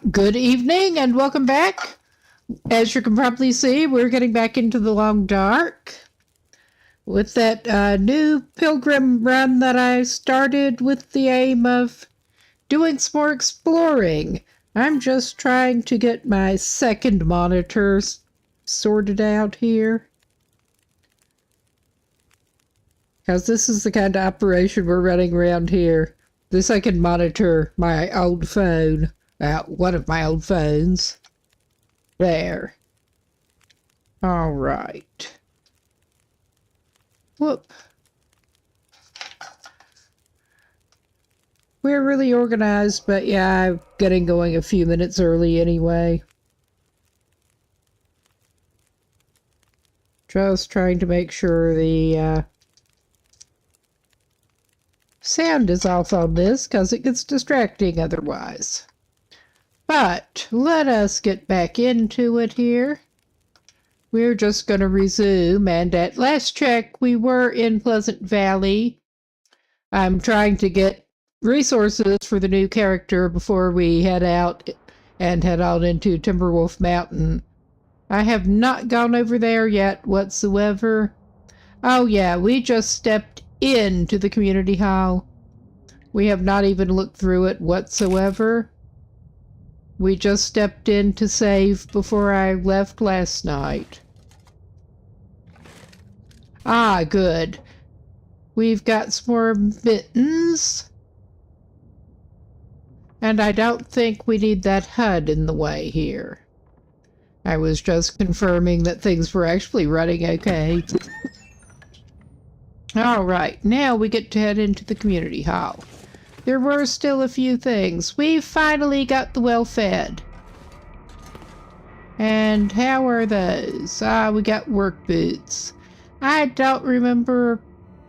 Good evening and welcome back. As you can probably see, we're getting back into the long dark with that new Pilgrim run that I started with the aim of doing some more exploring. I'm just trying to get my second monitors sorted out here, because this is the kind of operation we're running around here. The second monitor, my old phone. One of my old phones. There. All right. Whoop. We're really organized, but yeah, I'm getting going a few minutes early anyway. Just trying to make sure the sound is off on this, because it gets distracting otherwise. But let us get back into it here. We're just going to resume, and at last check, we were in Pleasant Valley. I'm trying to get resources for the new character before we head out and head on into Timberwolf Mountain. I have not gone over there yet whatsoever. Oh yeah, we just stepped into the community hall. We have not even looked through it whatsoever. We just stepped in to save before I left last night. Ah, good. We've got some more mittens. And I don't think we need that HUD in the way here. I was just confirming that things were actually running okay. Alright, now we get to head into the community hall. There were still a few things. We finally got the well-fed. And how are those? We got work boots. I don't remember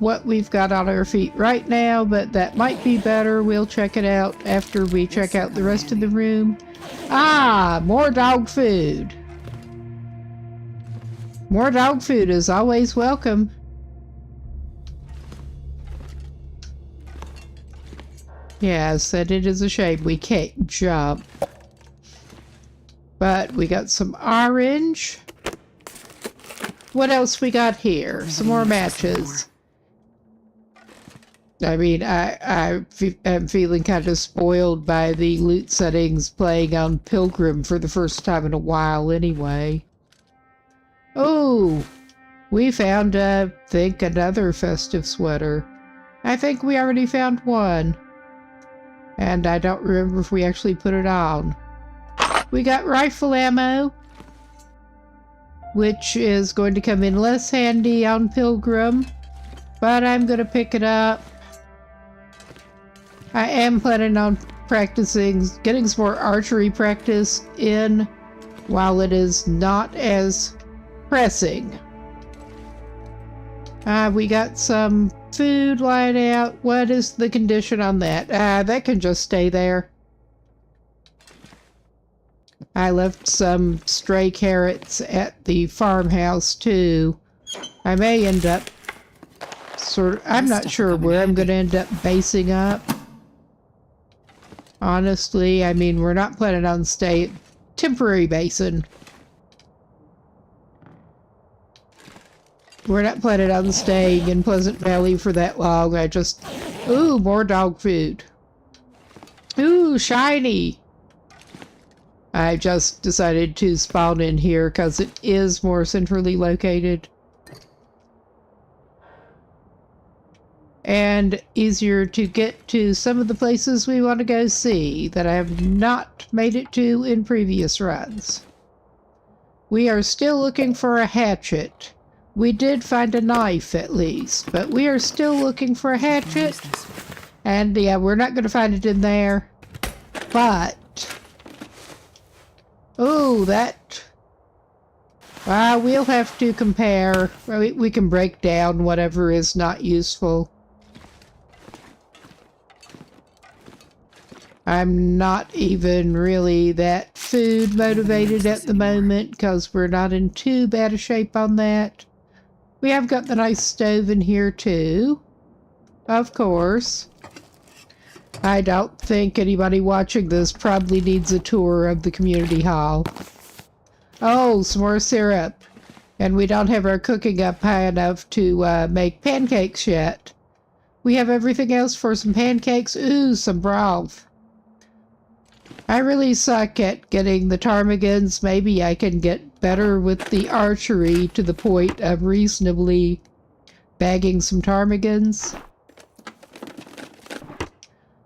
what we've got on our feet right now, but that might be better. We'll check it out after we check out the rest of the room. More dog food. More dog food is always welcome. Yes, and it is a shame we can't jump. But we got some orange. What else we got here? Some more matches. I mean, I am feeling kind of spoiled by the loot settings playing on Pilgrim for the first time in a while anyway. Oh, we found, I think, another festive sweater. I think we already found one. And I don't remember if we actually put it on. We got rifle ammo, which is going to come in less handy on Pilgrim, but I'm going to pick it up. I am planning on practicing, getting some more archery practice in while it is not as pressing. We got some food lying out. What is the condition on that? That can just stay there. I left some stray carrots at the farmhouse too. I may end up I'm not sure where I'm going to end up basing up. Honestly, I mean, we're not planning on staying temporary basin. We're not planning on staying in Pleasant Valley for that long. Ooh, more dog food. Ooh, shiny. I just decided to spawn in here because it is more centrally located. And easier to get to some of the places we want to go see that I have not made it to in previous runs. We are still looking for a hatchet. We did find a knife at least, but we are still looking for a hatchet. And yeah, we're not going to find it in there. But, oh, that, we'll have to compare. We can break down whatever is not useful. I'm not even really that food motivated at the moment because we're not in too bad a shape on that. We have got the nice stove in here too, of course. I don't think anybody watching this probably needs a tour of the community hall. Oh, some more syrup. And we don't have our cooking up high enough to make pancakes yet. We have everything else for some pancakes. Ooh, some broth. I really suck at getting the ptarmigans. Maybe I can get better with the archery to the point of reasonably bagging some ptarmigans.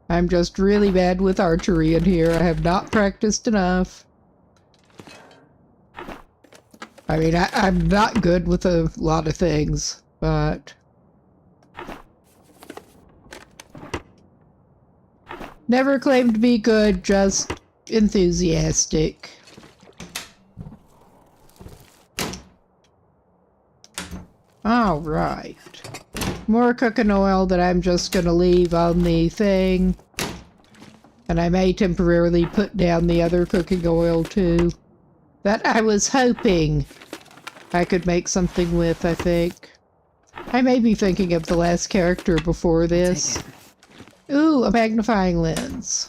I'm just really bad with archery in here. I have not practiced enough. I mean, I'm not good with a lot of things, but... Never claimed to be good, just enthusiastic. All right. More cooking oil that I'm just going to leave on the thing. And I may temporarily put down the other cooking oil too. That I was hoping I could make something with, I think. I may be thinking of the last character before this. Ooh, a magnifying lens.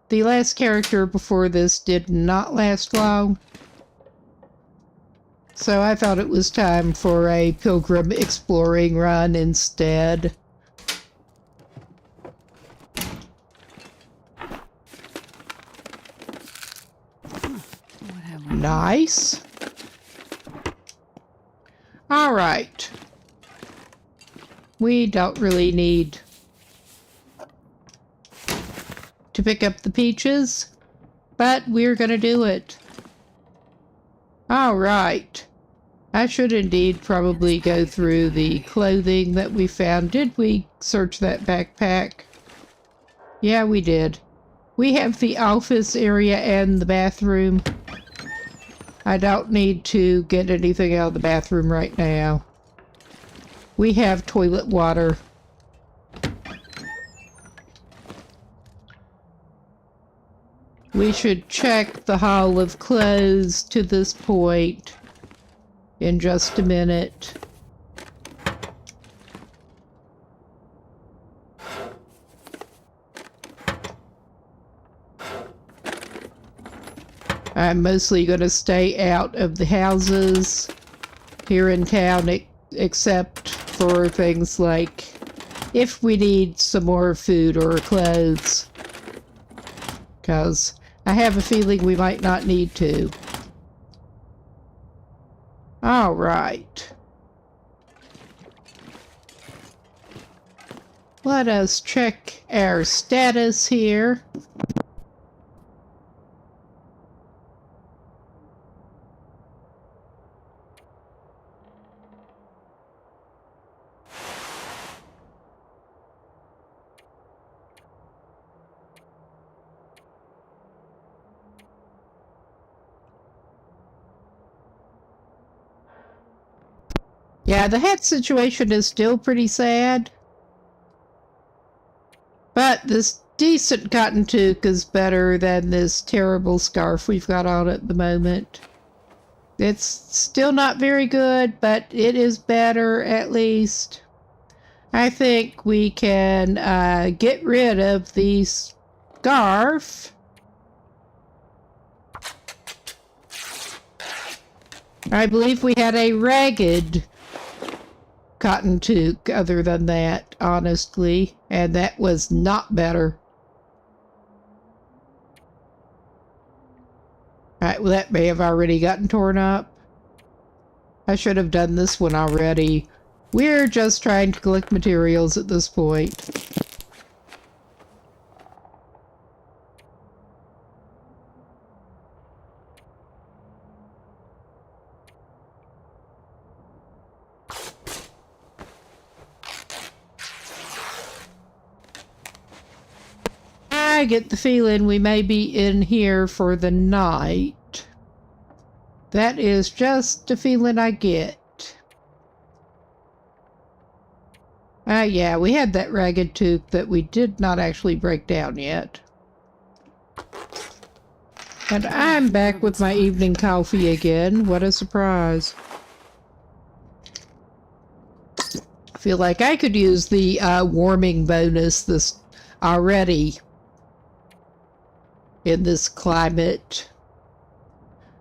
The last character before this did not last long. So I thought it was time for a Pilgrim exploring run instead. Nice. All right. We don't really need to pick up the peaches, but we're gonna do it. All right. I should indeed probably go through the clothing that we found. Did we search that backpack? Yeah, we did. We have the office area and the bathroom. I don't need to get anything out of the bathroom right now. We have toilet water. We should check the haul of clothes to this point in just a minute. I'm mostly going to stay out of the houses here in town, except for things like if we need some more food or clothes. Because I have a feeling we might not need to. All right. Let us check our status here. Yeah, the hat situation is still pretty sad. But this decent cotton toque is better than this terrible scarf we've got on at the moment. It's still not very good, but it is better at least. I think we can get rid of the scarf. I believe we had a ragged cotton toque other than that, honestly, and that was not better. Alright, well that may have already gotten torn up. I should have done this one already. We're just trying to collect materials at this point. I get the feeling we may be in here for the night. That is just a feeling I get. Yeah, we had that ragged toque that we did not actually break down yet. And I'm back with my evening coffee again. What a surprise. Feel like I could use the warming bonus this already in this climate.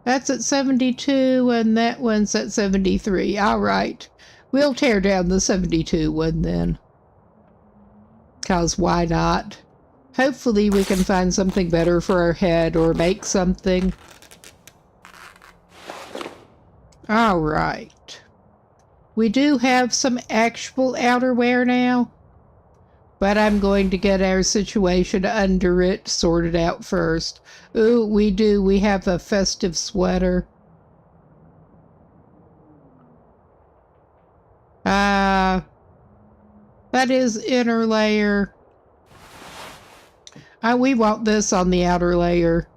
That's at 72 and that one's at 73. All right. We'll tear down the 72 one then. 'Cause why not? Hopefully we can find something better for our head or make something. All right. We do have some actual outerwear now, but I'm going to get our situation under it sorted out first. Ooh, we do. We have a festive sweater. That is inner layer. We want this on the outer layer.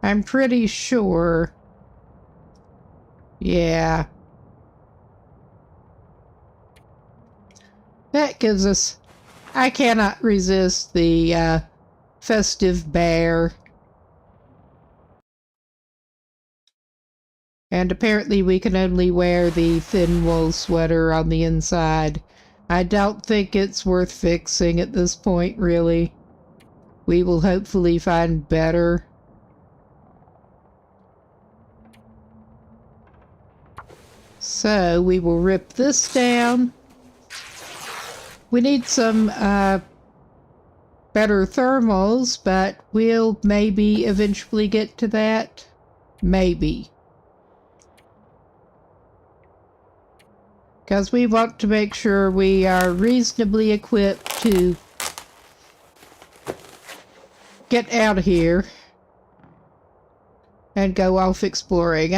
I'm pretty sure. Yeah. That gives us... I cannot resist the festive bear. And apparently we can only wear the thin wool sweater on the inside. I don't think it's worth fixing at this point, really. We will hopefully find better. So we will rip this down. We need some better thermals, but we'll maybe eventually get to that. Maybe. Because we want to make sure we are reasonably equipped to get out of here and go off exploring.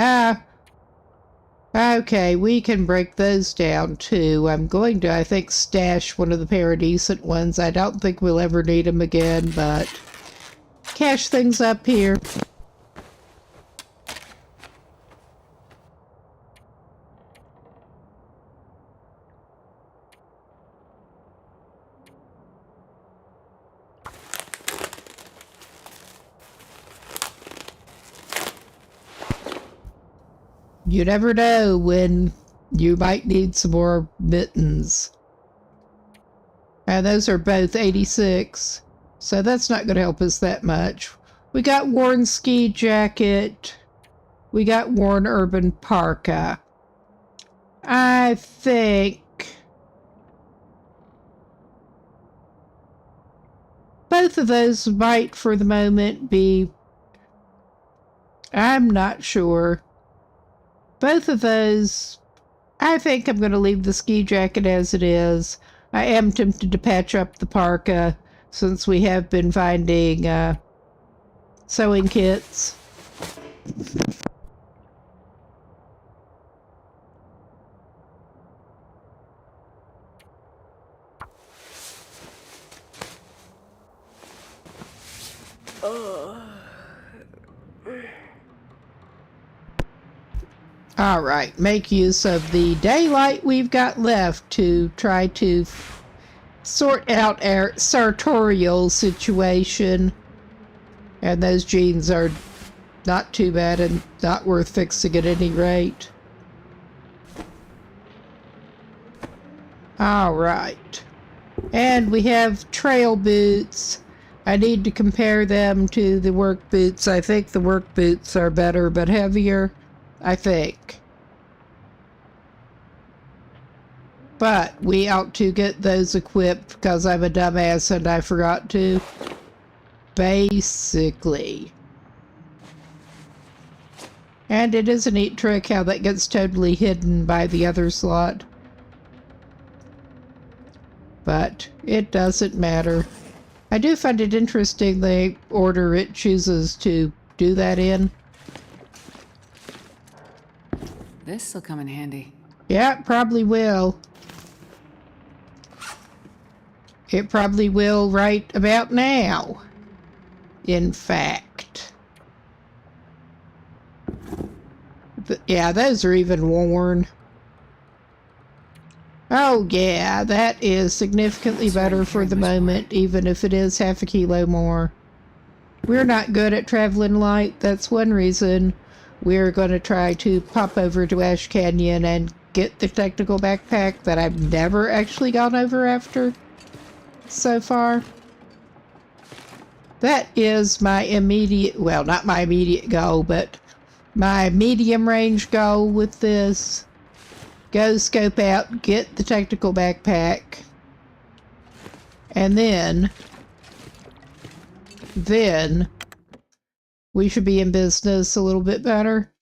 Okay, we can break those down too. I'm going to, I think, stash one of the paradecent ones. I don't think we'll ever need them again, but cache things up here. You never know when you might need some more mittens. And those are both 86, so that's not going to help us that much. We got worn ski jacket. We got worn urban parka. I think both of those might, for the moment, be... I'm not sure. Both of those, I think I'm going to leave the ski jacket as it is. I am tempted to patch up the parka since we have been finding sewing kits. All right, make use of the daylight we've got left to try to sort out our sartorial situation. And those jeans are not too bad and not worth fixing at any rate. All right. And we have trail boots. I need to compare them to the work boots. I think the work boots are better but heavier. I think. But we ought to get those equipped because I'm a dumbass and I forgot to. Basically. And it is a neat trick how that gets totally hidden by the other slot. But it doesn't matter. I do find it interesting the order it chooses to do that in. This'll come in handy. Yeah, it probably will. It probably will right about now, in fact. Yeah, those are even worn. Oh yeah, that is significantly better for the moment, even if it is half a kilo more. We're not good at traveling light. That's one reason we're going to try to pop over to Ash Canyon and get the technical backpack that I've never actually gone over after so far. That is my immediate, well, not my immediate goal, but my medium range goal with this. Go scope out, get the technical backpack, and then we should be in business a little bit better.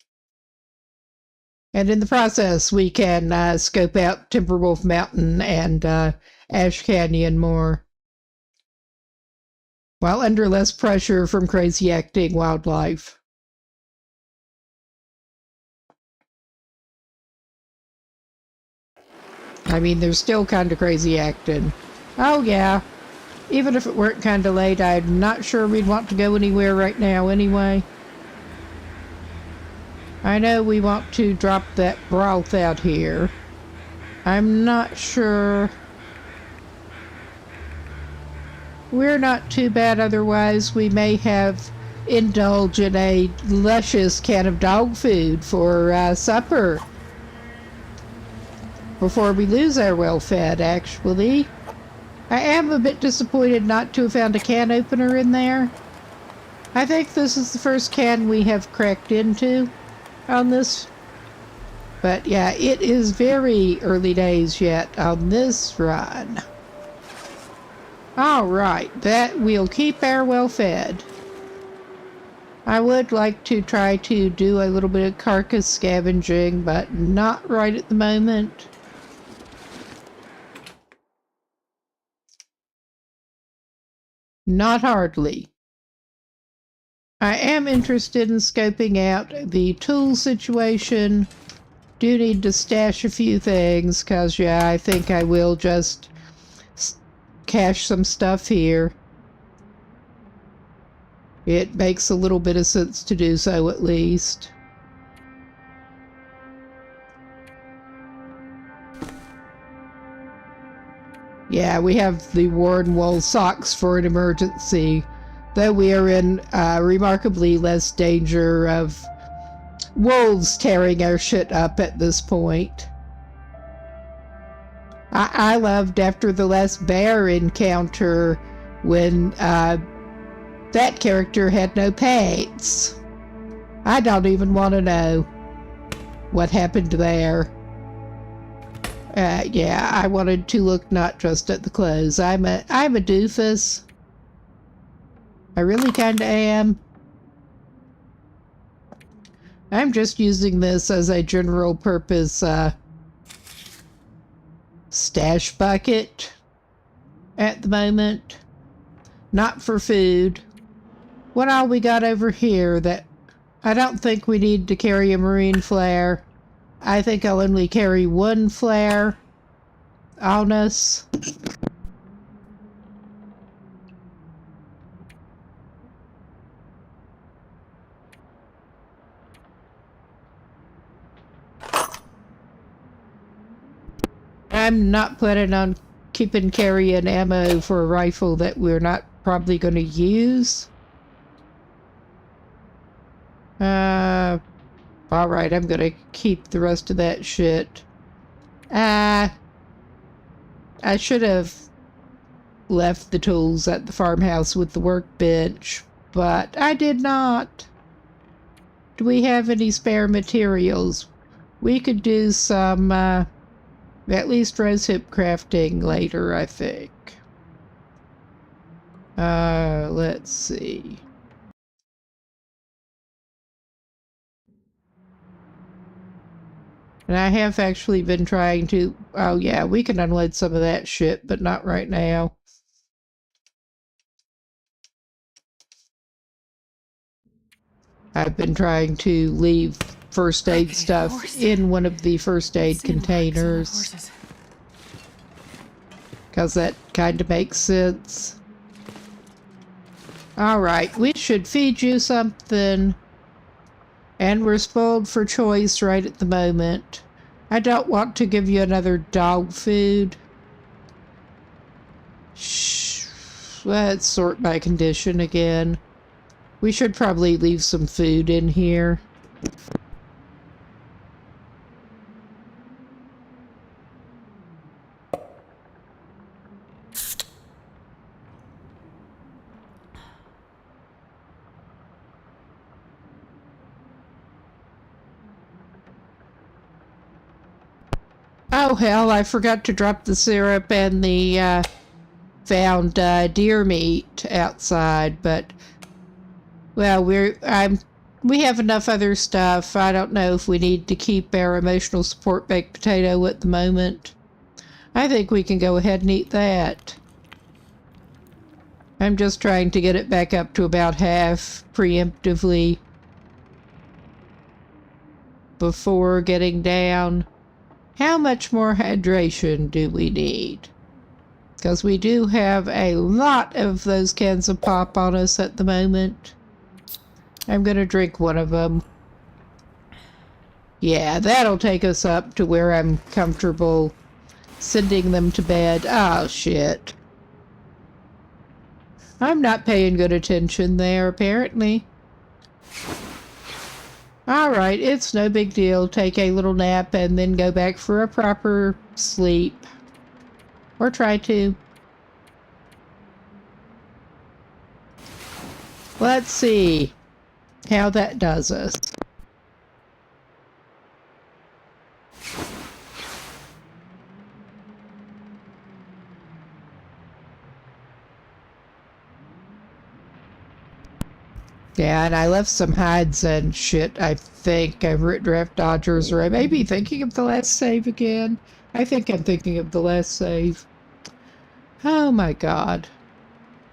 And in the process, we can scope out Timberwolf Mountain and Ash Canyon more, while under less pressure from crazy acting wildlife. I mean, they're still kind of crazy acting. Oh yeah, even if it weren't kind of late, I'm not sure we'd want to go anywhere right now anyway. I know we want to drop that broth out here. I'm not sure. We're not too bad otherwise. We may have indulged in a luscious can of dog food for supper before we lose our well-fed, actually. I am a bit disappointed not to have found a can opener in there. I think this is the first can we have cracked into on this. But yeah, it is very early days yet on this run. Alright, that will keep our well-fed. I would like to try to do a little bit of carcass scavenging, but not right at the moment. Not hardly. I am interested in scoping out the tool situation. Do need to stash a few things, because, yeah, I think I will just cache some stuff here. It makes a little bit of sense to do so, at least. Yeah, we have the worn wool socks for an emergency, though we are in remarkably less danger of wolves tearing our shit up at this point. I loved after the last bear encounter when that character had no pants. I don't even want to know what happened there. Yeah, I wanted to look not just at the clothes. I'm a doofus. I really kinda am. I'm just using this as a general purpose stash bucket at the moment. Not for food. What all we got over here that I don't think we need to carry a marine flare. I think I'll only carry one flare on us. I'm not planning on carrying ammo for a rifle that we're not probably going to use. Alright, I'm gonna keep the rest of that shit. I should have left the tools at the farmhouse with the workbench, but I did not. Do we have any spare materials? We could do some, at least rosehip crafting later, I think. Let's see. And I have actually been trying to... Oh yeah, we can unload some of that shit, but not right now. I've been trying to leave first aid stuff in one of the first aid containers. Because that kind of makes sense. Alright, we should feed you something. And we're spoiled for choice right at the moment. I don't want to give you another dog food. Shh. Let's sort by condition again. We should probably leave some food in here. Oh, hell, I forgot to drop the syrup and the found deer meat outside, but, well, we have enough other stuff. I don't know if we need to keep our emotional support baked potato at the moment. I think we can go ahead and eat that. I'm just trying to get it back up to about half preemptively before getting down. How much more hydration do we need? Because we do have a lot of those cans of pop on us at the moment. I'm going to drink one of them. Yeah, that'll take us up to where I'm comfortable sending them to bed. Oh, shit. I'm not paying good attention there, apparently. Alright, it's no big deal. Take a little nap and then go back for a proper sleep. Or try to. Let's see how that does us. Yeah, and I left some hides and shit, I think, over at Draft Dodgers, or I may be thinking of the last save again. I think I'm thinking of the last save. Oh my god.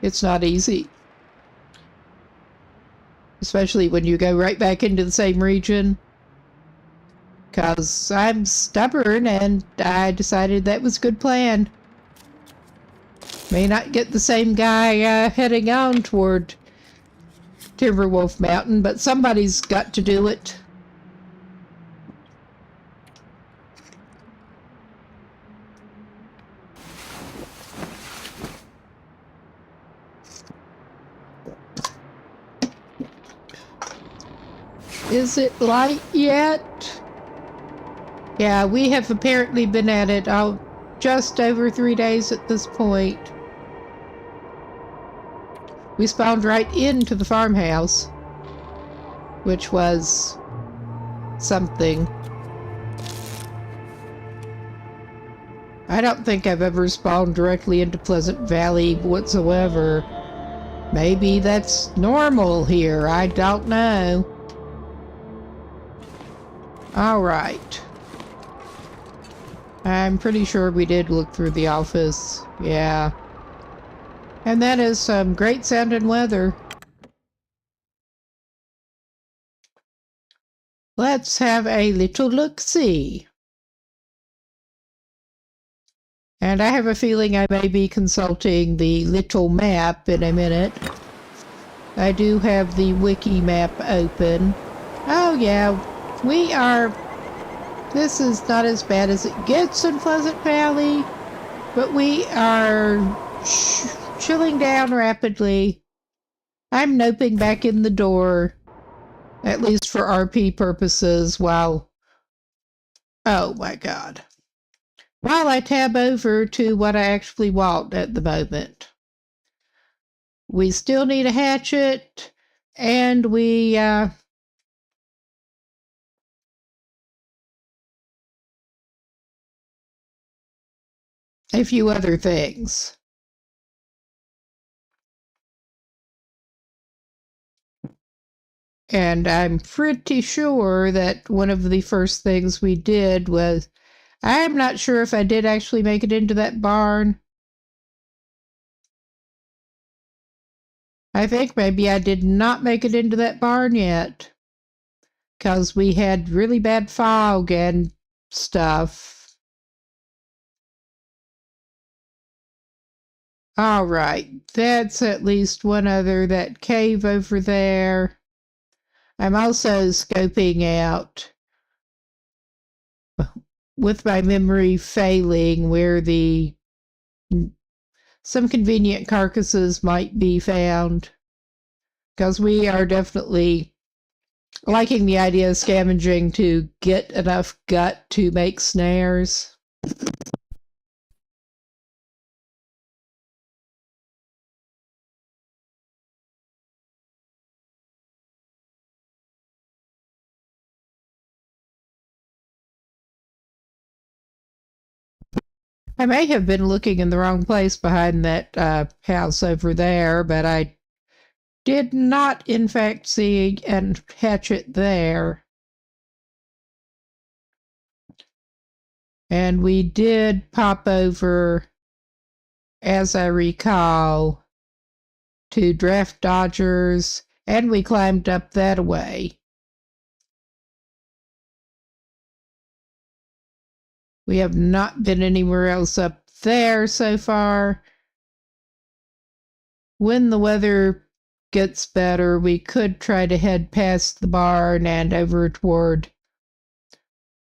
It's not easy. Especially when you go right back into the same region. Because I'm stubborn and I decided that was a good plan. May not get the same guy heading on toward Timberwolf Mountain, but somebody's got to do it. Is it light yet? Yeah, we have apparently been at it just over 3 days at this point. We spawned right into the farmhouse, which was something. I don't think I've ever spawned directly into Pleasant Valley whatsoever. Maybe that's normal here, I don't know. Alright. I'm pretty sure we did look through the office. Yeah. And that is some great sounding weather. Let's have a little look-see. And I have a feeling I may be consulting the little map in a minute. I do have the wiki map open. Oh yeah, we are... This is not as bad as it gets in Pleasant Valley, but we are chilling down rapidly. I'm noping back in the door, at least for RP purposes, while... Oh my god. While I tab over to what I actually want at the moment. We still need a hatchet, and a few other things. And I'm pretty sure that one of the first things we did was... I'm not sure if I did actually make it into that barn. I think maybe I did not make it into that barn yet. Because we had really bad fog and stuff. Alright, that's at least one other, that cave over there. I'm also scoping out, with my memory failing, where some convenient carcasses might be found. Because we are definitely liking the idea of scavenging to get enough gut to make snares. I may have been looking in the wrong place behind that house over there, but I did not, in fact, see a hatchet there. And we did pop over, as I recall, to Draft Dodgers, and we climbed up that way. We have not been anywhere else up there so far. When the weather gets better, we could try to head past the barn and over toward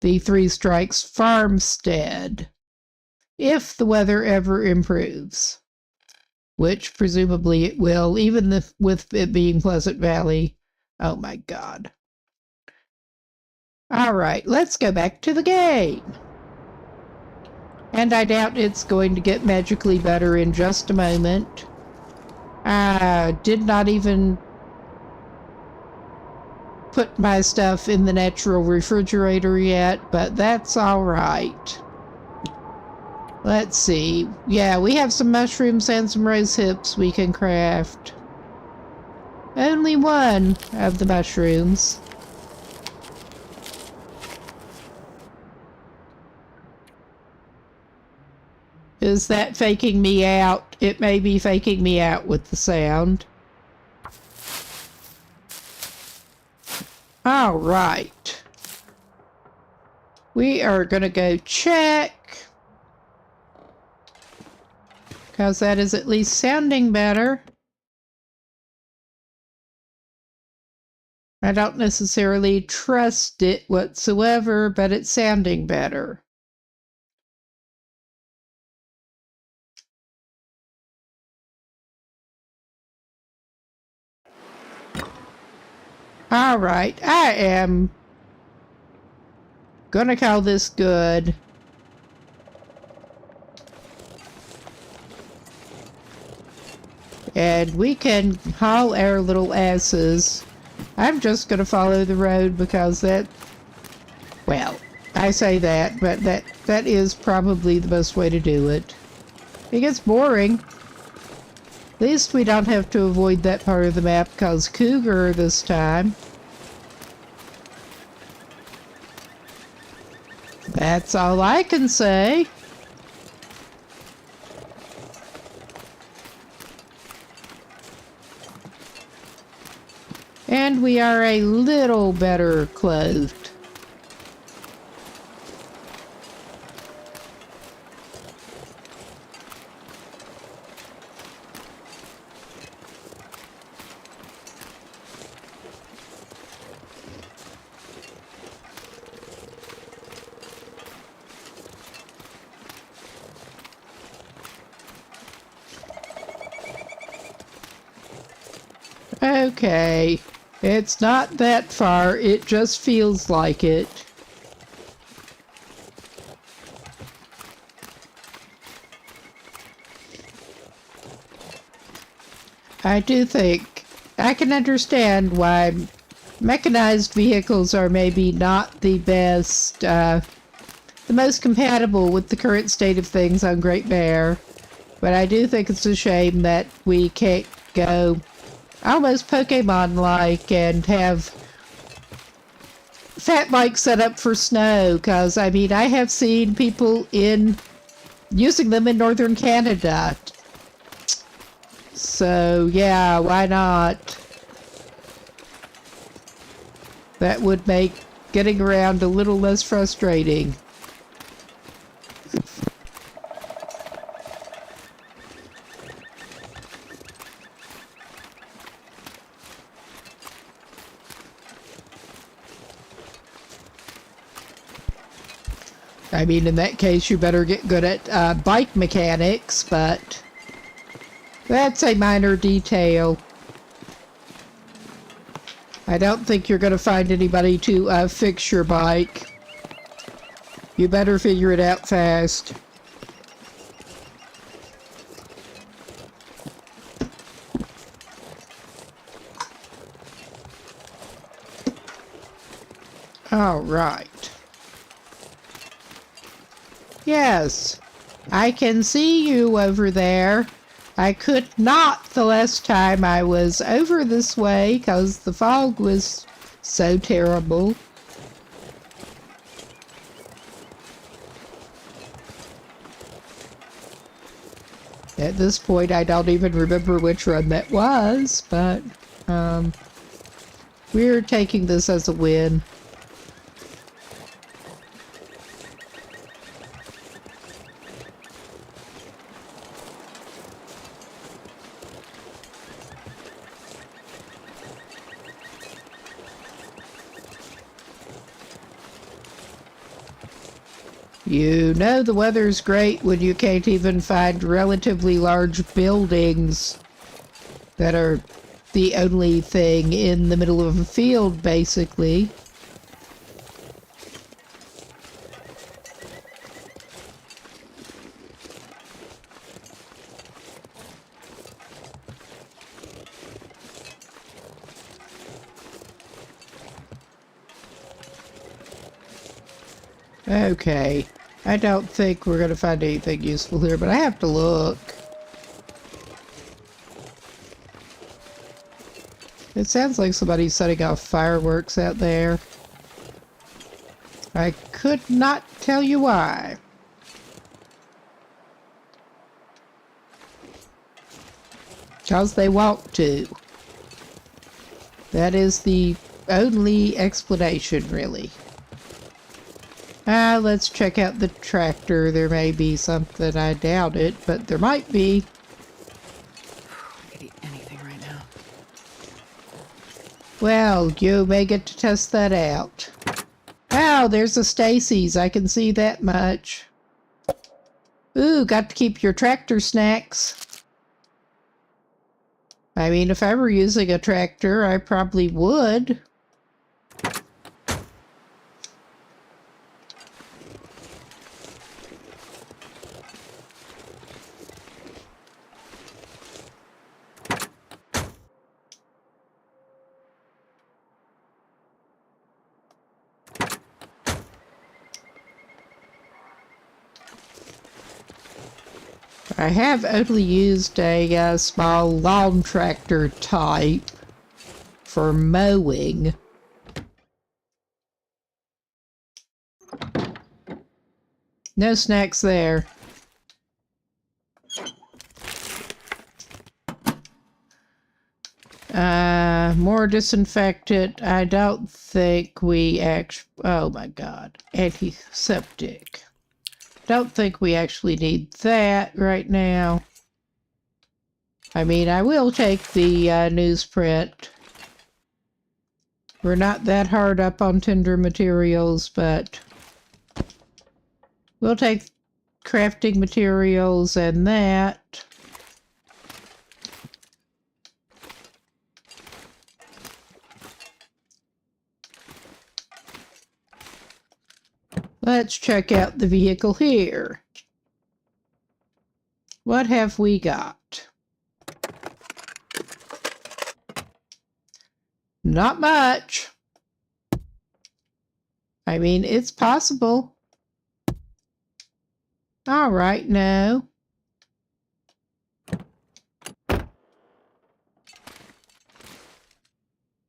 the Three Strikes farmstead, if the weather ever improves, which presumably it will, even with it being Pleasant Valley. Oh my God. All right, let's go back to the game. And I doubt it's going to get magically better in just a moment. I did not even put my stuff in the natural refrigerator yet, but that's all right. Let's see. Yeah, we have some mushrooms and some rose hips we can craft. Only one of the mushrooms. Is that faking me out? It may be faking me out with the sound. All right. We are going to go check, because that is at least sounding better. I don't necessarily trust it whatsoever, but it's sounding better. All right, I am gonna call this good. And we can haul our little asses. I'm just gonna follow the road because that, well, I say that, but that is probably the best way to do it. It gets boring. At least we don't have to avoid that part of the map because cougar this time. That's all I can say. And we are a little better clothed. Okay, it's not that far, it just feels like it. I do think I can understand why mechanized vehicles are maybe not the best, the most compatible with the current state of things on Great Bear, but I do think it's a shame that we can't go almost Pokemon-like and have fat bikes set up for snow, because, I mean, I have seen people using them in northern Canada. So, yeah, why not? That would make getting around a little less frustrating. I mean, in that case, you better get good at bike mechanics, but that's a minor detail. I don't think you're going to find anybody to fix your bike. You better figure it out fast. All right. Yes, I can see you over there. I could not the last time I was over this way because the fog was so terrible. At this point, I don't even remember which run that was, but we're taking this as a win. You know the weather's great when you can't even find relatively large buildings that are the only thing in the middle of a field, basically. Okay, I don't think we're going to find anything useful here, but I have to look. It sounds like somebody's setting off fireworks out there. I could not tell you why. Because they want to. That is the only explanation, really. Let's check out the tractor. There may be something. I doubt it, but there might be. I could eat anything right now. Well, you may get to test that out. Oh, there's a Stacy's. I can see that much. Ooh, got to keep your tractor snacks. I mean, if I were using a tractor, I probably would. I have only used a small lawn tractor type for mowing. No snacks there. More disinfectant. I don't think we actually... Oh my god. Antiseptic. Don't think we actually need that right now. I mean, I will take the newsprint. We're not that hard up on tinder materials, but we'll take crafting materials and that. Let's check out the vehicle here. What have we got? Not much. I mean, it's possible. All right, no.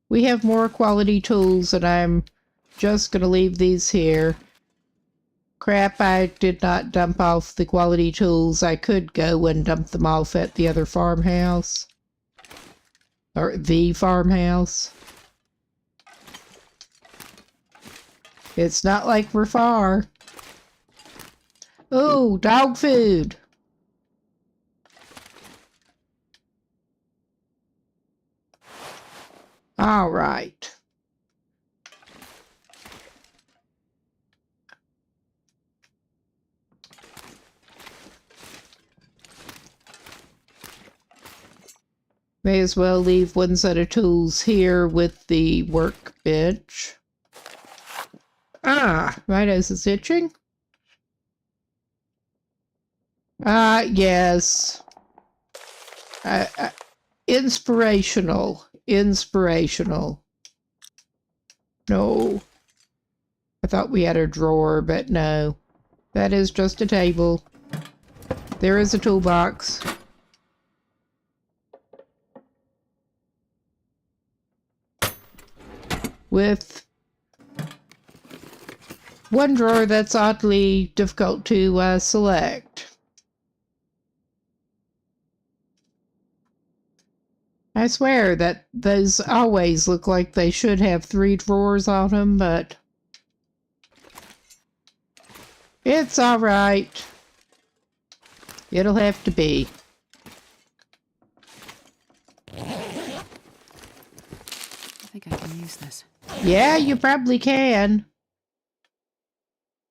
We have more quality tools, and I'm just going to leave these here. Crap, I did not dump off the quality tools. I could go and dump them off at the other farmhouse. Or the farmhouse. It's not like we're far. Oh, dog food. All right. May as well leave one set of tools here with the workbench. Ah, my nose is itching. Yes. Inspirational. Inspirational. No. I thought we had a drawer, but no. That is just a table. There is a toolbox. With one drawer that's oddly difficult to select. I swear that those always look like they should have 3 drawers on them, but it's all right. It'll have to be. I think I can use this. Yeah, you probably can.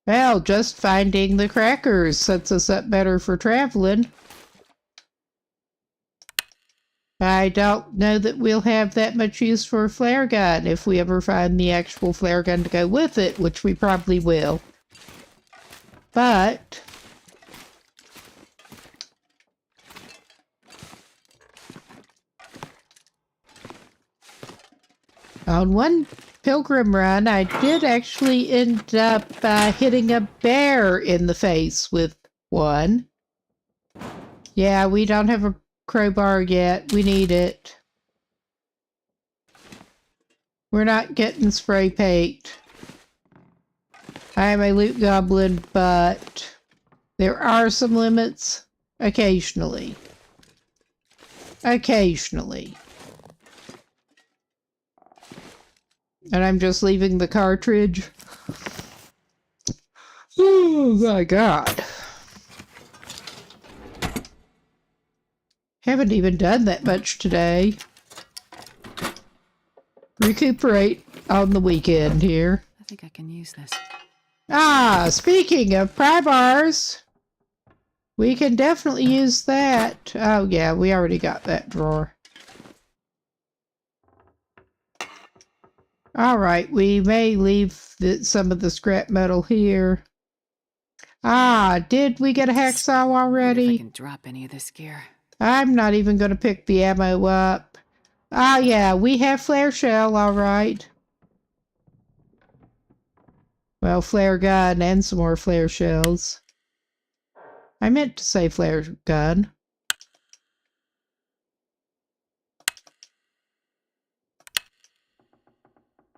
Well, just finding the crackers sets us up better for traveling. I don't know that we'll have that much use for a flare gun if we ever find the actual flare gun to go with it, which we probably will. But on one Pilgrim run, I did actually end up hitting a bear in the face with one. Yeah, we don't have a crowbar yet. We need it. We're not getting spray paint. I am a loot goblin, but there are some limits occasionally. Occasionally. And I'm just leaving the cartridge. Oh my god. Haven't even done that much today. Recuperate on the weekend here. I think I can use this. Ah, speaking of pry bars, we can definitely use that. Oh yeah, we already got that drawer. Alright, we may leave some of the scrap metal here. Ah, did we get a hacksaw already? If I can drop any of this gear. I'm not even going to pick the ammo up. Ah, yeah, we have flare shell, alright. Well, flare gun and some more flare shells. I meant to say flare gun.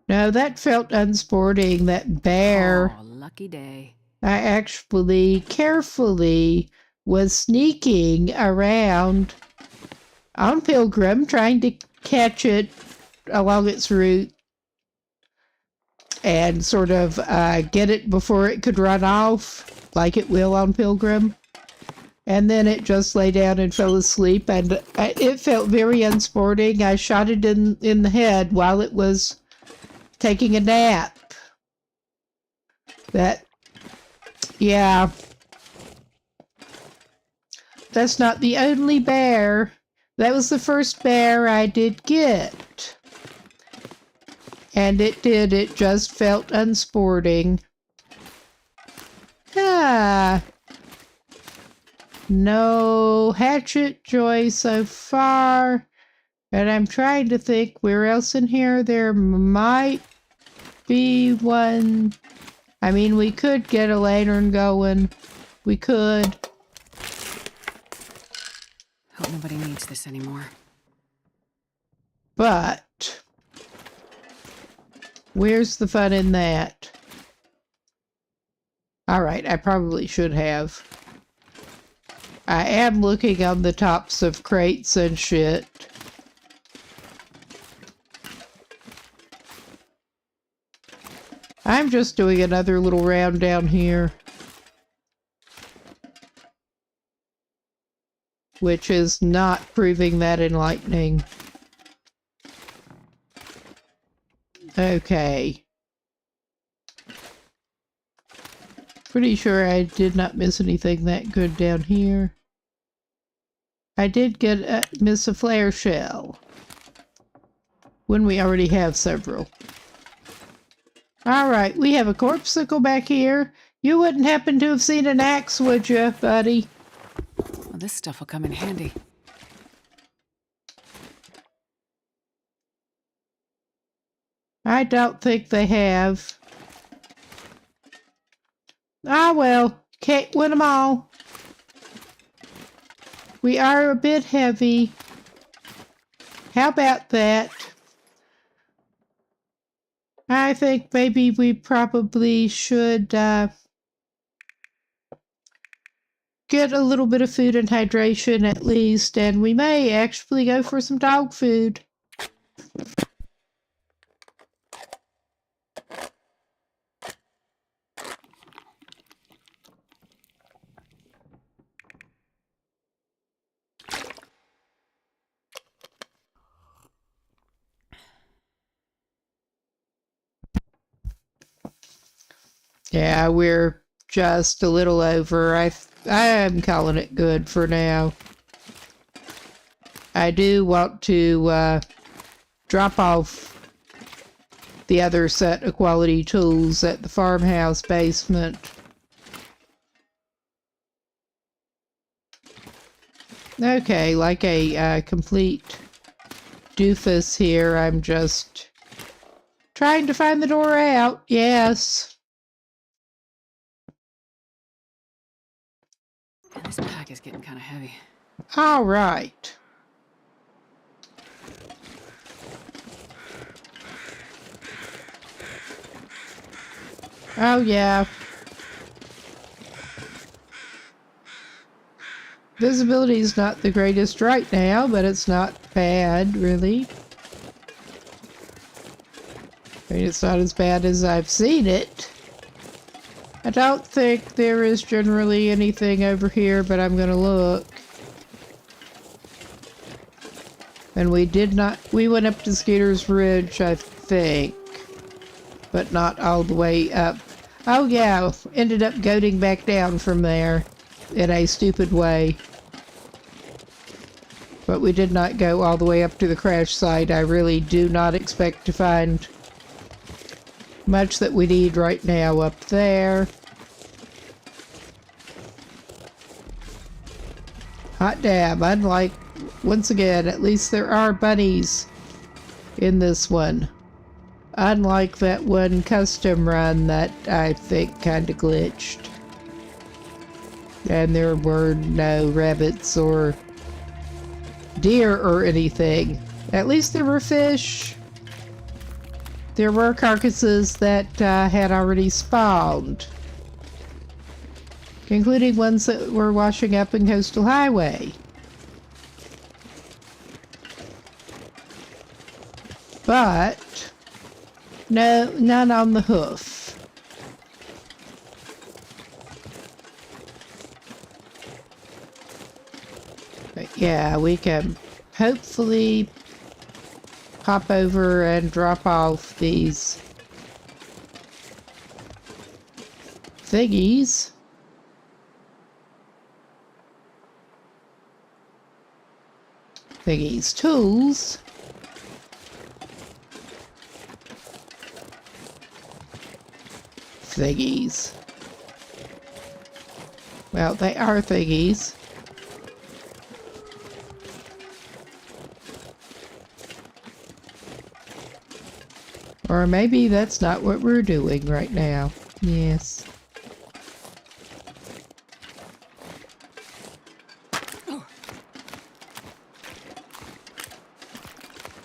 No, that felt unsporting, that bear. Oh, lucky day. I actually carefully was sneaking around on Pilgrim, trying to catch it along its route and sort of get it before it could run off, like it will on Pilgrim. And then it just lay down and fell asleep, and it felt very unsporting. I shot it in the head while it was taking a nap. Yeah. That's not the only bear. That was the first bear I did get. And it just felt unsporting. Ah. No hatchet joy so far. And I'm trying to think where else in here there might be one. I mean, we could get a lantern going. We could. Hope nobody needs this anymore. But where's the fun in that? Alright, I probably should have. I am looking on the tops of crates and shit. I'm just doing another little round down here. Which is not proving that enlightening. Okay. Pretty sure I did not miss anything that good down here. I did miss a flare shell. When we already have several. Alright, we have a corpsicle back here. You wouldn't happen to have seen an axe, would you, buddy? Well, this stuff will come in handy. I don't think they have. Ah, well, can't win them all. We are a bit heavy. How about that? I think maybe we probably should get a little bit of food and hydration at least, and we may actually go for some dog food. Yeah, we're just a little over. I am calling it good for now. I do want to drop off the other set of quality tools at the farmhouse basement. Okay, like a complete doofus here, I'm just trying to find the door out. Yes. And this pack is getting kind of heavy. All right. Oh, yeah. Visibility is not the greatest right now, but it's not bad, really. I mean, it's not as bad as I've seen it. I don't think there is generally anything over here, but I'm going to look. And we went up to Skeeter's Ridge, I think. But not all the way up. Oh yeah, ended up goating back down from there in a stupid way. But we did not go all the way up to the crash site. I really do not expect to find much that we need right now up there. Hot damn, unlike, once again, at least there are bunnies in this one. Unlike that one custom run that I think kinda glitched. And there were no rabbits or deer or anything. At least there were fish. There were carcasses that had already spawned, including ones that were washing up in Coastal Highway. But no, none on the hoof. But yeah, we can hopefully pop over and drop off these thingies. Tools. Thingies. Well, they are thingies. Or maybe that's not what we're doing right now. Yes.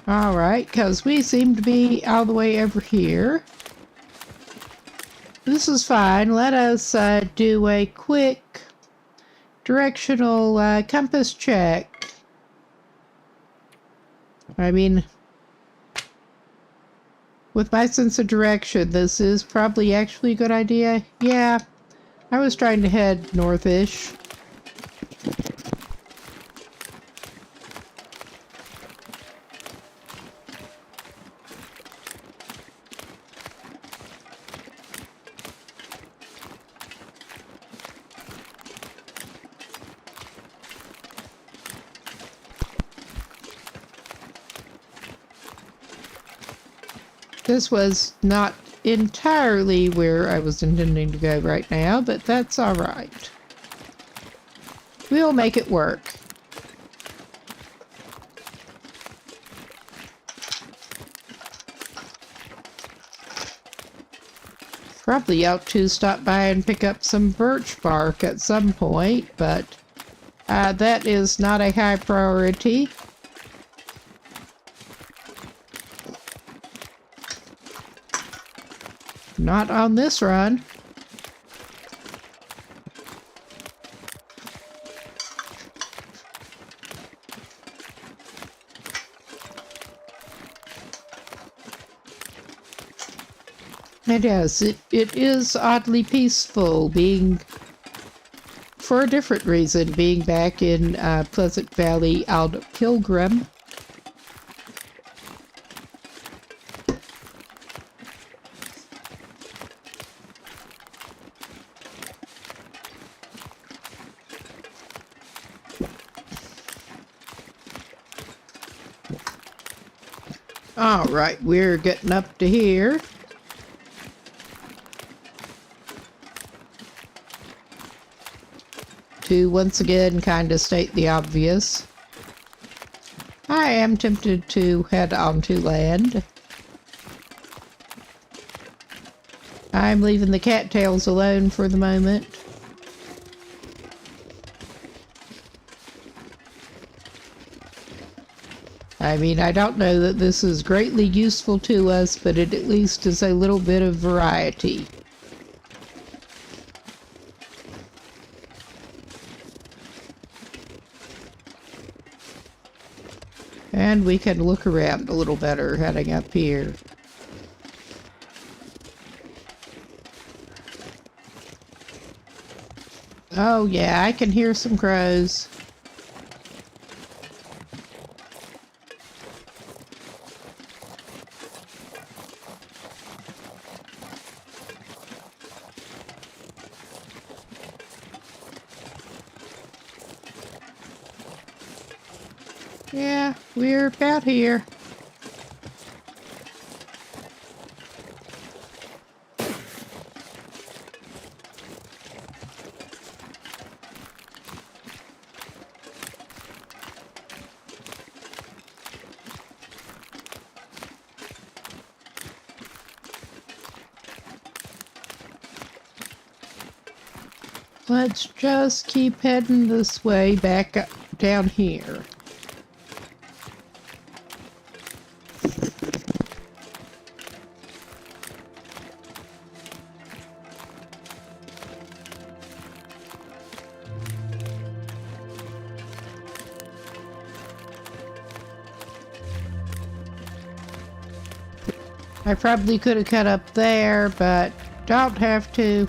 Alright, because we seem to be all the way over here. This is fine. Let us do a quick directional compass check. I mean, with my sense of direction, this is probably actually a good idea. Yeah, I was trying to head northish. This was not entirely where I was intending to go right now, but that's alright. We'll make it work. Probably ought to stop by and pick up some birch bark at some point, but That is not a high priority. Not on this run. And yes, it is oddly peaceful being, for a different reason, being back in Pleasant Valley out of Pilgrim. All right, we're getting up to here. To once again kind of state the obvious, I am tempted to head onto land. I'm leaving the cattails alone for the moment. I mean, I don't know that this is greatly useful to us, but it at least is a little bit of variety. And we can look around a little better heading up here. Oh yeah, I can hear some crows. Yeah, we're about here. Let's just keep heading this way back up, down here. I probably could have cut up there, but don't have to.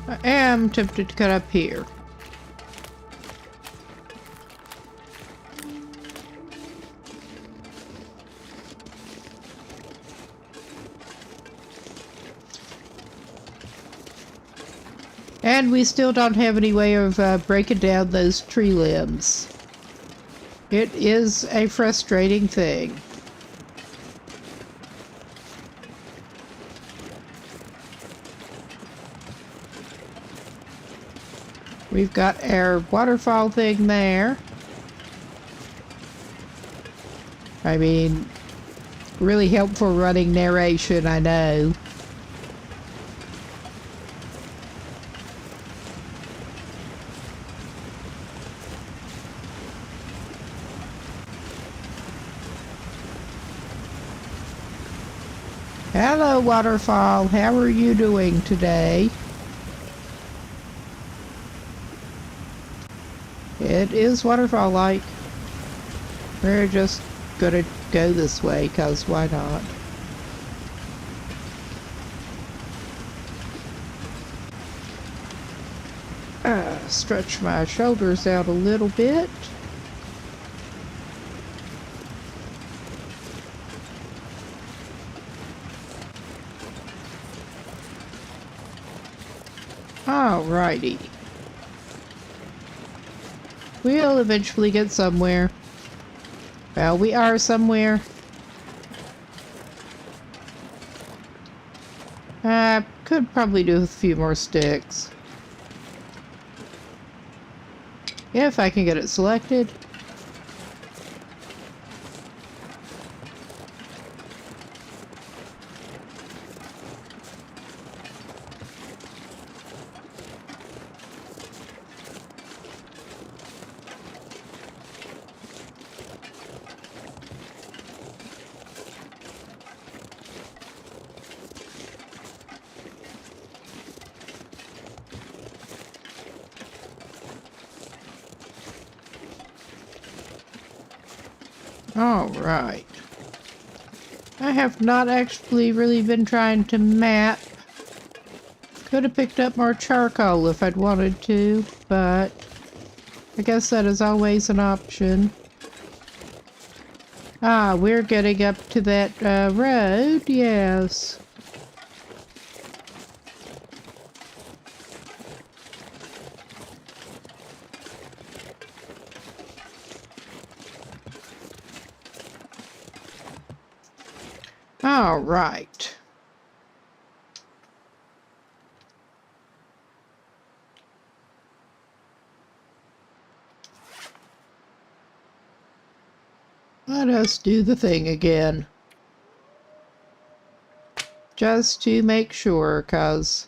I am tempted to cut up here. And we still don't have any way of breaking down those tree limbs. It is a frustrating thing. We've got our waterfall thing there. I mean, really helpful running narration, I know. Hello, waterfall. How are you doing today? It is waterfall-like. We're just gonna go this way, cause why not? Stretch my shoulders out a little bit. Alrighty. We'll eventually get somewhere. Well, we are somewhere. Could probably do a few more sticks. If I can get it selected. All right. I have not actually really been trying to map. Could have picked up more charcoal if I'd wanted to, but I guess that is always an option. Ah, we're getting up to that road, yes. All right. Let us do the thing again. Just to make sure, 'cause...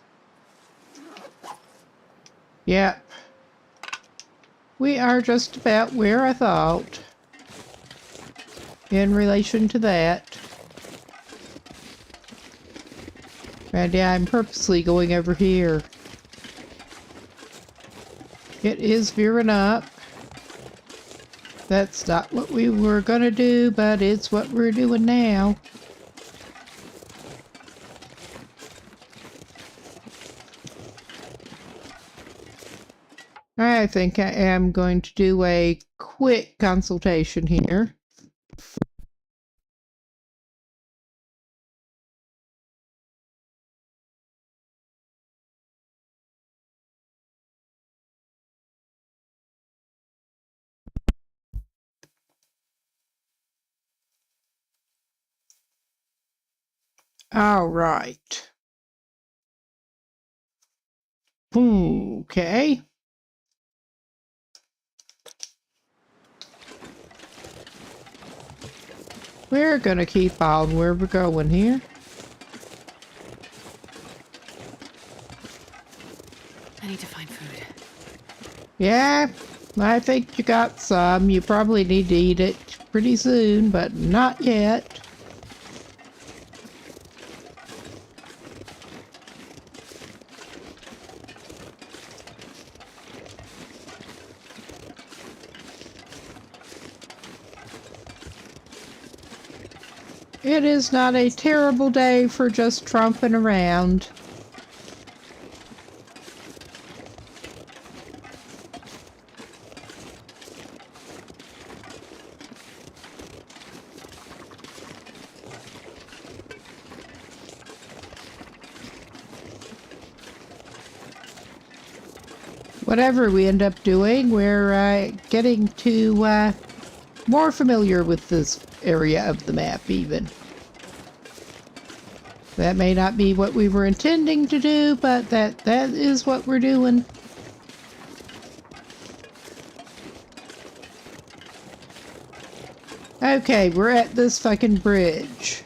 Yep. We are just about where I thought. In relation to that. And yeah, I'm purposely going over here. It is veering up. That's not what we were gonna do, but it's what we're doing now. I think I am going to do a quick consultation here. All right. Okay. We're gonna keep on where we're going here. I need to find food. Yeah, I think you got some. You probably need to eat it pretty soon, but not yet. It is not a terrible day for just tromping around. Whatever we end up doing, we're getting to more familiar with this area of the map even. That may not be what we were intending to do, but that is what we're doing. Okay, we're at this fucking bridge.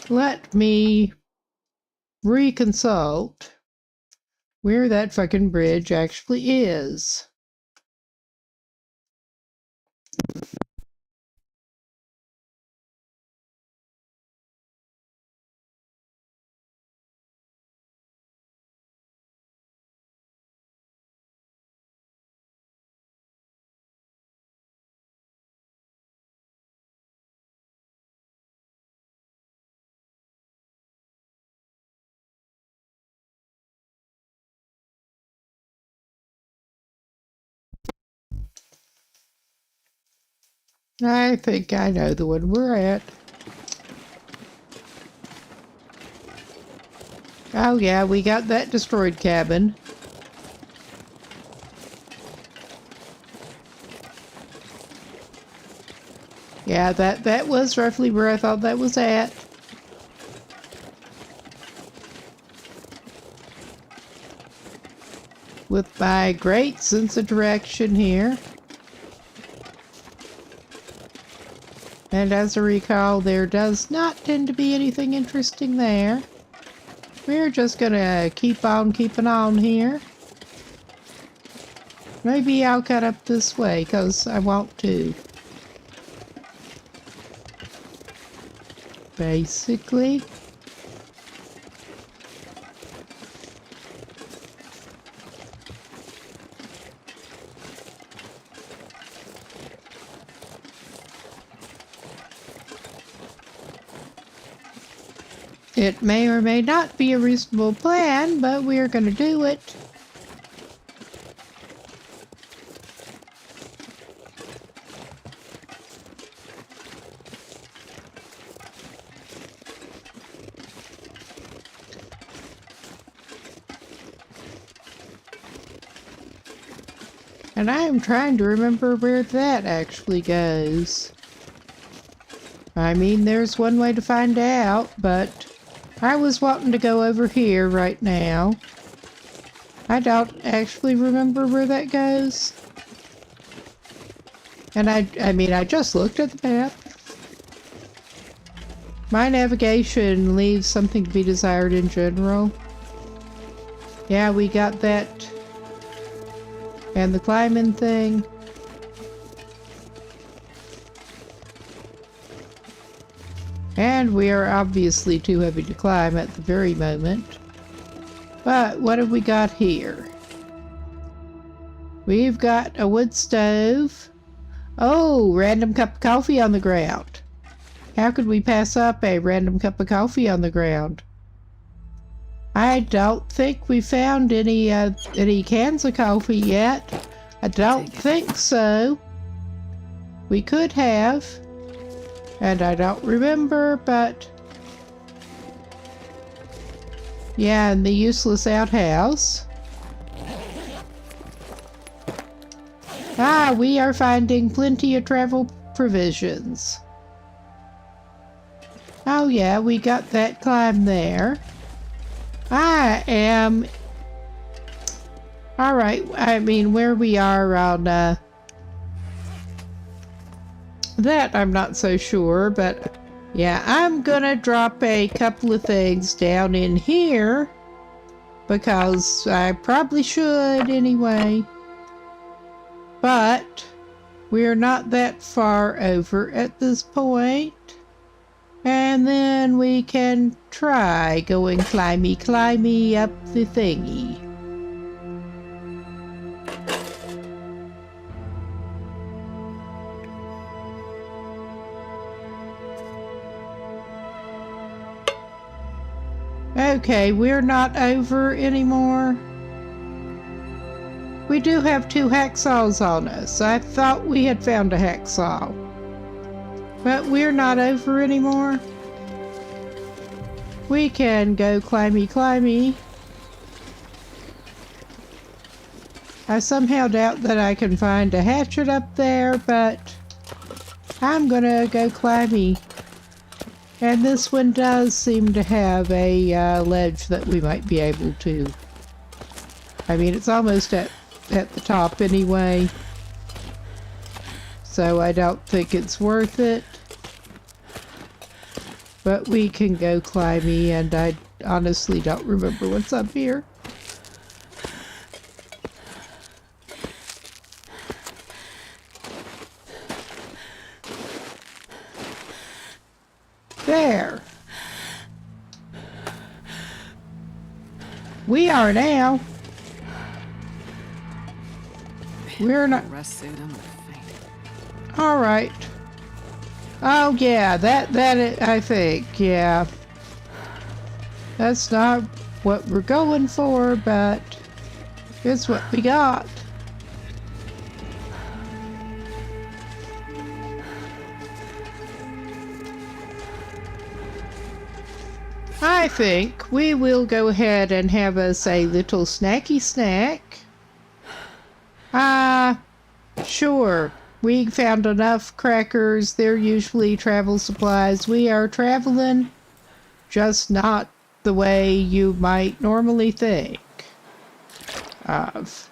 Let me reconsult where that fucking bridge actually is. I think I know the one we're at. Oh yeah, we got that destroyed cabin. Yeah, that was roughly where I thought that was at. With my great sense of direction here. And as I recall, there does not tend to be anything interesting there. We're just gonna keep on keeping on here. Maybe I'll cut up this way, 'cause I want to. Basically. It may or may not be a reasonable plan, but we're going to do it. And I am trying to remember where that actually goes. I mean, there's one way to find out, but I was wanting to go over here right now. I don't actually remember where that goes. And I mean, I just looked at the map. My navigation leaves something to be desired in general. Yeah, we got that. And the climbing thing. And we are obviously too heavy to climb at the very moment. But what have we got here? We've got a wood stove. Oh, random cup of coffee on the ground. How could we pass up a random cup of coffee on the ground? I don't think we found any cans of coffee yet. I don't think so. We could have. And I don't remember, but... yeah, and the useless outhouse. Ah, we are finding plenty of travel provisions. Oh yeah, we got that climb there. I am... alright, I mean, where we are on, that I'm not so sure, but yeah, I'm gonna drop a couple of things down in here because I probably should anyway. But we're not that far over at this point. And then we can try going climby up the thingy. Okay, we're not over anymore. We do have 2 hacksaws on us. I thought we had found a hacksaw. But we're not over anymore. We can go climby. I somehow doubt that I can find a hatchet up there, but I'm gonna go climby. And this one does seem to have a ledge that we might be able to. I mean, it's almost at the top anyway. So I don't think it's worth it. But we can go climby, and I honestly don't remember what's up here. There. We are now. We're not. Rest suit, I'm gonna faint. All right. Oh yeah, that I think, yeah. That's not what we're going for, but it's what we got. I think we will go ahead and have us a little snacky snack. Sure. We found enough crackers. They're usually travel supplies. We are traveling, just not the way you might normally think of.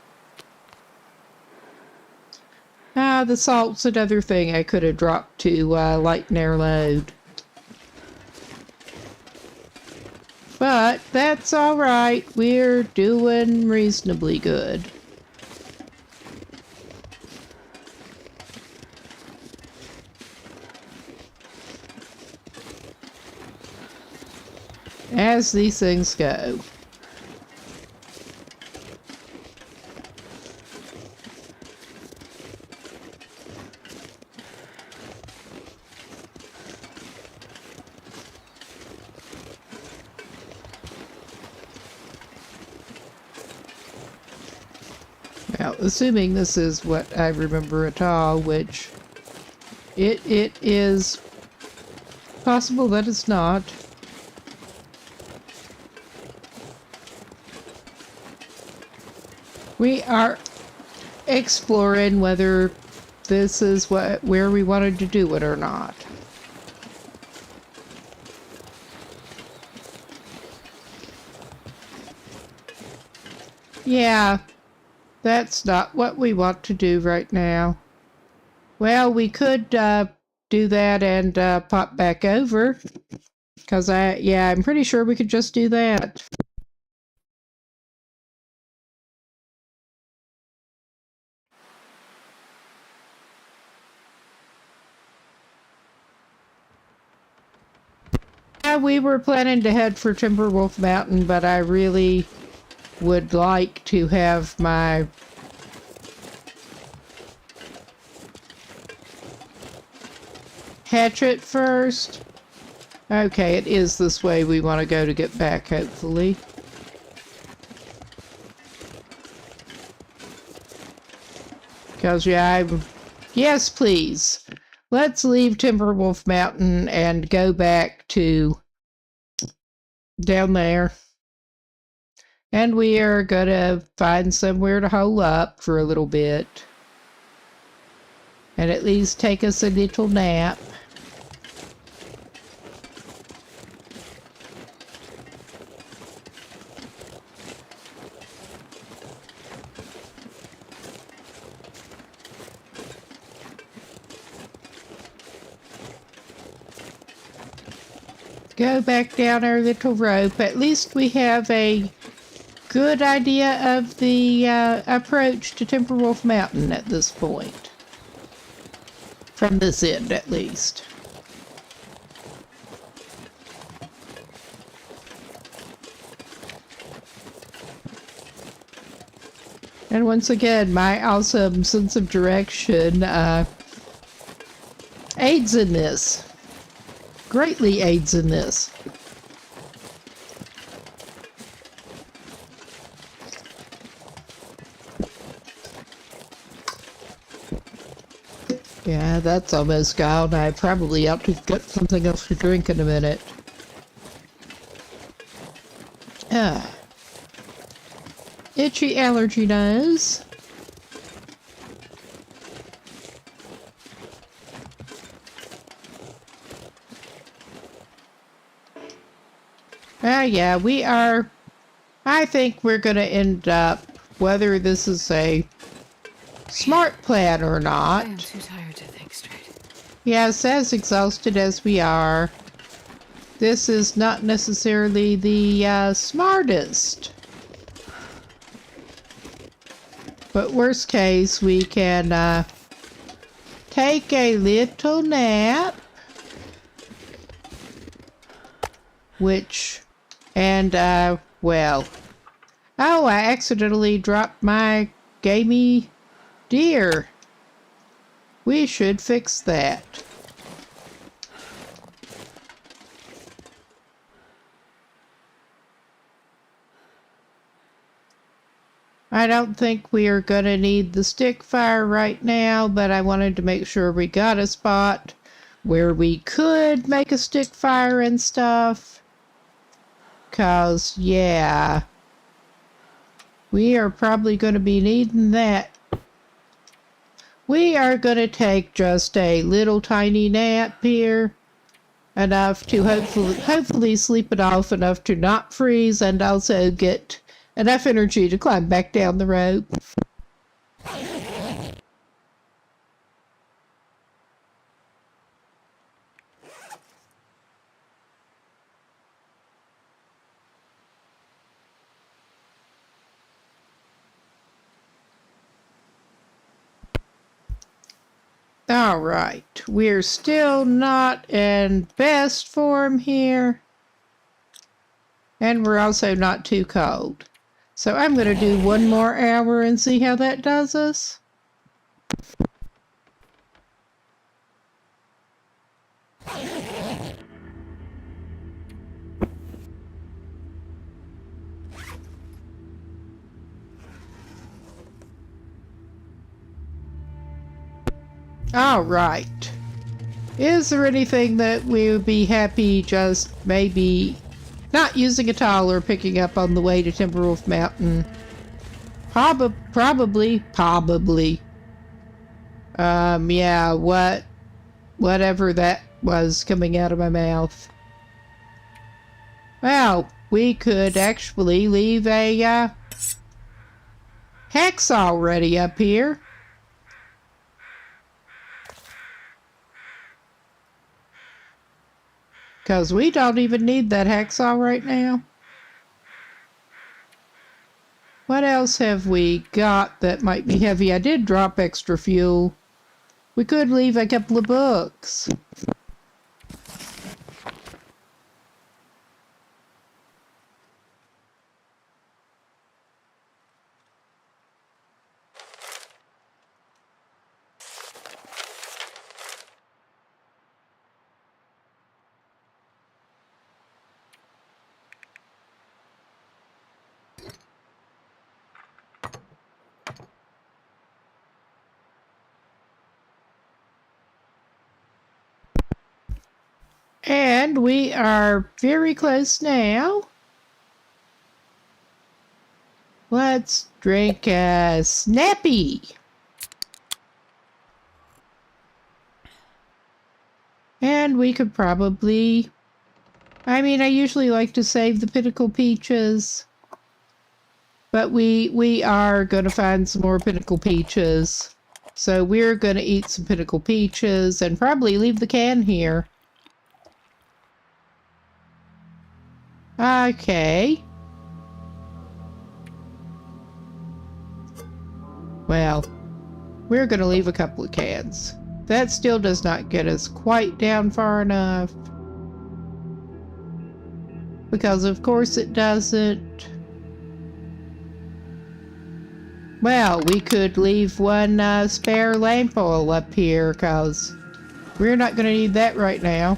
The salt's another thing I could have dropped to lighten our load. But that's alright. We're doing reasonably good. As these things go. Now, assuming this is what I remember at all, which it is possible that it's not. We are exploring whether this is where we wanted to do it or not. Yeah, that's not what we want to do right now. Well, we could do that and pop back over. Because I'm pretty sure we could just do that. Yeah, we were planning to head for Timberwolf Mountain, but I really would like to have my hatchet first. Okay, it is this way we want to go to get back, hopefully. Because, yes, please. Let's leave Timberwolf Mountain and go back to down there. And we are gonna find somewhere to hole up for a little bit. And at least take us a little nap. Go back down our little rope. At least we have a good idea of the approach to Timberwolf Mountain at this point. From this end, at least. And once again, my awesome sense of direction aids in this. Greatly aids in this. Yeah, that's almost gone. I probably ought to get something else to drink in a minute. Itchy allergy nose. Yeah, we are. I think we're going to end up, whether this is a smart plan or not. I am too tired to think straight. Yes, as exhausted as we are, this is not necessarily the smartest. But worst case, we can take a little nap. Well. Oh, I accidentally dropped my gamey deer. We should fix that. I don't think we are going to need the stick fire right now, but I wanted to make sure we got a spot where we could make a stick fire and stuff. 'Cause, yeah, we are probably going to be needing that. We are going to take just a little tiny nap here. Enough to hopefully sleep it off enough to not freeze and also get enough energy to climb back down the rope. All right, we're still not in best form here. And we're also not too cold. So I'm going to do one more hour and see how that does us. All right. Is there anything that we would be happy just maybe not using at all or picking up on the way to Timberwolf Mountain? Probably. Yeah, whatever that was coming out of my mouth. Well, we could actually leave a hacksaw ready up here. Because we don't even need that hacksaw right now. What else have we got that might be heavy? I did drop extra fuel. We could leave a couple of books. And we are very close now. Let's drink a Snappy. And we could probably... I mean, I usually like to save the Pinnacle Peaches. But we are going to find some more Pinnacle Peaches. So we're going to eat some Pinnacle Peaches and probably leave the can here. Okay. Well, we're going to leave a couple of cans. That still does not get us quite down far enough. Because of course it doesn't. Well, we could leave one spare lamp oil up here because we're not going to need that right now.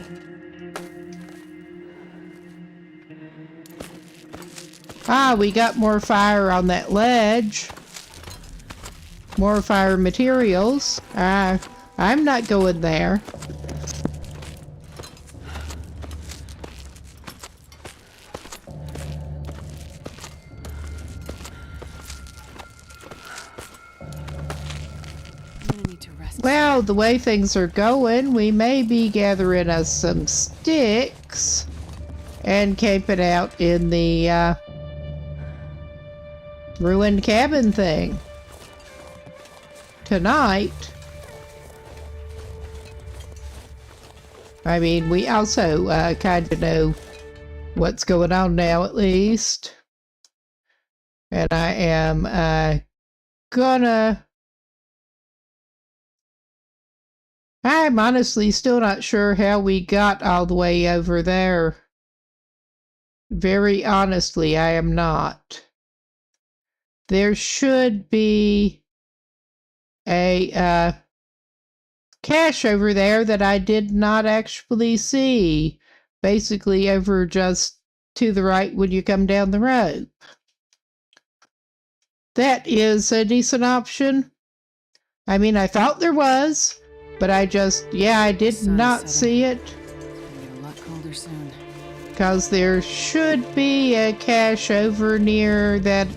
Ah, we got more fire on that ledge. More fire materials. I'm not going there. Well, the way things are going, we may be gathering us some sticks and camping out in the ruined cabin thing tonight. I mean, we also kind of know what's going on now, at least. And I am gonna... I'm honestly still not sure how we got all the way over there. Very honestly, I am not. There should be a cache over there that I did not actually see. Basically over just to the right when you come down the road. That is a decent option. I mean, I thought there was, but I did not see it. Get a lot colder soon. Because there should be a cache over near that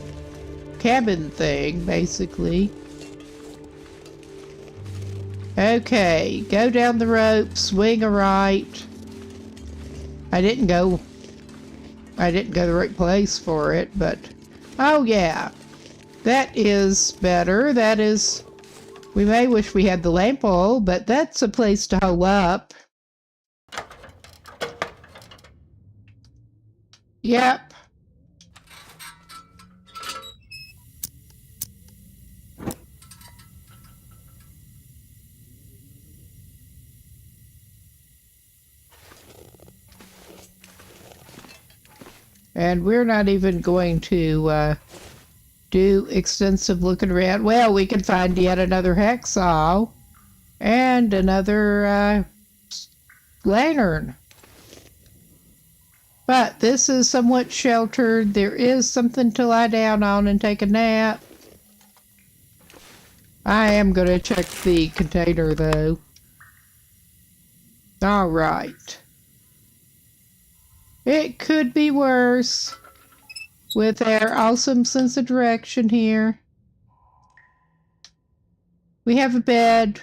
cabin thing, basically. Okay, go down the rope, swing a right. I didn't go the right place for it, but oh yeah. That is better. That is... We may wish we had the lamp oil, but that's a place to hole up. Yep. And we're not even going to do extensive looking around. Well, we can find yet another hacksaw and another lantern. But this is somewhat sheltered. There is something to lie down on and take a nap. I am going to check the container, though. All right. It could be worse with our awesome sense of direction here. We have a bed.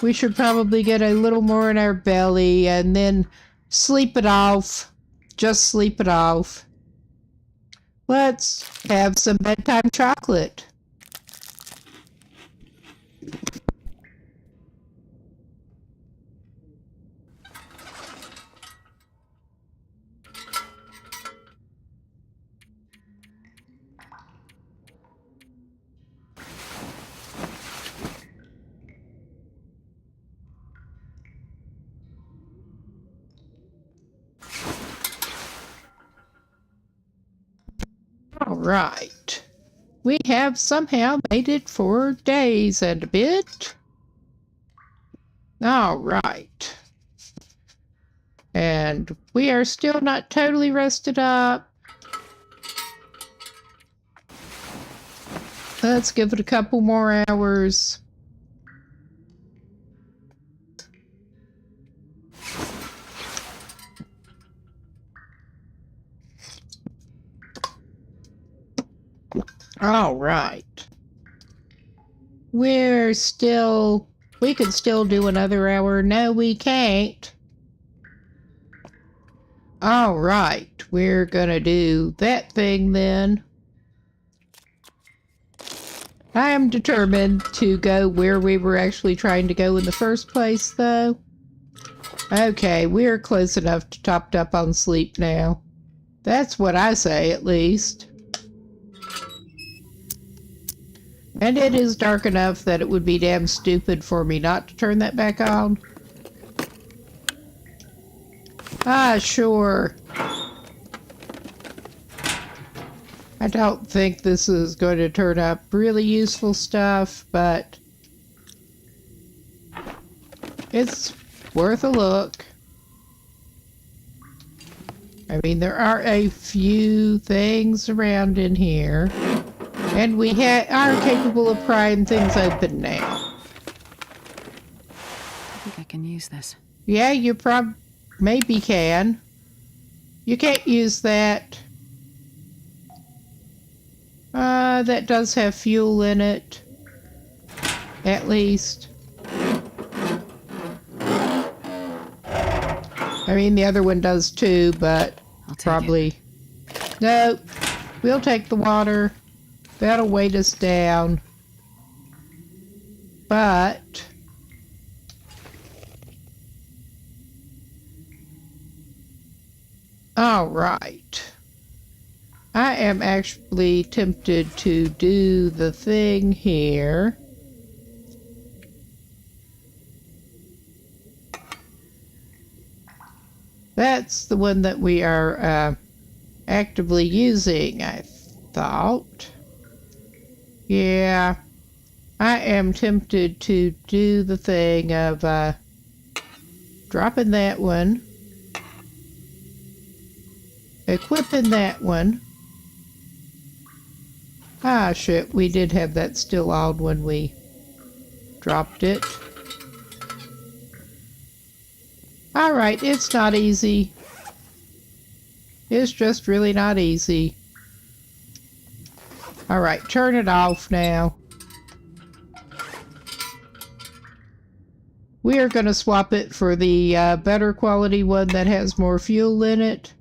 We should probably get a little more in our belly and then sleep it off. Just sleep it off. Let's have some bedtime chocolate. All right. We have somehow made it for days and a bit. All right. And we are still not totally rested up. Let's give it a couple more hours. All right. We could still do another hour. No, we can't. All right. We're gonna do that thing then. I am determined to go where we were actually trying to go in the first place, though. Okay, we're close enough to topped up on sleep now. That's what I say, at least. And it is dark enough that it would be damn stupid for me not to turn that back on. Ah, sure. I don't think this is going to turn up really useful stuff, but it's worth a look. I mean, there are a few things around in here, and we are capable of prying things open now. I think I can use this. Yeah, you maybe can. You can't use that. That does have fuel in it. At least. I mean, the other one does too, but probably... Nope. We'll take the water. That'll weight us down. But... all right. I am actually tempted to do the thing here. That's the one that we are actively using, I thought. Yeah. I am tempted to do the thing of dropping that one. Equipping that one. Ah, shit, we did have that still on when we dropped it. Alright, it's not easy. It's just really not easy. Alright, turn it off now. We are going to swap it for the better quality one that has more fuel in it.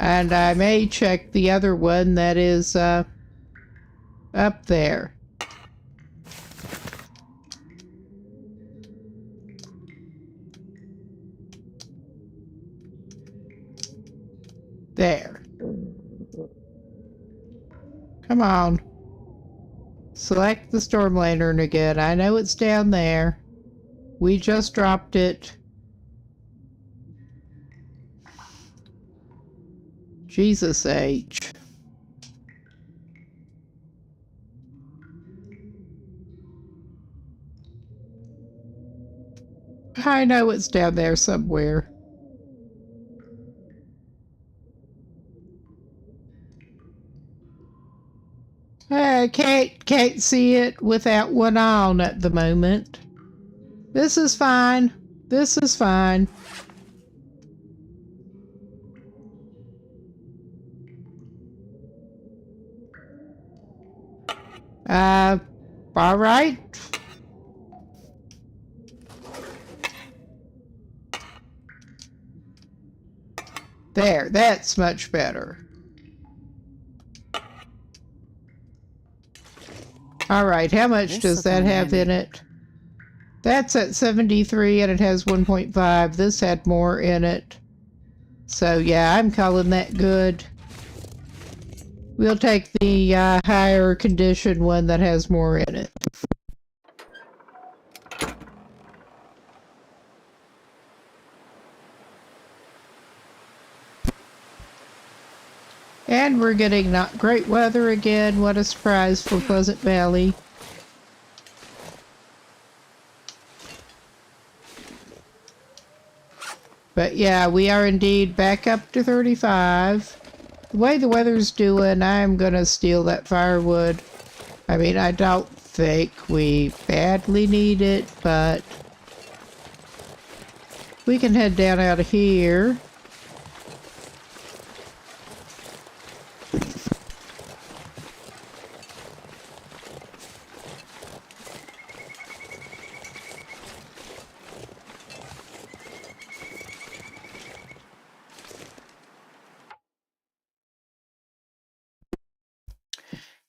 And I may check the other one that is up there. There. Come on. Select the storm lantern again. I know it's down there. We just dropped it. Jesus H. I know it's down there somewhere. I can't see it without one on at the moment. This is fine. This is fine. All right. There, that's much better. All right, how much This does will that come in have in handy. it? That's at 73 and it has 1.5. This had more in it. So yeah, I'm calling that good. We'll take the higher condition one that has more in it. And we're getting not great weather again. What a surprise for Pleasant Valley. But yeah, we are indeed back up to 35. The way the weather's doing, I'm gonna steal that firewood. I mean, I don't think we badly need it, but we can head down out of here.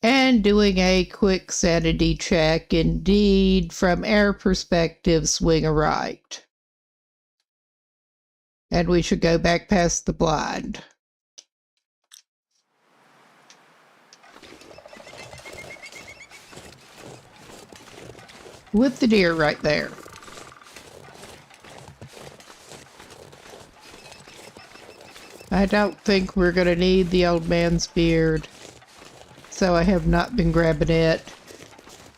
And doing a quick sanity check, indeed, from our perspective, swing a right. And we should go back past the blind. With the deer right there. I don't think we're going to need the old man's beard, so I have not been grabbing it.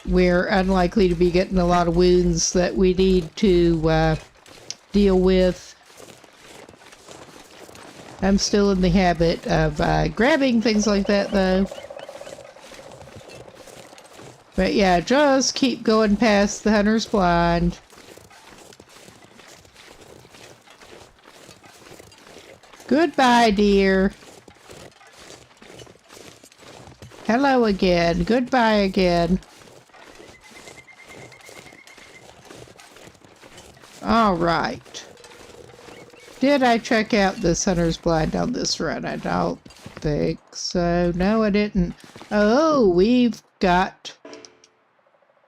We're unlikely to be getting a lot of wounds that we need to deal with. I'm still in the habit of grabbing things like that, though. But yeah, just keep going past the hunter's blind. Goodbye, dear. Hello again. Goodbye again. All right. Did I check out this hunter's blind on this run? I don't think so. No, I didn't. Oh, we've got...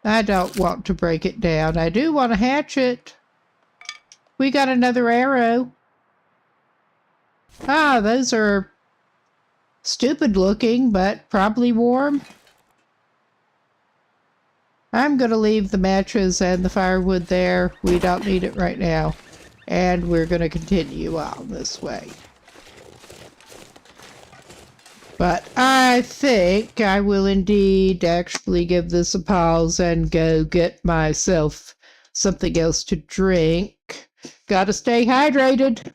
I don't want to break it down. I do want to hatch it. We got another arrow. Ah, those are stupid looking, but probably warm. I'm going to leave the matches and the firewood there. We don't need it right now. And we're going to continue on this way. But I think I will indeed actually give this a pause and go get myself something else to drink. Gotta stay hydrated.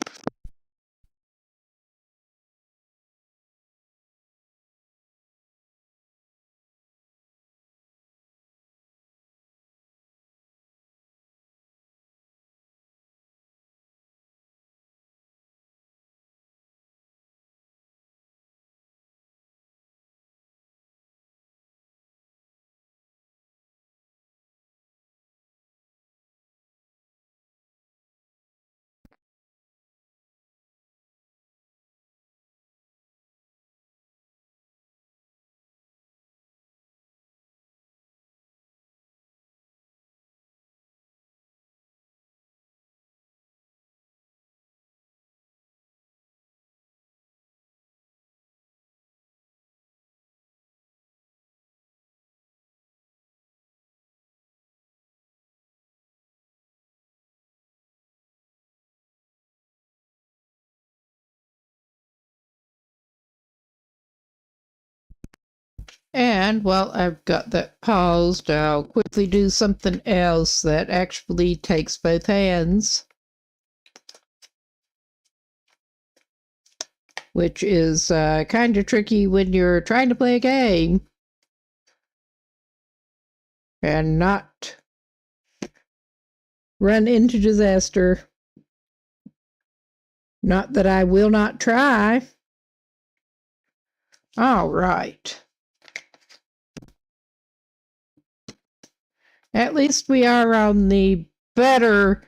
And while I've got that paused, I'll quickly do something else that actually takes both hands, which is kind of tricky when you're trying to play a game. and not run into disaster. Not that I will not try. All right. At least we are on the better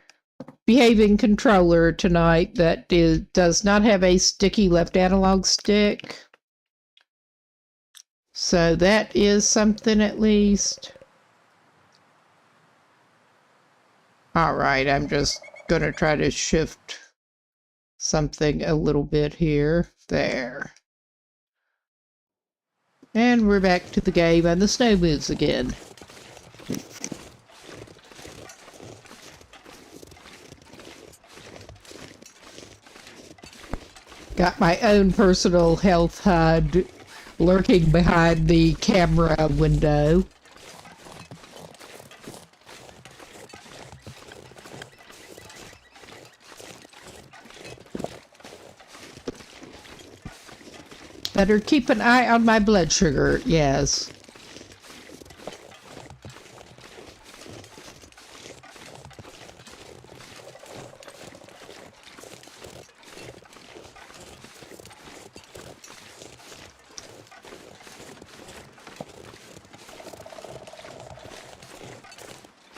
behaving controller tonight that does not have a sticky left analog stick. So that is something at least. All right, I'm just going to try to shift something a little bit here. There. And we're back to the game and the snow moves again. Got my own personal health HUD lurking behind the camera window. Better keep an eye on my blood sugar, yes.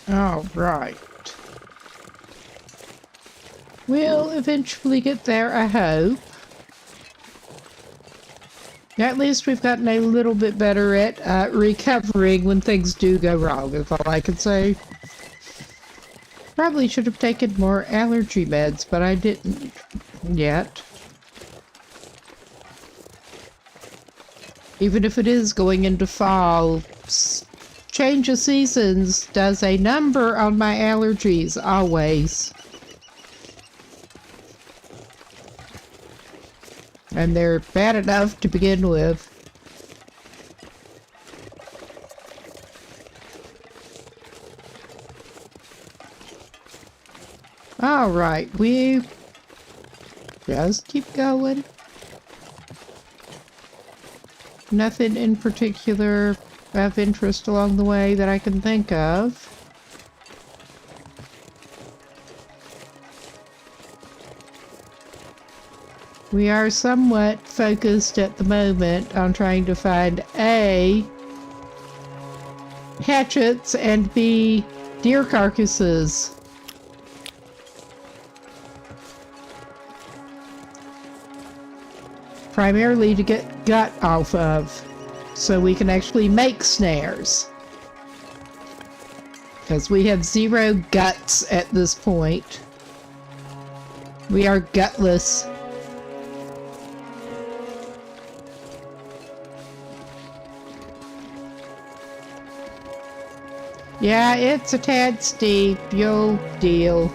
All right. We'll eventually get there, I hope. At least we've gotten a little bit better at recovering when things do go wrong, is all I can say. Probably should have taken more allergy meds, but I didn't yet. Even if it is going into fall, change of seasons does a number on my allergies, always. And they're bad enough to begin with. All right, we just keep going. Nothing in particular of interest along the way that I can think of. We are somewhat focused at the moment on trying to find A, hatchets, and B, deer carcasses. Primarily to get gut off of, so we can actually make snares. Because we have 0 guts at this point. We are gutless. Yeah, it's a tad steep, you'll deal.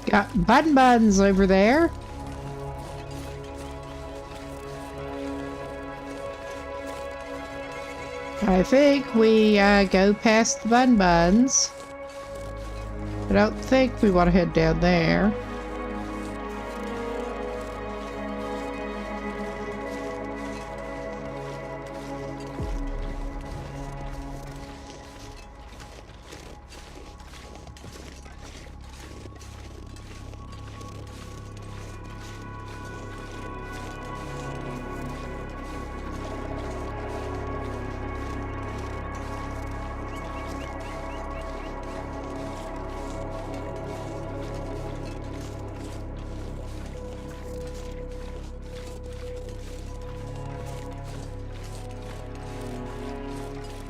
Got buns over there. I think we go past the buns. I don't think we want to head down there.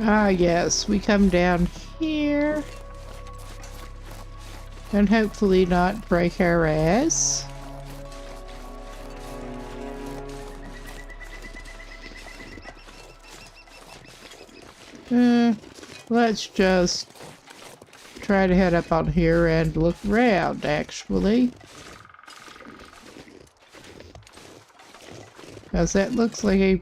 Ah, yes, we come down here. And hopefully not break our ass. Let's just try to head up on here and look around, actually. Because that looks like a...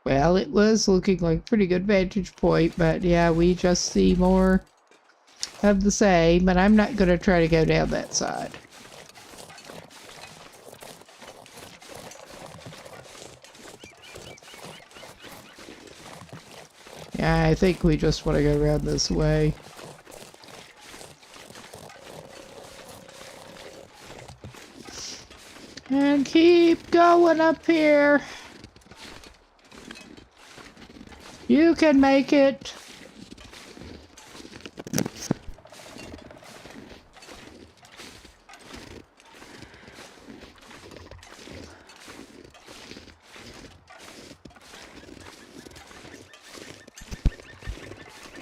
Well, it was looking like a pretty good vantage point, but yeah, we just see more of the same, and I'm not going to try to go down that side. Yeah, I think we just want to go around this way. And keep going up here. You can make it.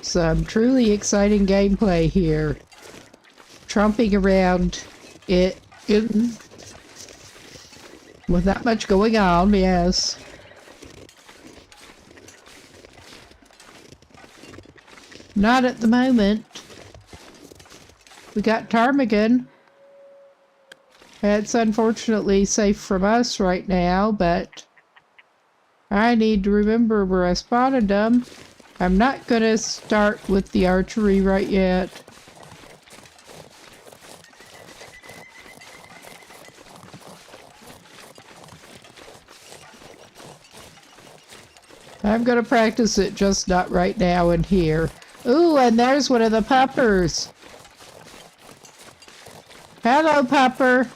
Some truly exciting gameplay here. Tromping around it with not much going on, yes. Not at the moment. We got ptarmigan. It's unfortunately safe from us right now, but I need to remember where I spotted them. I'm not going to start with the archery right yet. I'm going to practice it, just not right now in here. Ooh, and there's one of the puppers. Hello, pupper.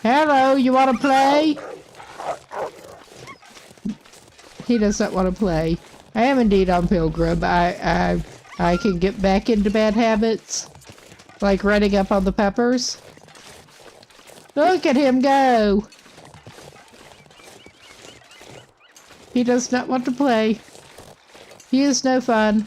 Hello, you want to play? He does not want to play. I am indeed on Pilgrim. I can get back into bad habits, like running up on the peppers. Look at him go. He does not want to play. He is no fun.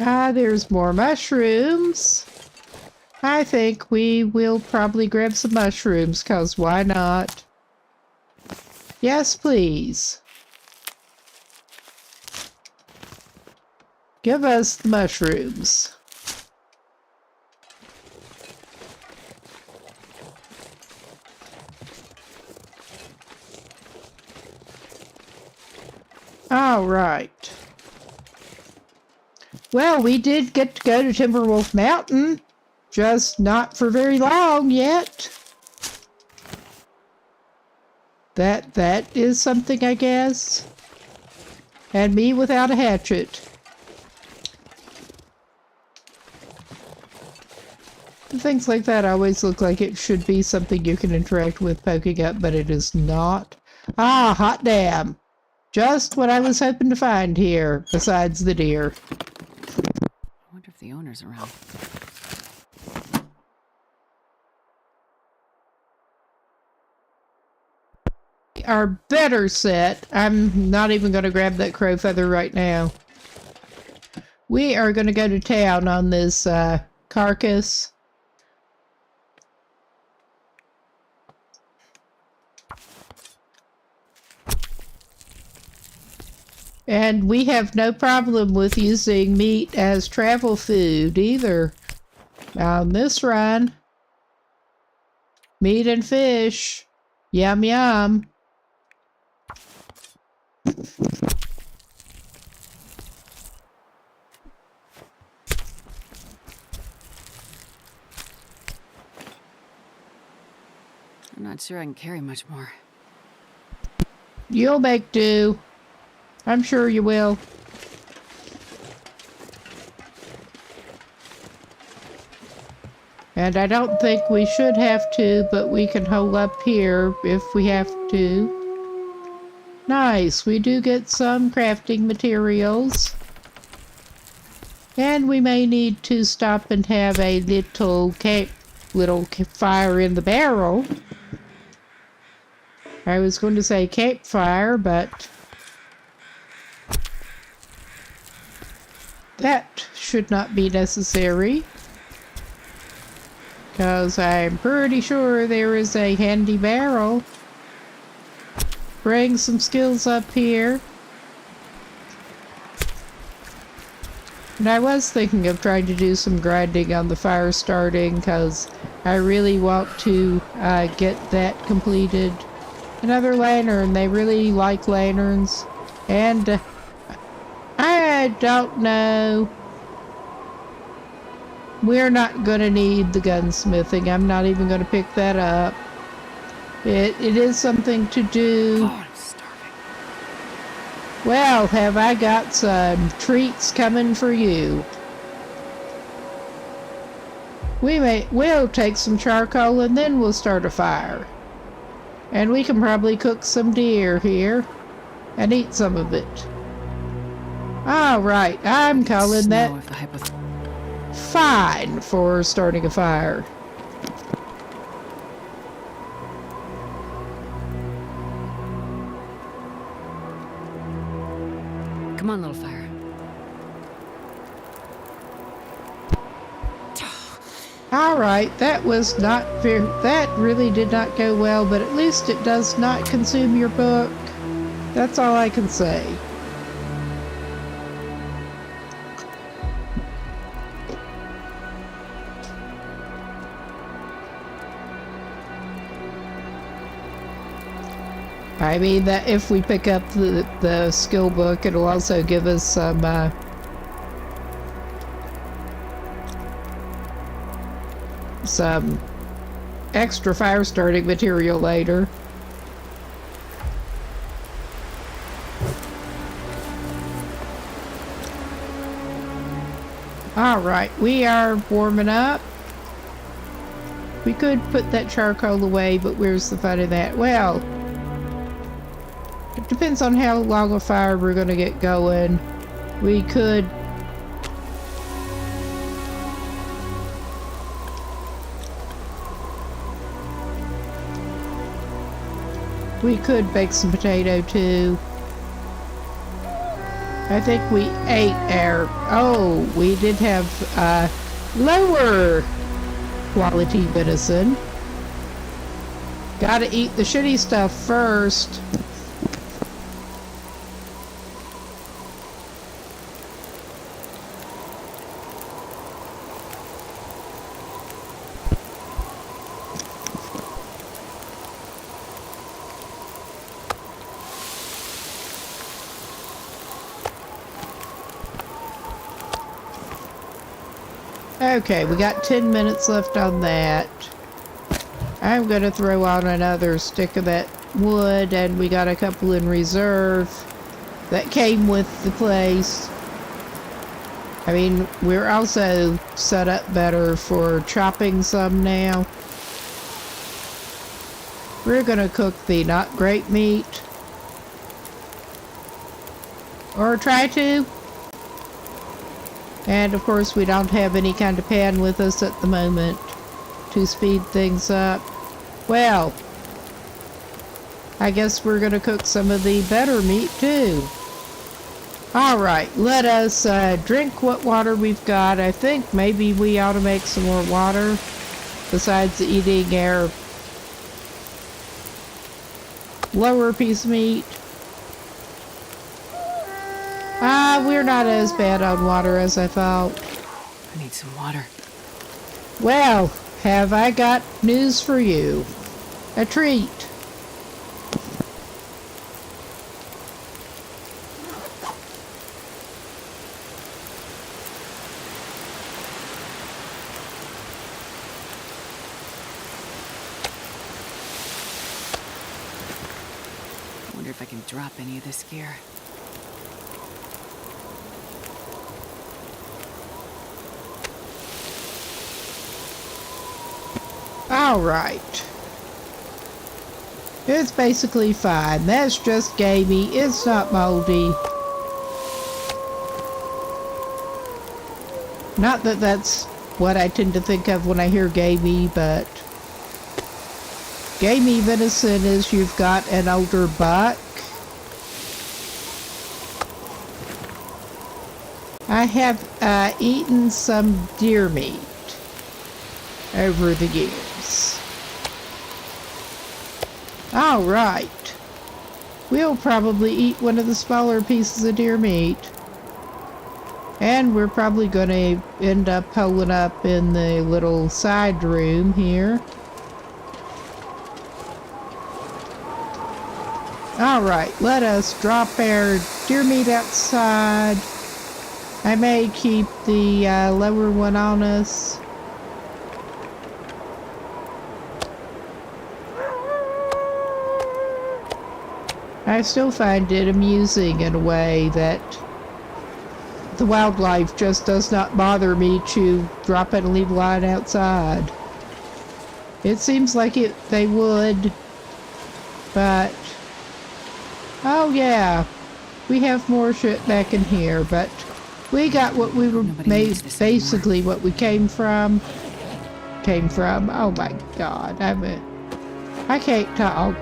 Ah, there's more mushrooms. I think we will probably grab some mushrooms, 'cause why not? Yes, please. Give us the mushrooms. All right. Well, we did get to go to Timberwolf Mountain. Just not for very long yet. That is something, I guess. And me without a hatchet. Things like that always look like it should be something you can interact with poking up, but it is not. Ah, hot damn. Just what I was hoping to find here, besides the deer. I wonder if the owner's around. Are better set. I'm not even going to grab that crow feather right now. We are going to go to town on this carcass. And we have no problem with using meat as travel food either. On this run, meat and fish. Yum yum. I'm not sure I can carry much more. You'll make do. I'm sure you will. And I don't think we should have to, but we can hole up here if we have to. Nice, we do get some crafting materials. And we may need to stop and have a little fire in the barrel. I was going to say campfire, but that should not be necessary. Because I'm pretty sure there is a handy barrel. bring some skills up here. And I was thinking of trying to do some grinding on the fire starting because I really want to get that completed. Another lantern. They really like lanterns. And I don't know. We're not going to need the gunsmithing. I'm not even going to pick that up. It is something to do. Oh, I'm starving. Well, have I got some treats coming for you. We'll take some charcoal and then we'll start a fire. And we can probably cook some deer here and eat some of it. All right, I'm calling that fine for starting a fire. Come on, little fire. All right, that was not fair. That really did not go well, but at least it does not consume your book. That's all I can say. I mean that if we pick up the skill book, it'll also give us some extra fire starting material later. Alright, we are warming up. We could put that charcoal away, but where's the fun in that? Well, it depends on how long a fire we're going to get going. We could bake some potato too. I think we ate our... Oh, we did have lower quality venison. Gotta eat the shitty stuff first. Okay, we got 10 minutes left on that. I'm gonna throw on another stick of that wood, and we got a couple in reserve that came with the place. I mean, we're also set up better for chopping some now. We're gonna cook the not great meat. Or try to. And of course we don't have any kind of pan with us at the moment to speed things up. Well, I guess we're gonna cook some of the better meat too. Alright, let us drink what water we've got. I think maybe we ought to make some more water besides eating our lower piece of meat. We're not as bad on water as I thought. I need some water. Well, have I got news for you. A treat. I wonder if I can drop any of this gear. Alright. It's basically fine. That's just gamey. It's not moldy. Not that that's what I tend to think of when I hear gamey, but gamey venison is you've got an older buck. I have eaten some deer meat over the years. All right. we'll probably eat one of the smaller pieces of deer meat. And we're probably going to end up holing up in the little side room here. Alright, let us drop our deer meat outside. I may keep the lower one on us. I still find it amusing in a way that the wildlife just does not bother me to drop it and leave a line outside. It seems like they would, but oh yeah, we have more shit back in here, but we got what we were basically what we came from. Oh my god, I can't talk.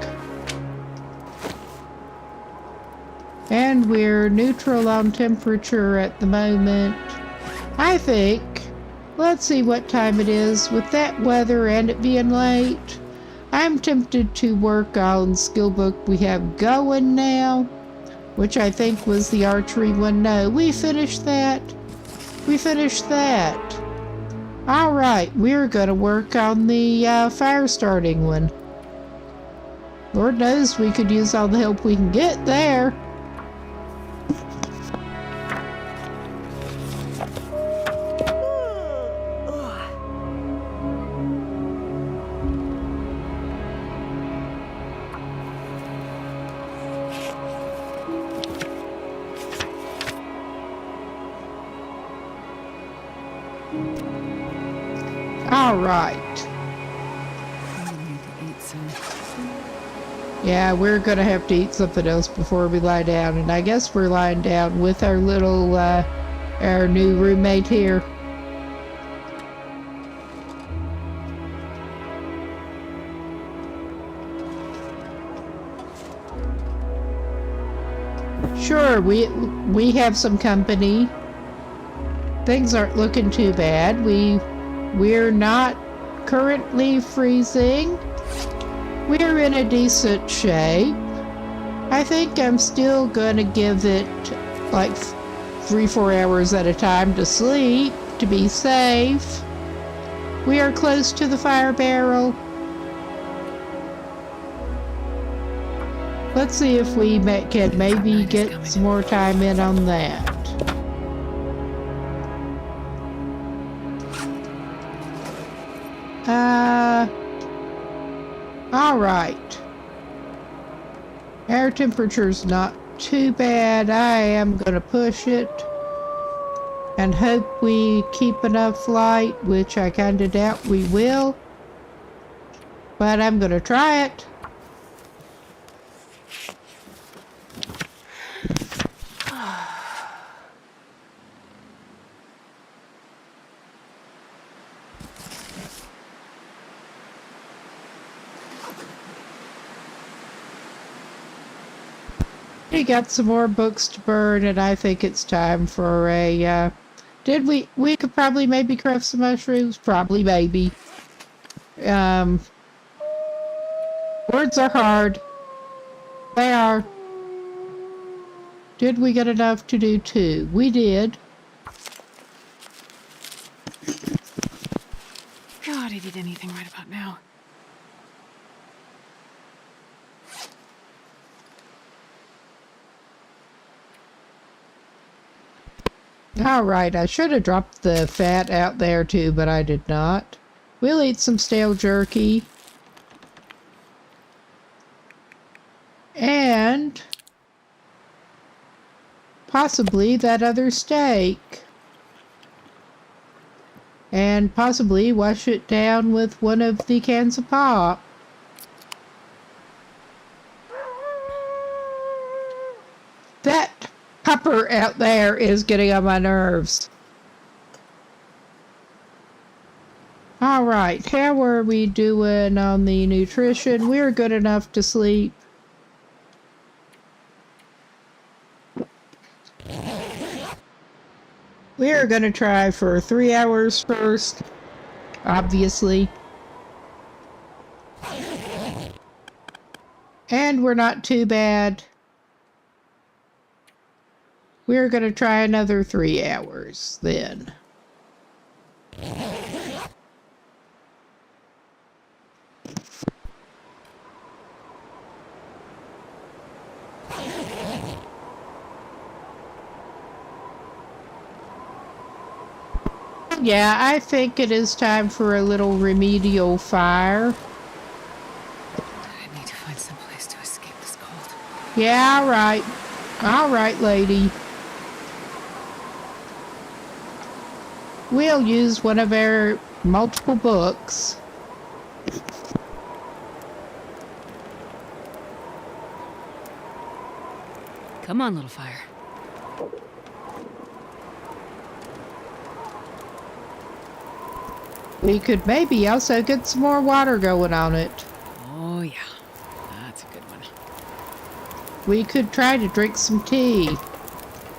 And we're neutral on temperature at the moment. I think, let's see what time it is. With that weather and it being late, I'm tempted to work on skill book we have going now, which I think was the archery one. No, we finished that. Alright, we're gonna work on the fire starting one. Lord knows we could use all the help we can get there. Alright. Yeah, we're gonna have to eat something else before we lie down, and I guess we're lying down with our little, our new roommate here. Sure, we have some company. Things aren't looking too bad. We're not currently freezing. We're in a decent shape. I think I'm still gonna give it like 3-4 hours at a time to sleep to be safe. We are close to the fire barrel. Let's see if we can maybe get some more time in on that. Alright. Air temperature's not too bad. I am gonna push it and hope we keep enough light, which I kinda doubt we will. But I'm gonna try it. We got some more books to burn, and I think it's time for a, we could probably maybe craft some mushrooms? Probably, maybe. Words are hard. They are. Did we get enough to do 2? We did. God, I did anything right about now. Alright, I should have dropped the fat out there too, but I did not. We'll eat some stale jerky. And possibly that other steak. And possibly wash it down with one of the cans of pop. That pupper out there is getting on my nerves. Alright, how are we doing on the nutrition? We're good enough to sleep. We're gonna try for 3 hours first, obviously. And we're not too bad. We're going to try another 3 hours then. Yeah, I think it is time for a little remedial fire. I need to find some place to escape this cold. Yeah, all right. All right, lady. We'll use one of our multiple books. Come on, little fire. We could maybe also get some more water going on it. Oh, yeah. That's a good one. We could try to drink some tea.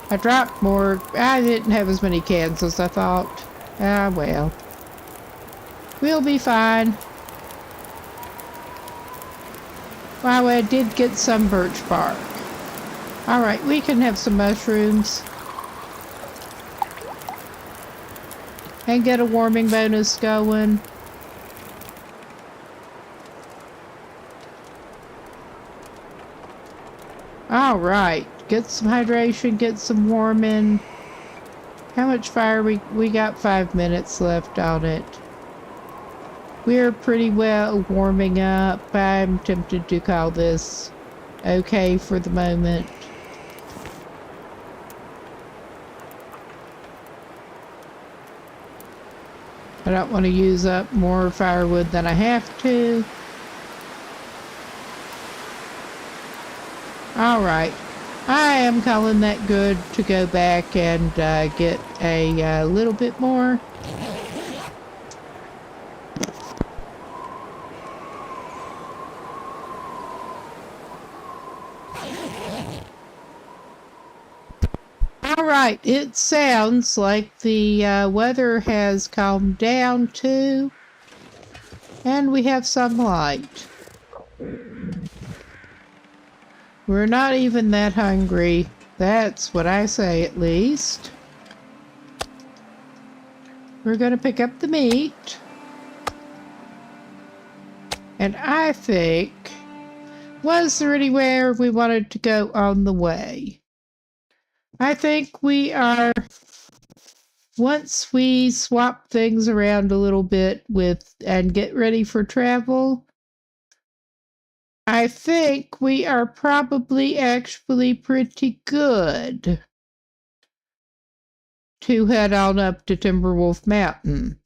I dropped more. I didn't have as many cans as I thought. Ah, well. We'll be fine. Wow, I did get some birch bark. Alright, we can have some mushrooms. And get a warming bonus going. Alright, get some hydration, get some warming. How much fire we got 5 minutes left on it. We're pretty well warming up. I'm tempted to call this okay for the moment. I don't want to use up more firewood than I have to. Alright. I am calling that good to go back and get a little bit more. Alright, it sounds like the weather has calmed down too, and we have some light. We're not even that hungry. That's what I say, at least. We're gonna pick up the meat. And I think, was there anywhere we wanted to go on the way? I think we are, once we swap things around a little bit and get ready for travel, I think we are probably actually pretty good to head on up to Timberwolf Mountain.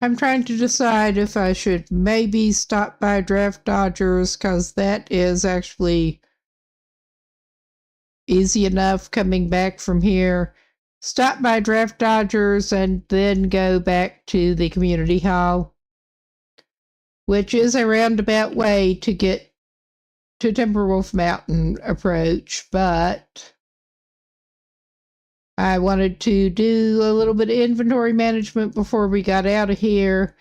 I'm trying to decide if I should maybe stop by Draft Dodgers, because that is actually easy enough coming back from here. Stop by Draft Dodgers and then go back to the community hall, which is a roundabout way to get to Timberwolf Mountain approach, but I wanted to do a little bit of inventory management before we got out of here.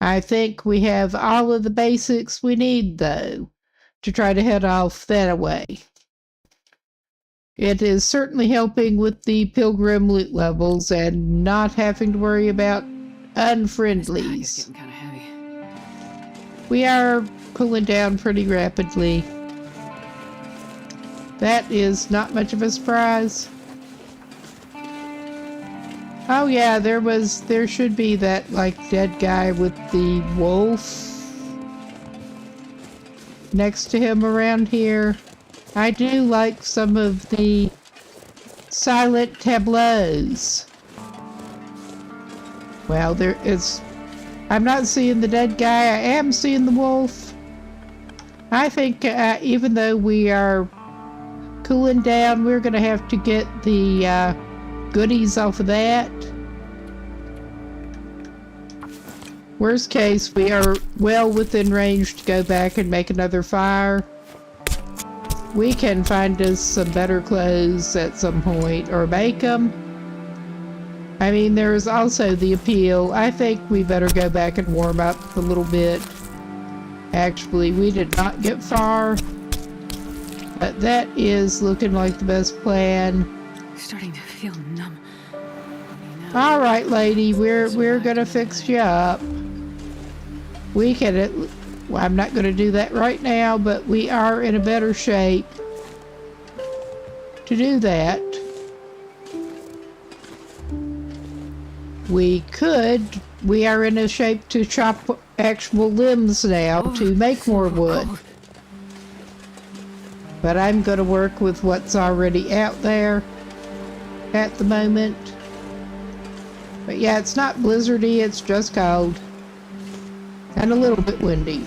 I think we have all of the basics we need, though, to try to head off that way. It is certainly helping with the Pilgrim loot levels and not having to worry about unfriendlies. It's getting kind of heavy. We are cooling down pretty rapidly. That is not much of a surprise. Oh yeah, there should be that, like, dead guy with the wolf next to him around here. I do like some of the silent tableaus. Well, I'm not seeing the dead guy, I am seeing the wolf. I think even though we are cooling down, we're gonna have to get the goodies off of that. Worst case, we are well within range to go back and make another fire. We can find us some better clothes at some point, or make them. I mean, there's also the appeal. I think we better go back and warm up a little bit. Actually, we did not get far. But that is looking like the best plan. Starting to feel numb. All right, lady, we're gonna fix you up. We can. Well, I'm not gonna do that right now, but we are in a better shape to do that. We are in a shape to chop actual limbs now to make more wood. But I'm going to work with what's already out there at the moment. But yeah, it's not blizzardy, it's just cold. And a little bit windy.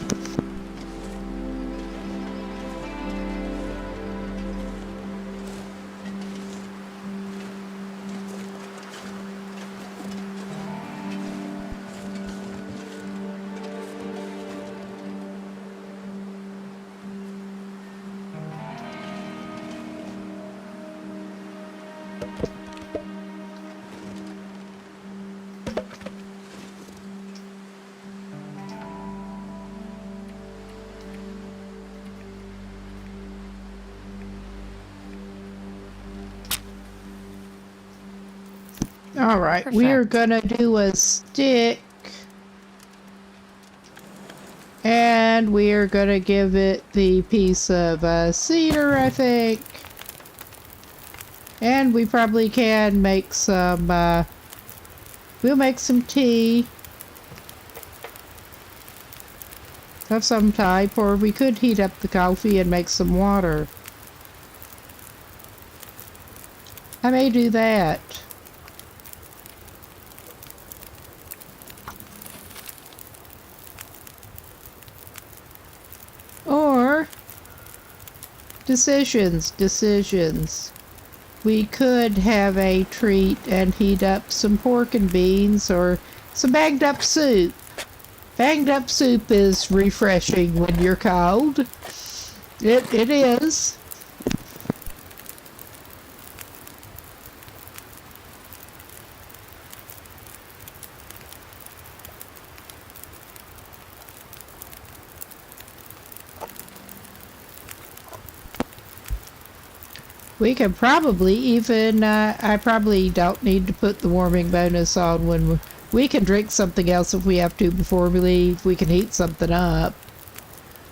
All right, Perfect. we're gonna do a stick, and we're gonna give it the piece of cedar, I think, and we probably can make some. We'll make some tea of some type, or we could heat up the coffee and make some water. I may do that. Or decisions. We could have a treat and heat up some pork and beans or some banged up soup. Banged up soup is refreshing when you're cold. It is. We can probably even, I probably don't need to put the warming bonus on when we can drink something else if we have to before we leave. We can heat something up.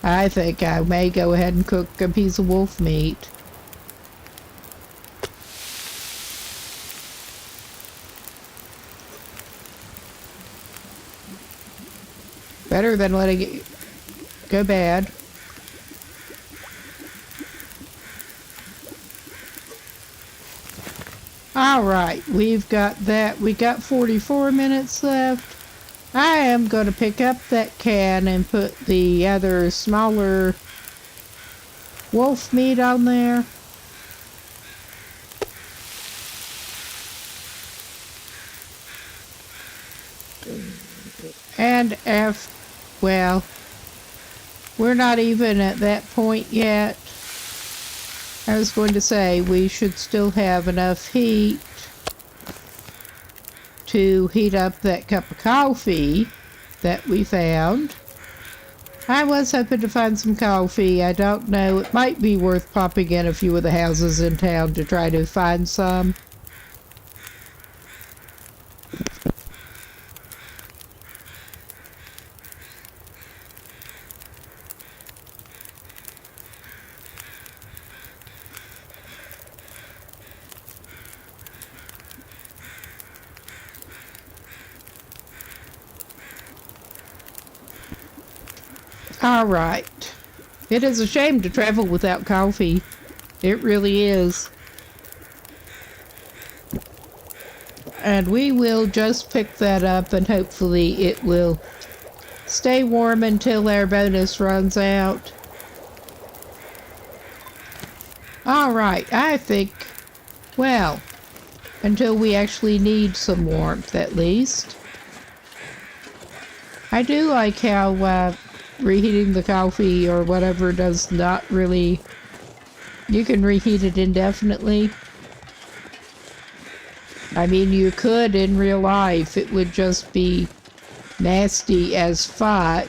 I think I may go ahead and cook a piece of wolf meat. Better than letting it go bad. Alright, we've got that. We got 44 minutes left. I am going to pick up that can and put the other smaller wolf meat on there. And well, we're not even at that point yet. I was going to say we should still have enough heat to heat up that cup of coffee that we found. I was hoping to find some coffee. I don't know. It might be worth popping in a few of the houses in town to try to find some. All right. It is a shame to travel without coffee. It really is. And we will just pick that up and hopefully it will stay warm until our bonus runs out. All right, I think, well, until we actually need some warmth at least. I do like how reheating the coffee or whatever does not really, you can reheat it indefinitely. I mean, you could in real life, it would just be nasty as fuck.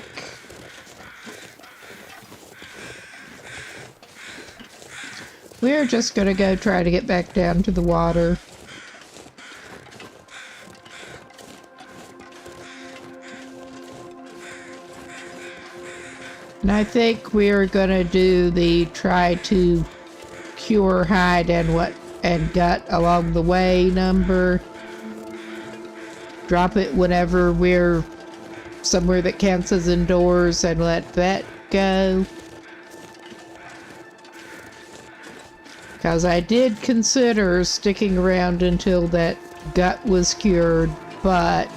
we're just gonna go try to get back down to the water. And I think we're gonna do the try to cure hide and gut along the way number. Drop it whenever we're somewhere that counts as indoors and let that go. Because I did consider sticking around until that gut was cured, but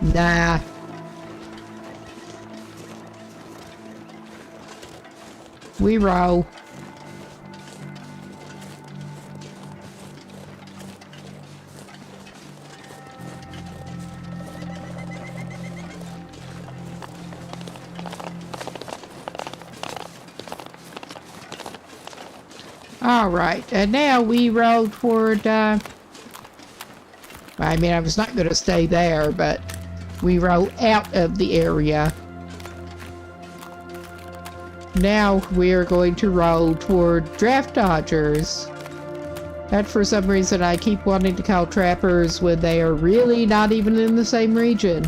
nah. We roll. Alright, and now we roll toward, I mean, I was not going to stay there, but we roll out of the area. Now we're going to roll toward draft dodgers. That for some reason I keep wanting to call trappers when they are really not even in the same region.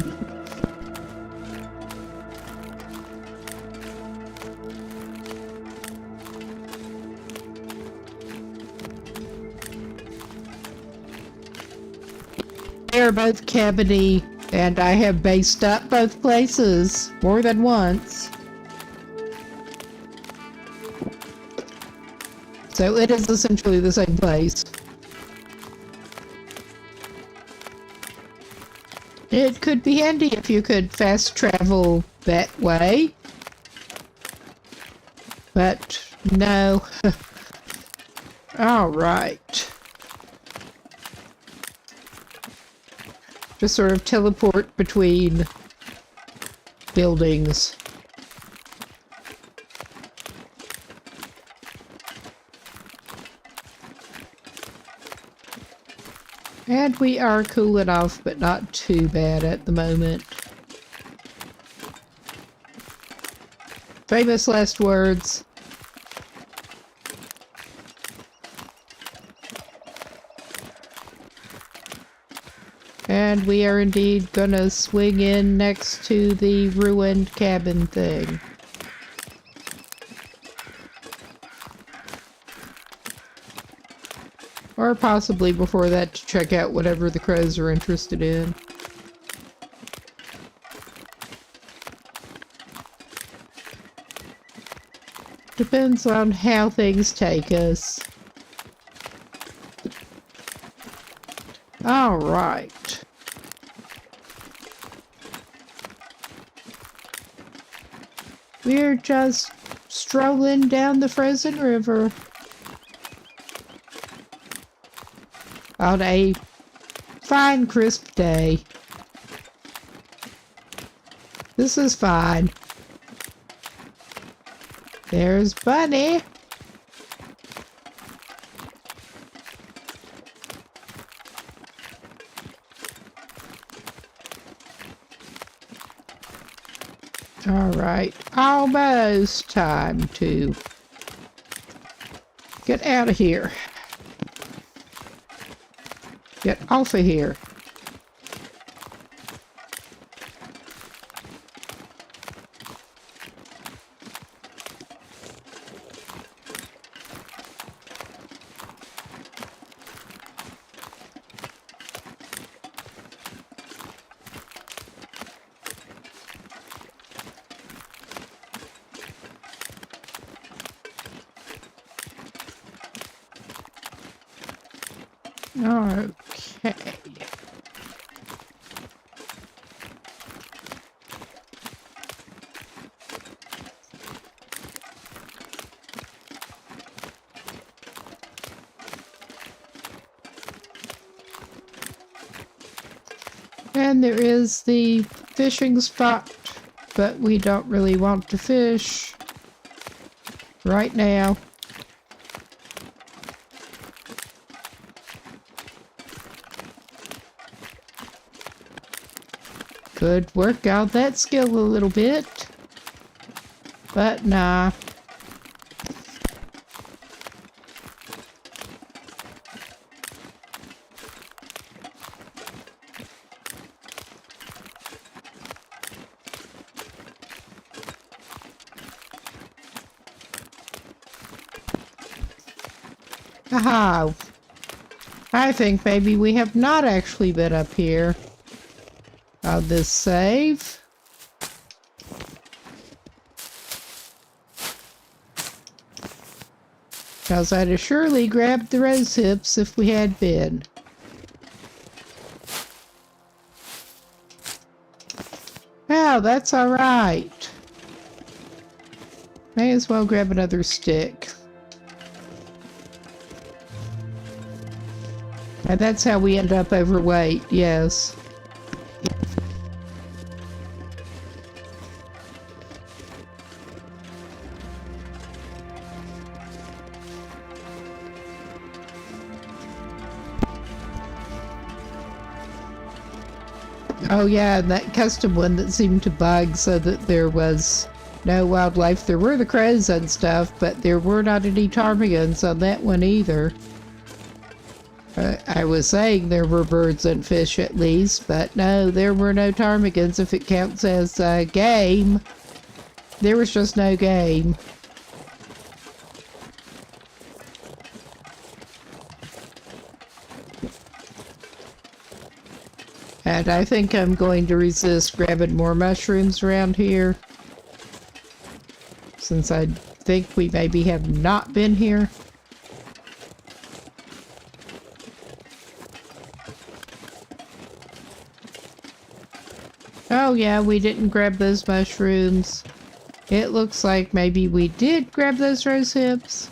They're both cabiny, and I have based up both places more than once. So it is essentially the same place. It could be handy if you could fast travel that way. But no. Alright. Just sort of teleport between buildings. And we are cooling off, but not too bad at the moment. Famous last words. And we are indeed gonna swing in next to the ruined cabin thing. Or possibly before that to check out whatever the crows are interested in. Depends on how things take us. Alright. We're just strolling down the frozen river on a fine, crisp day. This is fine. There's Bunny. Alright, almost time to get out of here. Get off of here. Okay. And there is the fishing spot, but we don't really want to fish right now. Could work out that skill a little bit, but nah. Aha! I think maybe we have not actually been up here. On this save. Because I'd have surely grabbed the rose hips if we had been. Well, that's alright. May as well grab another stick. And that's how we end up overweight, yes. Oh yeah, and that custom one that seemed to bug so that there was no wildlife. There were the crows and stuff, but there were not any ptarmigans on that one either. I was saying there were birds and fish at least, but no, there were no ptarmigans if it counts as game. There was just no game. And I think I'm going to resist grabbing more mushrooms around here, since I think we maybe have not been here. Oh yeah, we didn't grab those mushrooms. It looks like maybe we did grab those rose hips.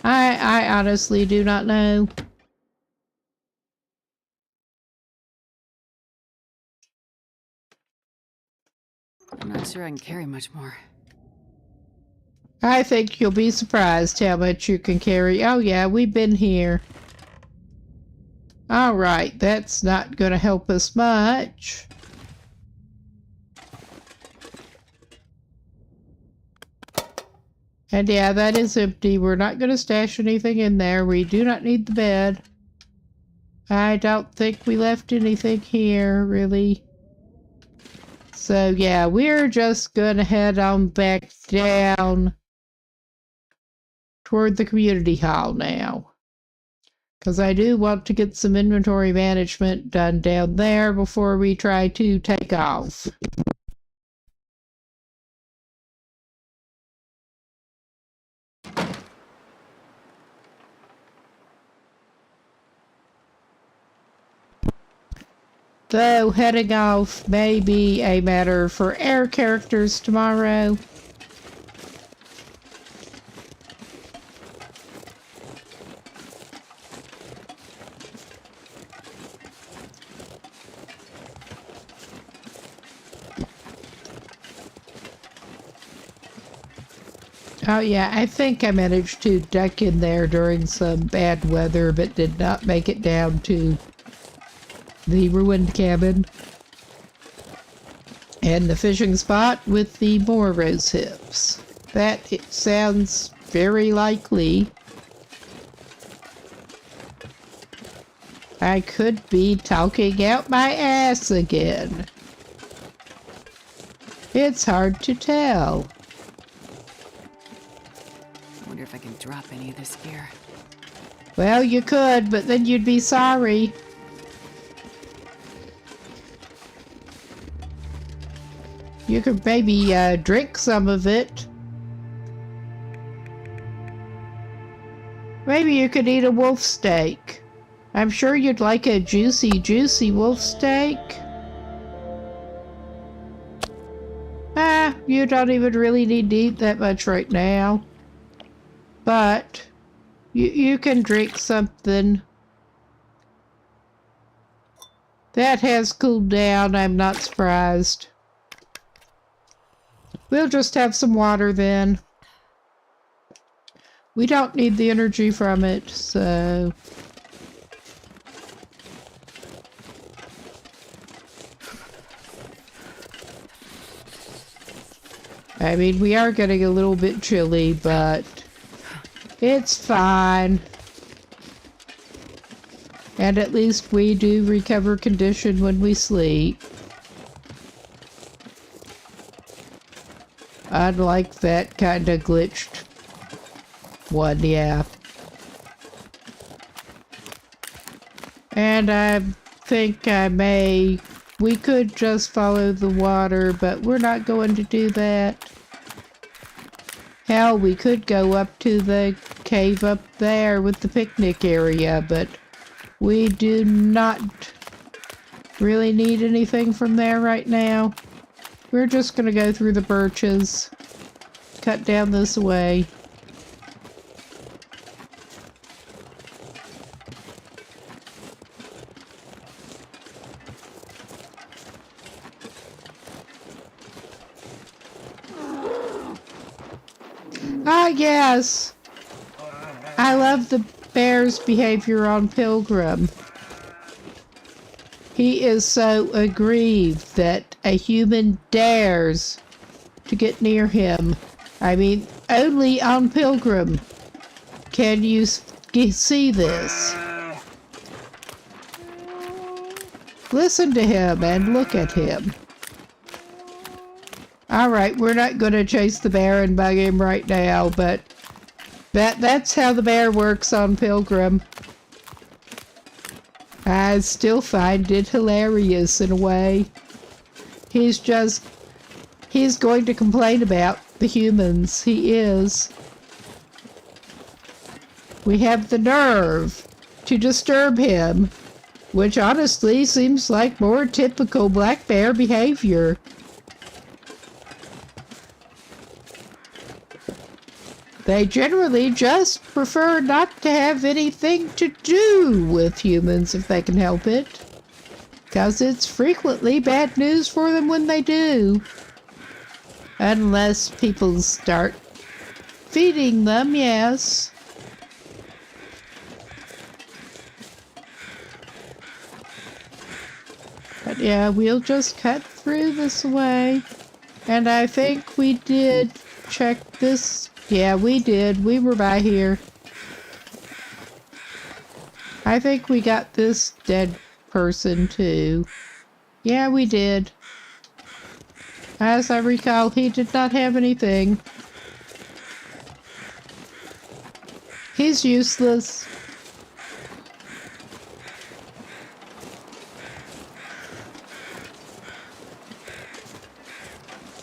I honestly do not know. I'm not sure I can carry much more. I think you'll be surprised how much you can carry. Oh yeah, we've been here. Alright, that's not gonna help us much. And yeah, that is empty. We're not gonna stash anything in there. We do not need the bed. I don't think we left anything here, really. So yeah, we're just gonna head on back down toward the community hall now. Because I do want to get some inventory management done down there before we try to take off. Though heading off may be a matter for air characters tomorrow. Oh yeah, I think I managed to duck in there during some bad weather, but did not make it down to the ruined cabin. And the fishing spot with the more rose hips. That it sounds very likely. I could be talking out my ass again. It's hard to tell. I wonder if I can drop any of this gear. Well, you could, but then you'd be sorry. You could maybe drink some of it. Maybe you could eat a wolf steak. I'm sure you'd like a juicy, juicy wolf steak. You don't even really need to eat that much right now. But you can drink something. That has cooled down, I'm not surprised. We'll just have some water then. We don't need the energy from it, so... I mean, we are getting a little bit chilly, but it's fine. And at least we do recover condition when we sleep. Unlike that kind of glitched one, yeah. And I think we could just follow the water, but we're not going to do that. Hell, we could go up to the cave up there with the picnic area, but we do not really need anything from there right now. We're just gonna go through the birches, cut down this way. Ah, yes! I love the bear's behavior on Pilgrim. He is so aggrieved that a human dares to get near him. I mean, only on Pilgrim can you see this. Listen to him and look at him. Alright, we're not going to chase the bear and bug him right now, but that's how the bear works on Pilgrim. I still find it hilarious in a way. He's going to complain about the humans. He is. We have the nerve to disturb him, which honestly seems like more typical black bear behavior. They generally just prefer not to have anything to do with humans if they can help it, because it's frequently bad news for them when they do. Unless people start feeding them, yes. But yeah, we'll just cut through this way. And I think we did check this. Yeah, we did. We were by here. I think we got this dead person too. Yeah, we did. As I recall, he did not have anything. He's useless.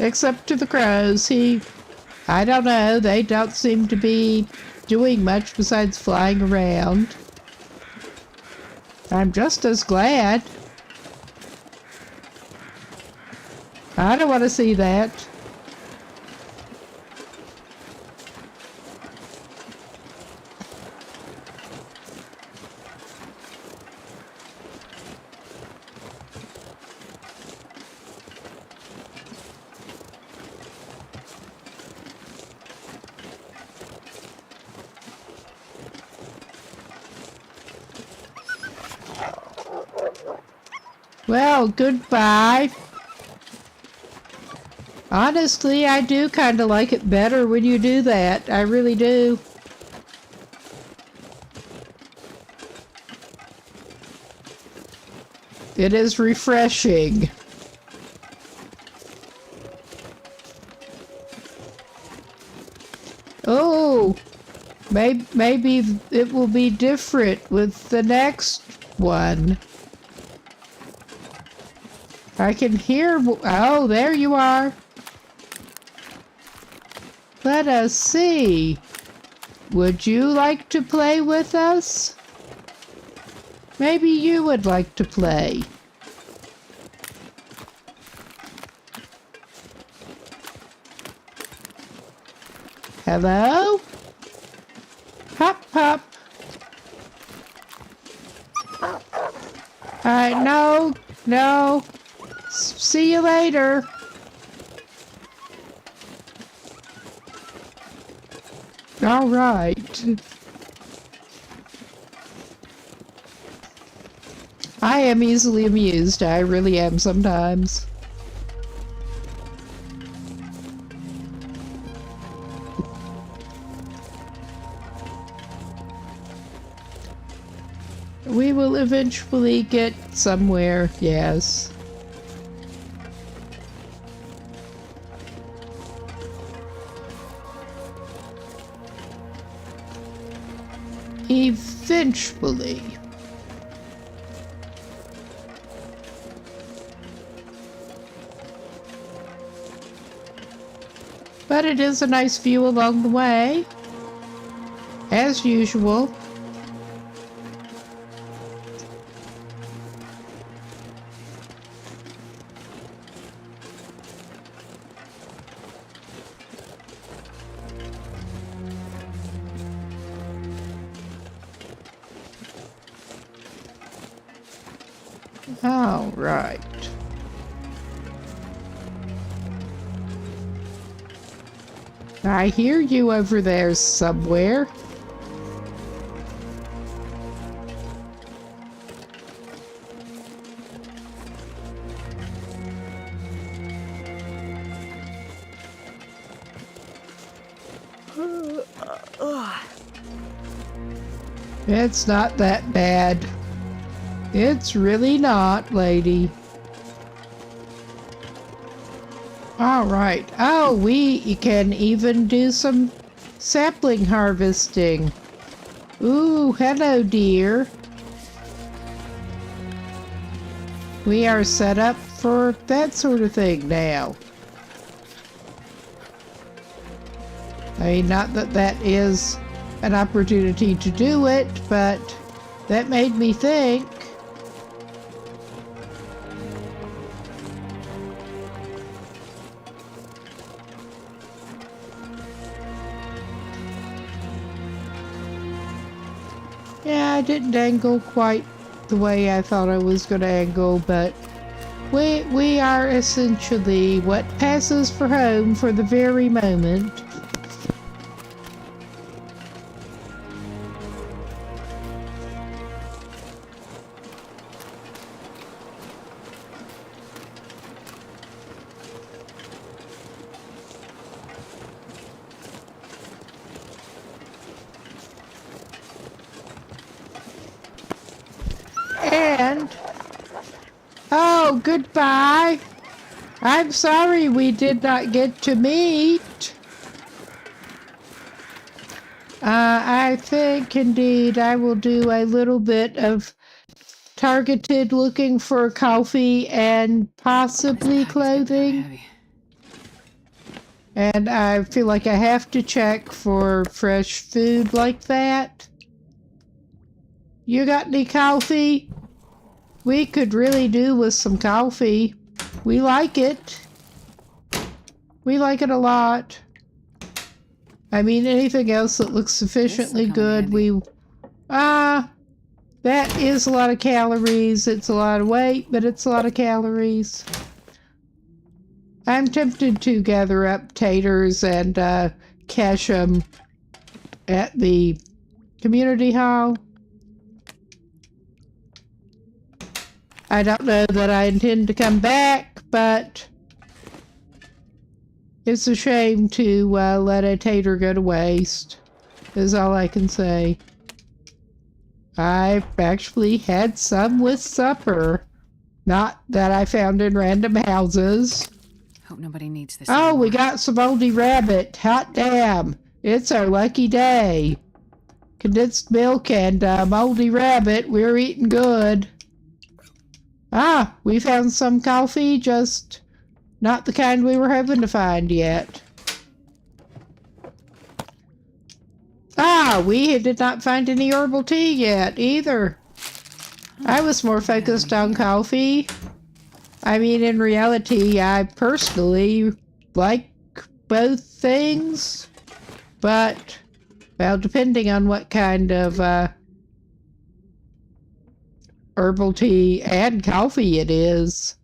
Except to the crows. I don't know, they don't seem to be doing much besides flying around. I'm just as glad. I don't want to see that. Well, goodbye. Honestly, I do kind of like it better when you do that. I really do. It is refreshing. Oh, maybe it will be different with the next one. I can hear... Oh, there you are. Let us see. Would you like to play with us? Maybe you would like to play. Hello? Hop, hop. No, no. See you later. All right. I am easily amused. I really am sometimes. We will eventually get somewhere, yes. Eventually. But it is a nice view along the way, as usual. All right. I hear you over there somewhere. It's not that bad. It's really not, lady. All right. Oh, we can even do some sapling harvesting. Ooh, hello, dear. We are set up for that sort of thing now. I mean, not that that is an opportunity to do it, but that made me think. Yeah, I didn't angle quite the way I thought I was going to angle, but we are essentially what passes for home for the very moment. And, oh, goodbye. I'm sorry we did not get to meet. I think indeed I will do a little bit of targeted looking for coffee and possibly clothing. And I feel like I have to check for fresh food like that. You got any coffee? We could really do with some coffee. We like it. We like it a lot. I mean, anything else that looks sufficiently good, that is a lot of calories. It's a lot of weight, but it's a lot of calories. I'm tempted to gather up taters and cache them at the community hall. I don't know that I intend to come back, but it's a shame to let a tater go to waste, is all I can say. I've actually had some with supper. Not that I found in random houses. Hope nobody needs this. Oh, anymore. we got some oldie rabbit. Hot damn. It's our lucky day. Condensed milk and moldy rabbit. We're eating good. Ah, we found some coffee, just not the kind we were hoping to find yet. Ah, we did not find any herbal tea yet, either. I was more focused on coffee. I mean, in reality, I personally like both things, but, well, depending on what kind of herbal tea and coffee it is.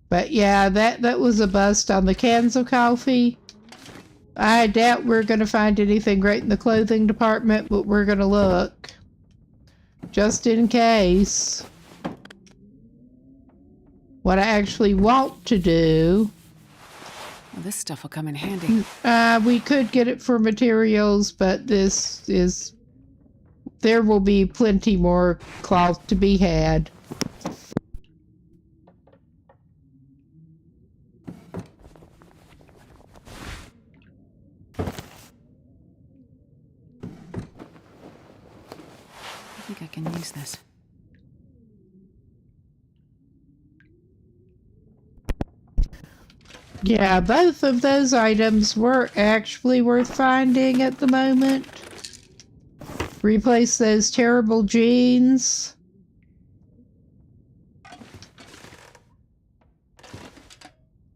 But yeah, that was a bust on the cans of coffee. I doubt we're going to find anything great in the clothing department, but we're going to look. Just in case. What I actually want to do... Well, this stuff will come in handy. We could get it for materials, but this is... There will be plenty more cloth to be had. I think I can use this. Yeah, both of those items were actually worth finding at the moment. Replace those terrible jeans.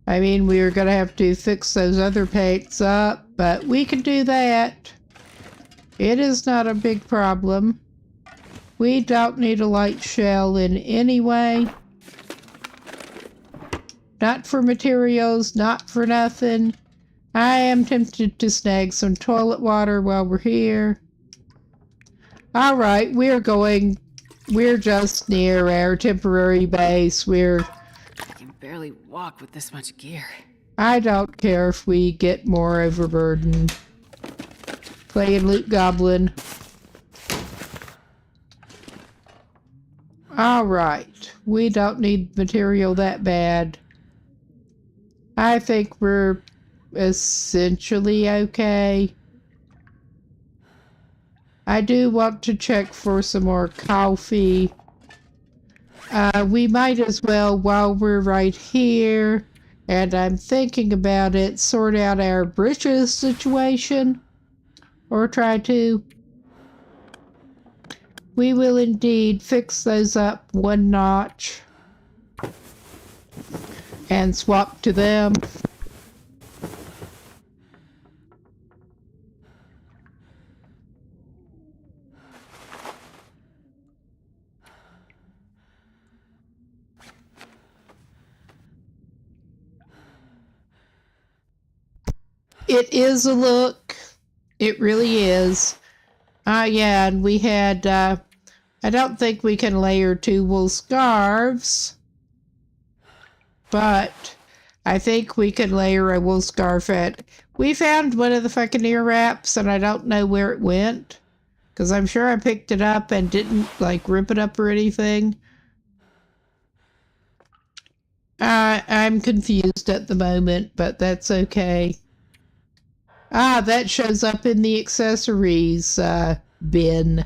I mean, we are going to have to fix those other paints up, but we can do that. It is not a big problem. We don't need a light shell in any way. Not for materials, not for nothing. I am tempted to snag some toilet water while we're here. Alright, we're just near our temporary base. I can barely walk with this much gear. I don't care if we get more overburdened. Playing Loot Goblin. Alright, we don't need material that bad. I think we're essentially okay. I do want to check for some more coffee. We might as well, while we're right here, and I'm thinking about it, sort out our britches situation. Or try to. We will indeed fix those up one notch. And swap to them. It is a look. It really is. Yeah, and we had, I don't think we can layer 2 wool scarves. But I think we can layer a wool scarf at... We found one of the fucking ear wraps, and I don't know where it went. Because I'm sure I picked it up and didn't, like, rip it up or anything. I'm confused at the moment, but that's okay. That shows up in the accessories bin.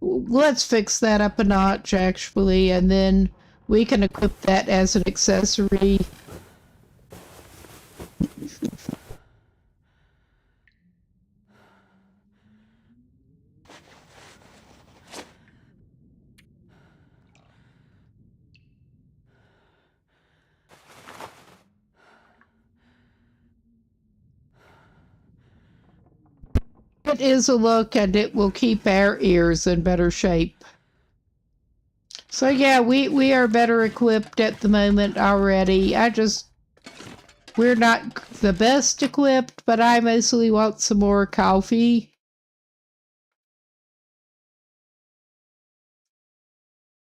Let's fix that up a notch, actually, and then we can equip that as an accessory. It is a look, and it will keep our ears in better shape. So yeah, we are better equipped at the moment already. We're not the best equipped, but I mostly want some more coffee.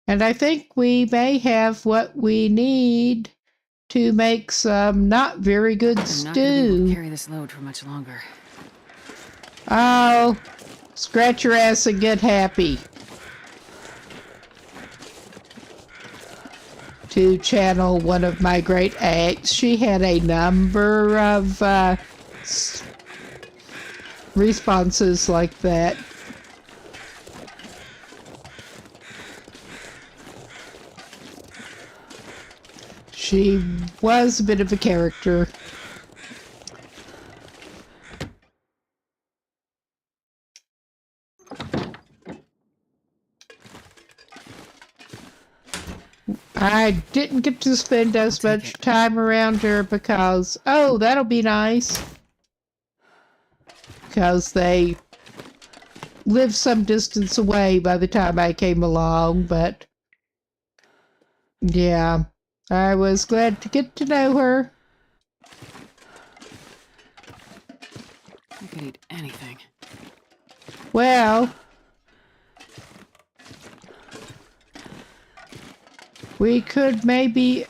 And I think we may have what we need to make some not very good stew. I'm not gonna be able to carry this load for much longer. Oh, scratch your ass and get happy. To channel one of my great acts, she had a number of responses like that. She was a bit of a character. I didn't get to spend as much time around her because, oh, that'll be nice. Because they lived some distance away by the time I came along, but yeah, I was glad to get to know her. I could eat anything. Well, we could maybe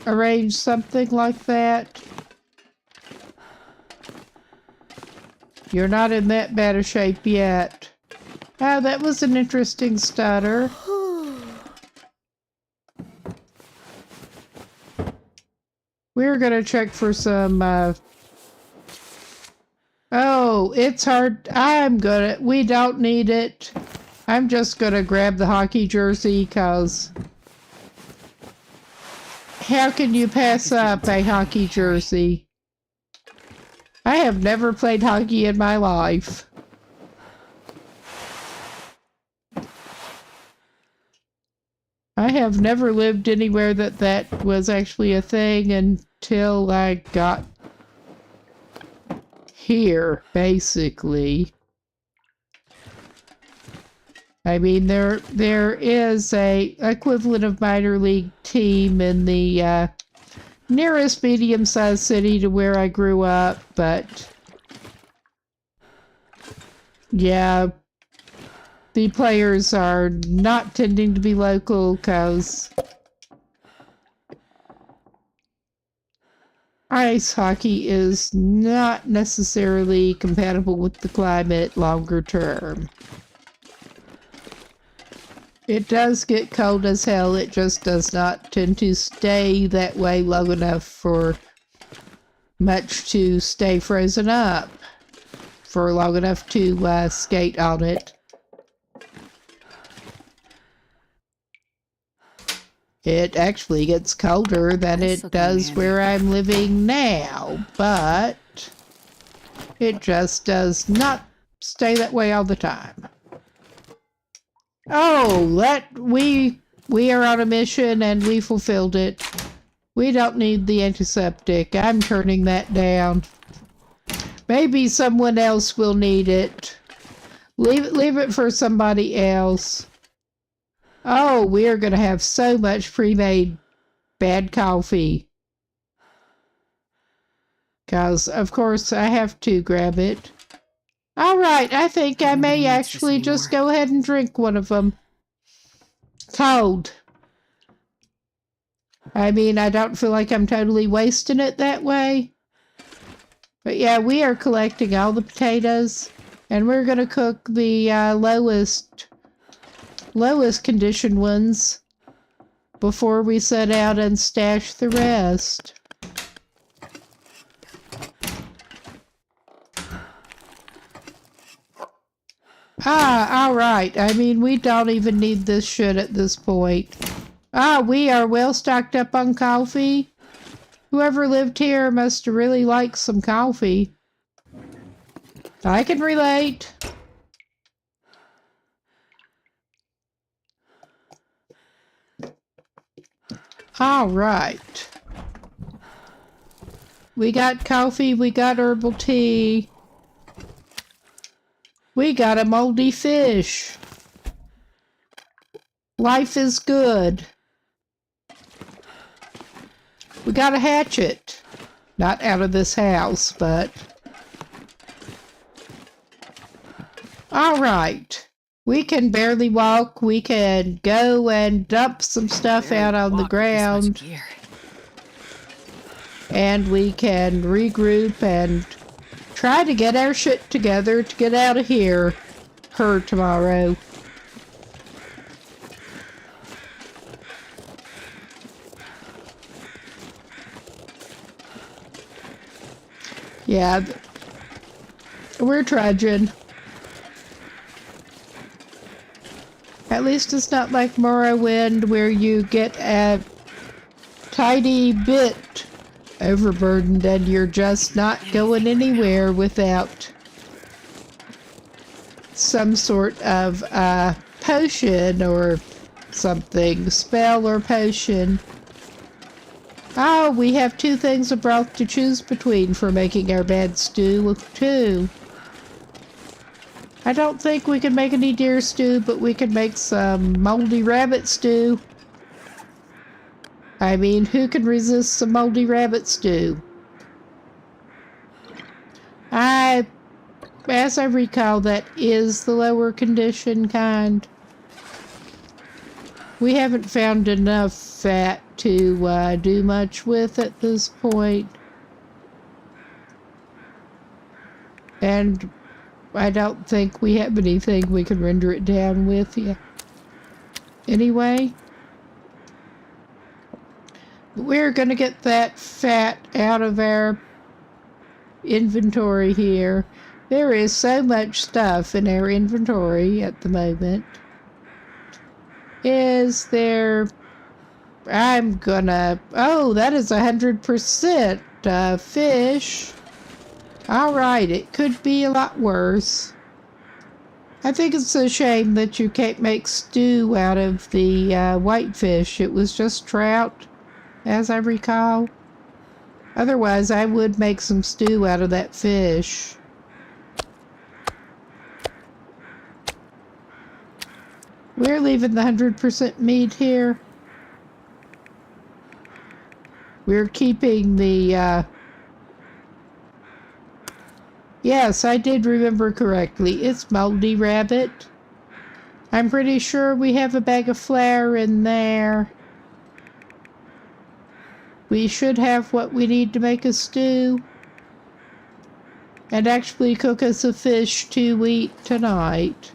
arrange something like that. You're not in that bad a shape yet. Oh, that was an interesting stutter. We're gonna check for some, Oh, it's hard. We don't need it. I'm just gonna grab the hockey jersey, cause How can you pass up a hockey jersey? I have never played hockey in my life. I have never lived anywhere that was actually a thing until I got here, basically. I mean, there is a equivalent of minor league team in the nearest medium-sized city to where I grew up, but yeah, the players are not tending to be local because ice hockey is not necessarily compatible with the climate longer term. It does get cold as hell, it just does not tend to stay that way long enough for much to stay frozen up for long enough to skate on it. It actually gets colder than it does where I'm living now, but it just does not stay that way all the time. Oh, we are on a mission and we fulfilled it. We don't need the antiseptic. I'm turning that down. Maybe someone else will need it. Leave it for somebody else. Oh, we are going to have so much pre-made bad coffee. Because, of course, I have to grab it. All right, I think I may actually just go ahead and drink one of them. Cold. I mean, I don't feel like I'm totally wasting it that way. But yeah, we are collecting all the potatoes. And we're going to cook the lowest condition ones before we set out and stash the rest. All right. I mean, we don't even need this shit at this point. We are well stocked up on coffee. Whoever lived here must really like some coffee. I can relate. All right. We got coffee, we got herbal tea. We got a moldy fish. Life is good. We got a hatchet. Not out of this house, but... All right. We can barely walk. We can go and dump some stuff out on the ground. And we can regroup and try to get our shit together to get out of here tomorrow. Yeah, we're trudging. At least it's not like Morrowind where you get a tiny bit overburdened and you're just not going anywhere without some sort of potion or something, spell or potion. Oh, we have 2 things of broth to choose between for making our bad stew, too. I don't think we can make any deer stew, but we can make some moldy rabbit stew. I mean, who can resist some moldy rabbit stew? As I recall, that is the lower condition kind. We haven't found enough fat to do much with at this point. And I don't think we have anything we can render it down with yet. Anyway, we're going to get that fat out of our inventory here. There is so much stuff in our inventory at the moment. Is there... I'm gonna... Oh, that is 100% fish. Alright, it could be a lot worse. I think it's a shame that you can't make stew out of the whitefish. It was just trout, as I recall. Otherwise, I would make some stew out of that fish. We're leaving the 100% meat here. We're keeping the... Yes, I did remember correctly. It's Moldy Rabbit. I'm pretty sure we have a bag of flour in there. We should have what we need to make a stew. And actually cook us a fish to eat tonight.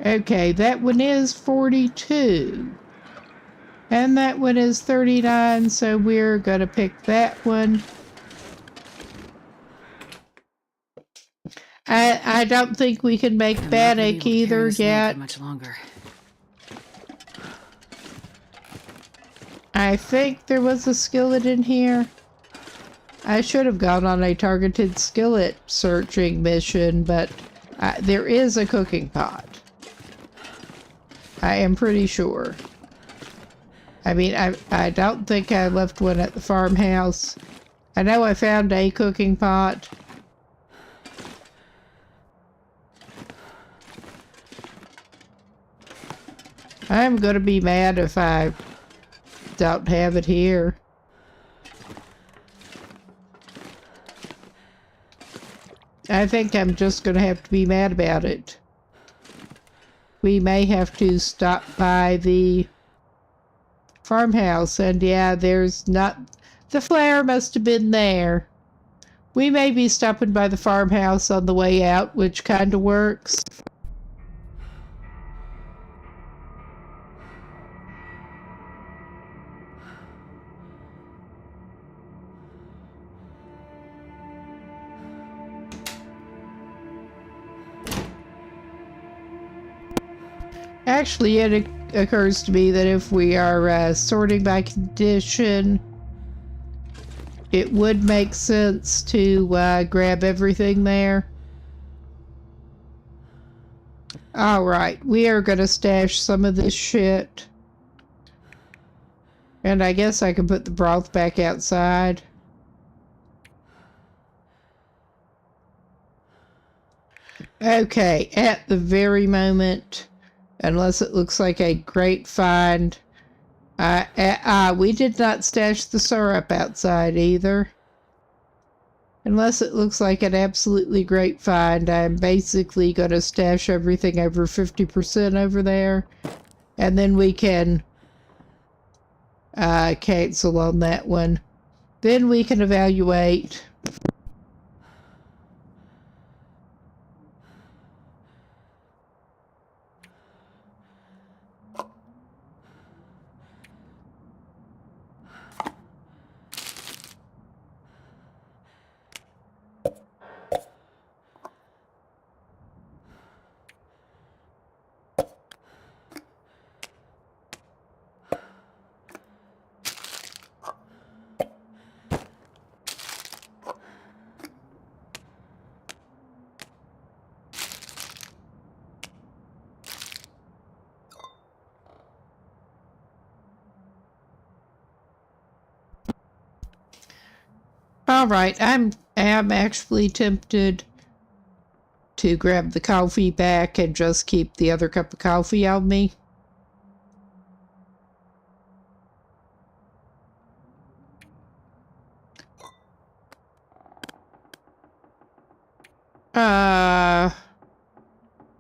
Okay, that one is 42. And that one is 39, so we're going to pick that one. I don't think we can make bannock either yet. Much longer. I think there was a skillet in here. I should have gone on a targeted skillet searching mission, but there is a cooking pot. I am pretty sure. I mean, I don't think I left one at the farmhouse. I know I found a cooking pot. I'm gonna be mad if I don't have it here. I think I'm just gonna have to be mad about it. We may have to stop by the farmhouse, and yeah, there's not... The flour must have been there. We may be stopping by the farmhouse on the way out, which kind of works. Actually, it occurs to me that if we are sorting by condition, it would make sense to grab everything there. Alright, we are going to stash some of this shit. And I guess I can put the broth back outside. Okay, at the very moment... Unless it looks like a great find. We did not stash the syrup outside either. Unless it looks like an absolutely great find, I'm basically going to stash everything over 50% over there. And then we can cancel on that one. Then we can evaluate. Alright, I am actually tempted to grab the coffee back and just keep the other cup of coffee on me.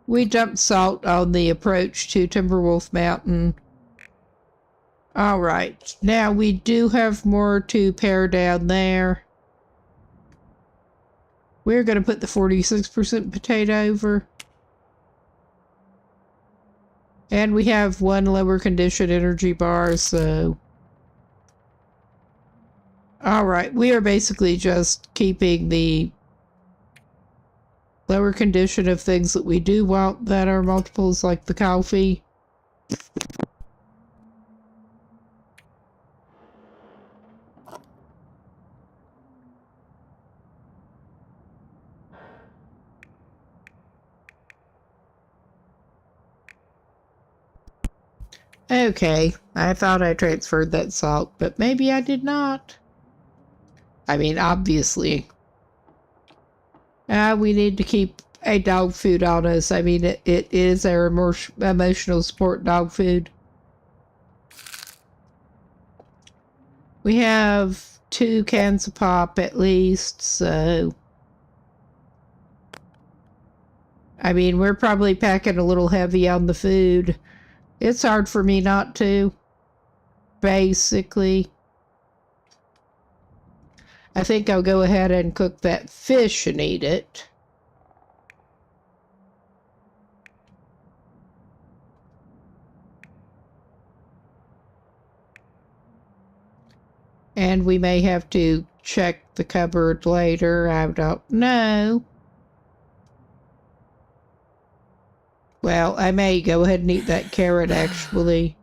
We dumped salt on the approach to Timberwolf Mountain. Alright, now we do have more to pare down there. We're going to put the 46% potato over. And we have one lower condition energy bar, so... Alright, we are basically just keeping the lower lower condition of things that we do want that are multiples, like the coffee. Okay, I thought I transferred that salt, but maybe I did not. I mean, obviously. We need to keep a dog food on us. I mean, it is our emotional support dog food. We have 2 cans of pop at least, so... I mean, we're probably packing a little heavy on the food. It's hard for me not to, basically. I think I'll go ahead and cook that fish and eat it. And we may have to check the cupboard later. I don't know. Well, I may go ahead and eat that carrot, actually.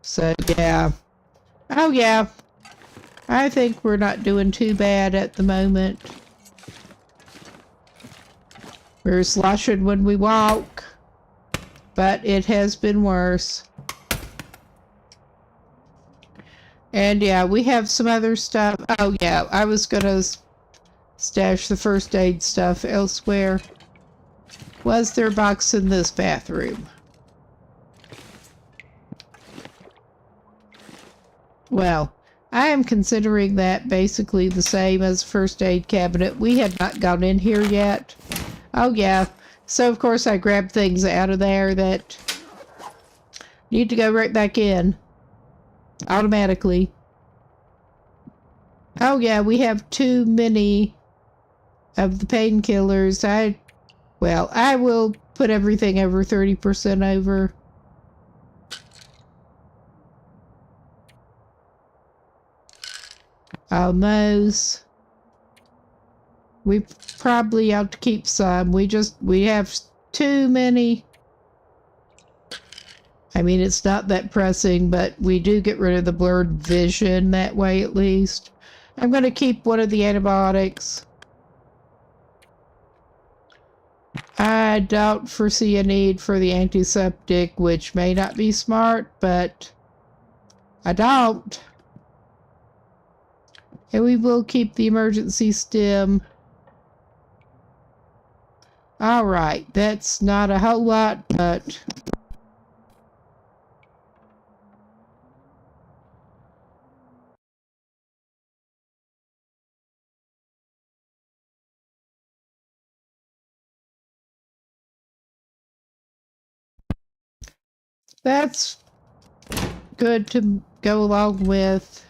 So, yeah. Oh, yeah. I think we're not doing too bad at the moment. We're sloshing when we walk, but it has been worse. And yeah, we have some other stuff. Oh yeah, I was gonna stash the first aid stuff elsewhere. Was there a box in this bathroom? Well, I am considering that basically the same as first aid cabinet. We had not gone in here yet. Oh yeah, so of course I grabbed things out of there that need to go right back in. Automatically. Oh yeah, we have too many of the painkillers. I will put everything over 30% over. Almost. We probably ought to keep some. We have too many. I mean, it's not that pressing, but we do get rid of the blurred vision that way at least. I'm going to keep one of the antibiotics. I don't foresee a need for the antiseptic, which may not be smart, but I don't. And we will keep the emergency stim. Alright, that's not a whole lot, but... that's good to go along with.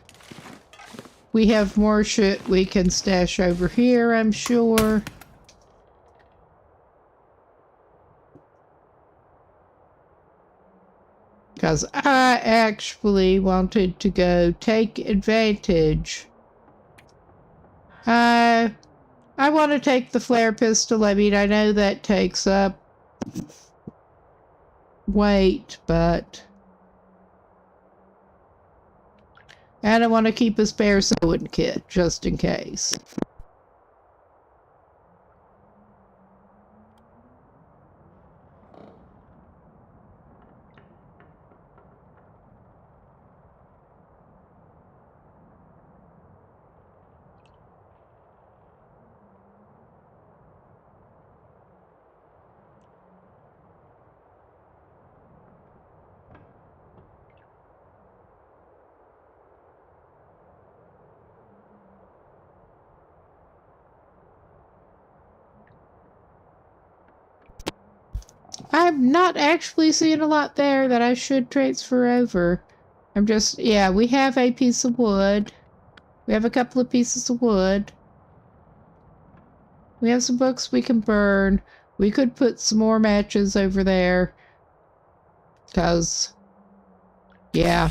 We have more shit we can stash over here, I'm sure. Because I actually wanted to go take advantage. I want to take the flare pistol. I mean, I know that takes up weight, but... and I want to keep a spare sewing kit, just in case. I'm not actually seeing a lot there that I should transfer over. I'm just, yeah, we have a piece of wood. We have a couple of pieces of wood. We have some books we can burn. We could put some more matches over there. Because, yeah.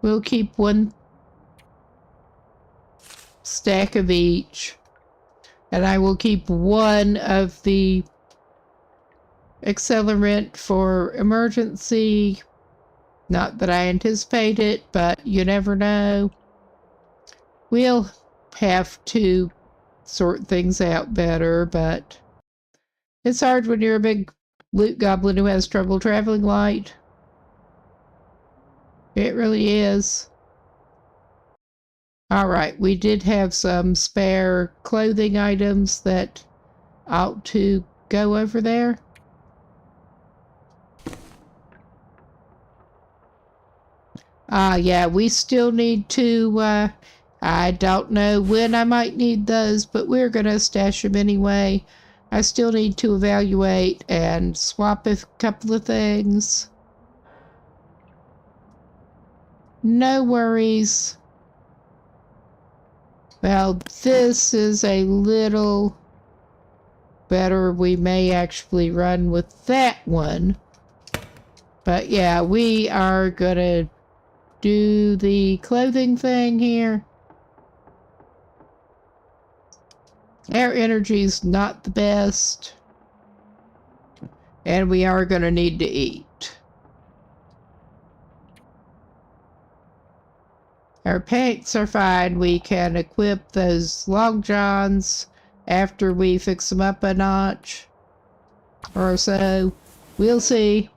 We'll keep one stack of each. And I will keep one of the accelerant for emergency. Not that I anticipate it, but you never know. We'll have to sort things out better, but it's hard when you're a big loot goblin who has trouble traveling light. It really is. Alright, we did have some spare clothing items that ought to go over there. Yeah, we still need to, I don't know when I might need those, but we're going to stash them anyway. I still need to evaluate and swap a couple of things. No worries. Well, this is a little better. We may actually run with that one. But yeah, we are going to do the clothing thing here. Our energy's not the best. And we are going to need to eat. Our pants are fine. We can equip those long johns after we fix them up a notch or so. We'll see.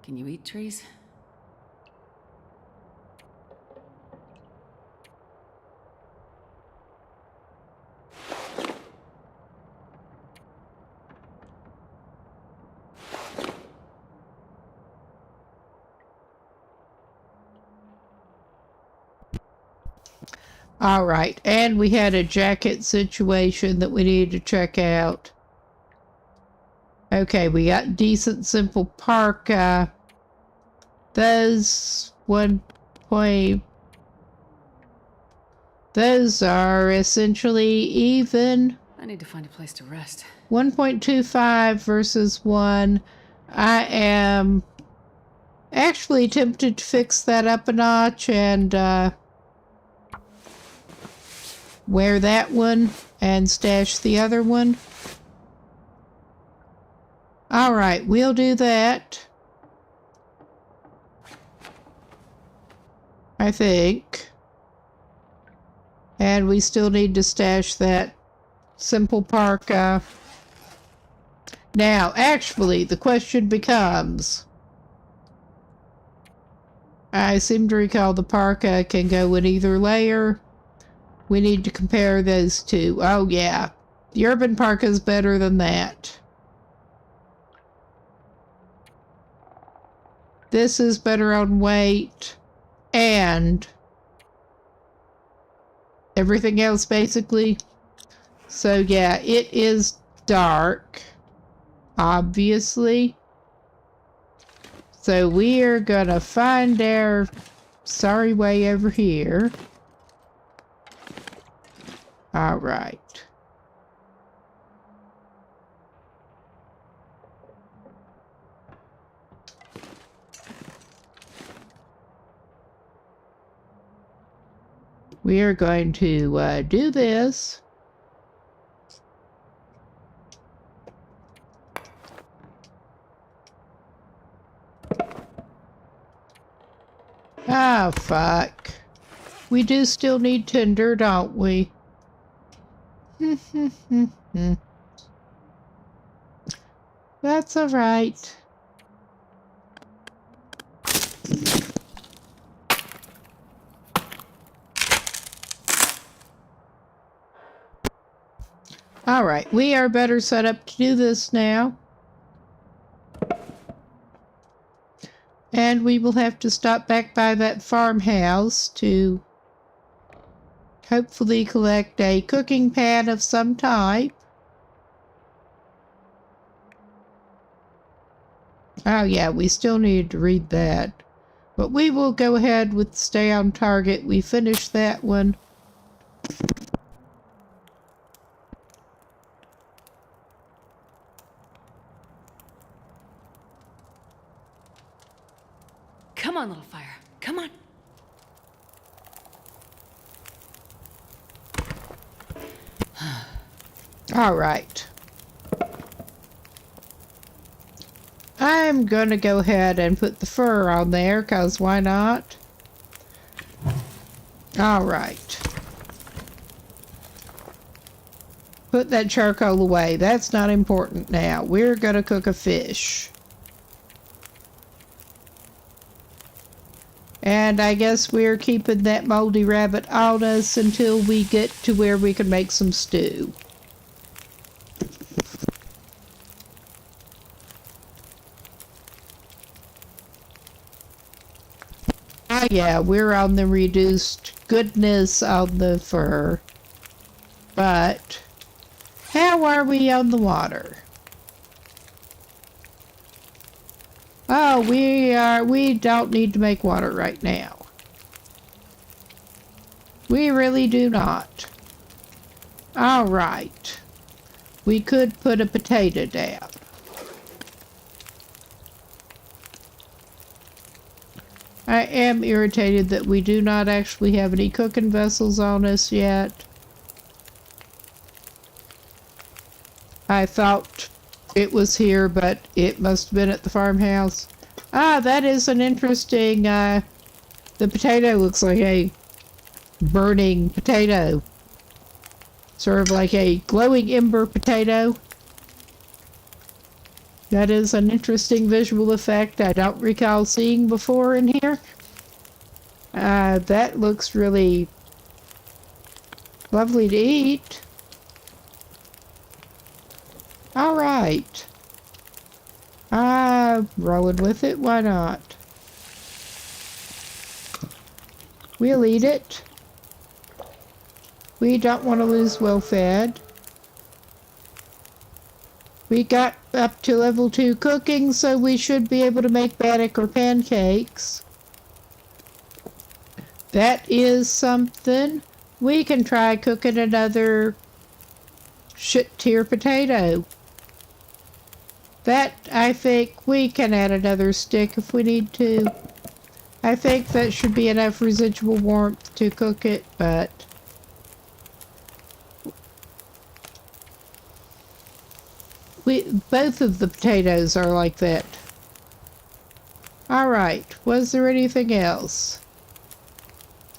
Can you eat trees? All right, and we had a jacket situation that we needed to check out. Okay, we got decent simple parka. Those those are essentially even. I need to find a place to rest. 1.25 versus 1. I am actually tempted to fix that up a notch and wear that one and stash the other one. Alright, we'll do that. I think. And we still need to stash that simple parka. Now, actually, the question becomes, I seem to recall the parka can go in either layer. We need to compare those two. Oh, yeah. The urban parka is better than that. This is better on weight. And everything else, basically. So, yeah, it is dark. Obviously. So, we are gonna find our sorry way over here. Alright. We are going to do this. Ah, fuck. We do still need tinder, don't we? That's alright. Alright, we are better set up to do this now. And we will have to stop back by that farmhouse to hopefully collect a cooking pan of some type. Oh yeah, we still need to read that. But we will go ahead with stay on target. We finished that one. Come on, little fire. Come on. All right. I'm gonna go ahead and put the fur on there, cause why not? All right. Put that charcoal away. That's not important now. We're gonna cook a fish. And I guess we're keeping that moldy rabbit on us until we get to where we can make some stew. Ah, yeah, we're on the reduced goodness on the fur. But how are we on the water? Oh, we don't need to make water right now. We really do not. All right. We could put a potato down. I am irritated that we do not actually have any cooking vessels on us yet. I thought it was here, but it must have been at the farmhouse. Ah, that is an interesting, the potato looks like a burning potato. Sort of like a glowing ember potato. That is an interesting visual effect I don't recall seeing before in here. That looks really lovely to eat. Alright. Rolling with it, why not? We'll eat it. We don't want to lose well fed. We got up to level 2 cooking, so we should be able to make bannock or pancakes. That is something. We can try cooking another shit-tier potato. That, I think, we can add another stick if we need to. I think that should be enough residual warmth to cook it, but both of the potatoes are like that. Alright, was there anything else?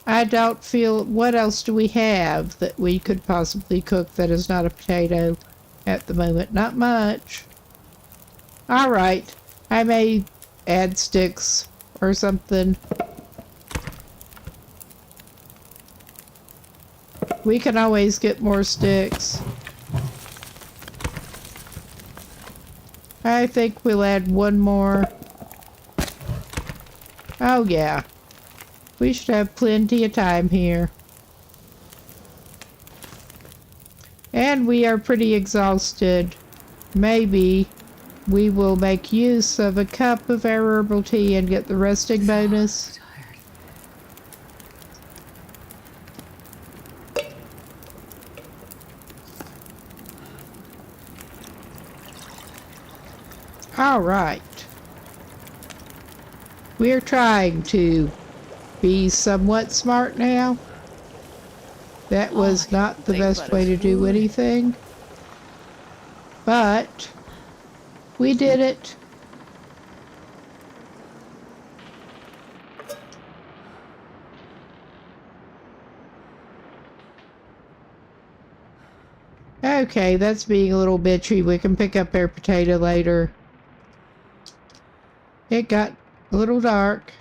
I don't feel... What else do we have that we could possibly cook that is not a potato at the moment? Not much. Alright, I may add sticks or something. We can always get more sticks. I think we'll add one more. Oh yeah. We should have plenty of time here. And we are pretty exhausted. Maybe we will make use of a cup of our herbal tea and get the resting bonus. Alright. We're trying to be somewhat smart now. That was not the best way to do anything. But we did it. Okay, that's being a little bitchy. We can pick up our potato later. It got a little dark.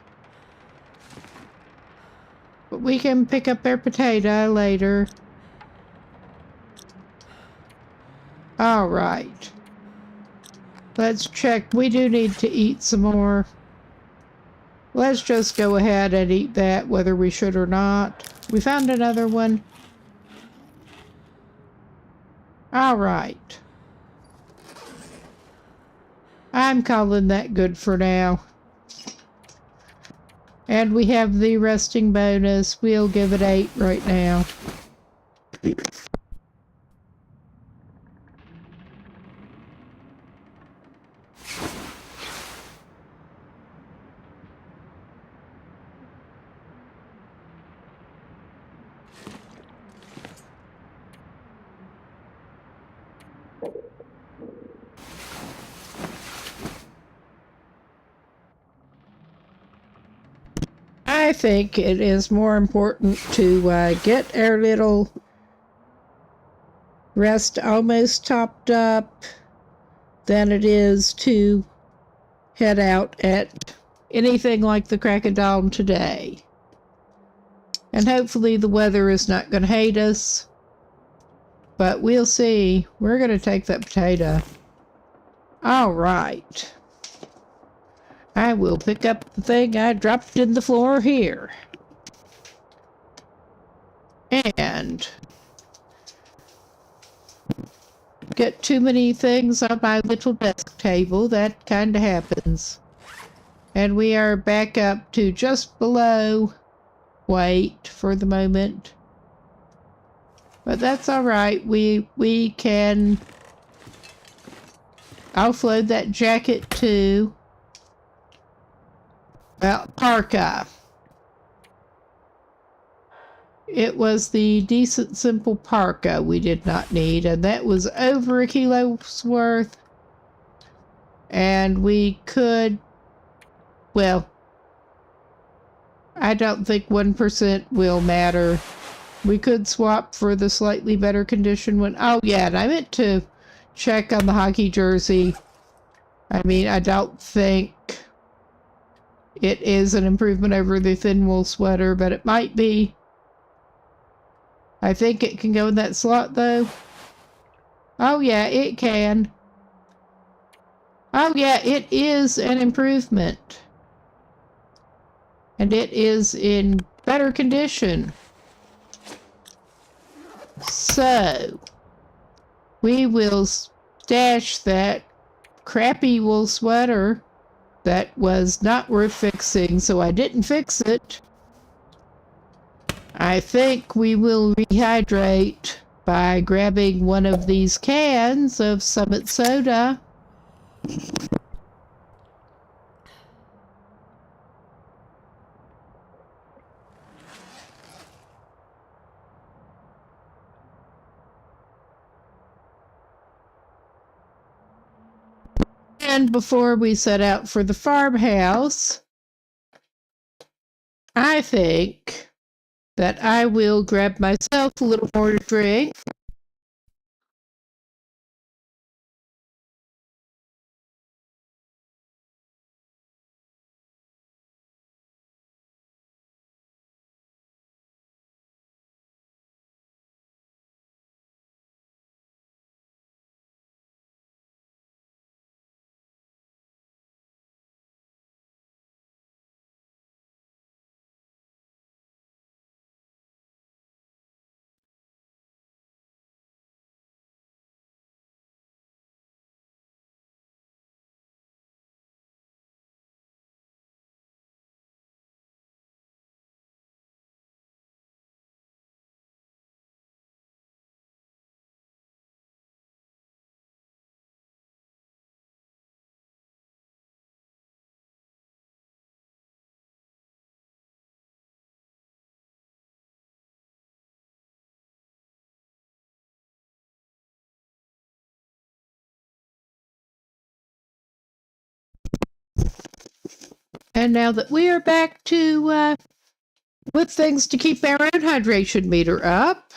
But we can pick up our potato later. Alright. Let's check. We do need to eat some more. Let's just go ahead and eat that, whether we should or not. We found another one. Alright. I'm calling that good for now. And we have the resting bonus. We'll give it 8 right now. I think it is more important to get our little rest almost topped up than it is to head out at anything like the crack of dawn today. And hopefully the weather is not going to hate us. But we'll see. We're going to take that potato. All right. I will pick up the thing I dropped in the floor here. And get too many things on my little desk table. That kind of happens. And we are back up to just below weight for the moment. But that's all right. We can offload that jacket too. Well, parka. It was the decent simple parka we did not need, and that was over a kilo's worth. And we could, well, I don't think 1% will matter. We could swap for the slightly better condition one. Oh yeah, and I meant to check on the hockey jersey. I mean, I don't think it is an improvement over the thin wool sweater, but it might be. I think it can go in that slot though. Oh yeah, it can. Oh yeah, it is an improvement. And it is in better condition. So, we will stash that crappy wool sweater that was not worth fixing, so I didn't fix it. I think we will rehydrate by grabbing one of these cans of Summit soda. And before we set out for the farmhouse, I think that I will grab myself a little more to drink. And now that we are back to with things to keep our own hydration meter up,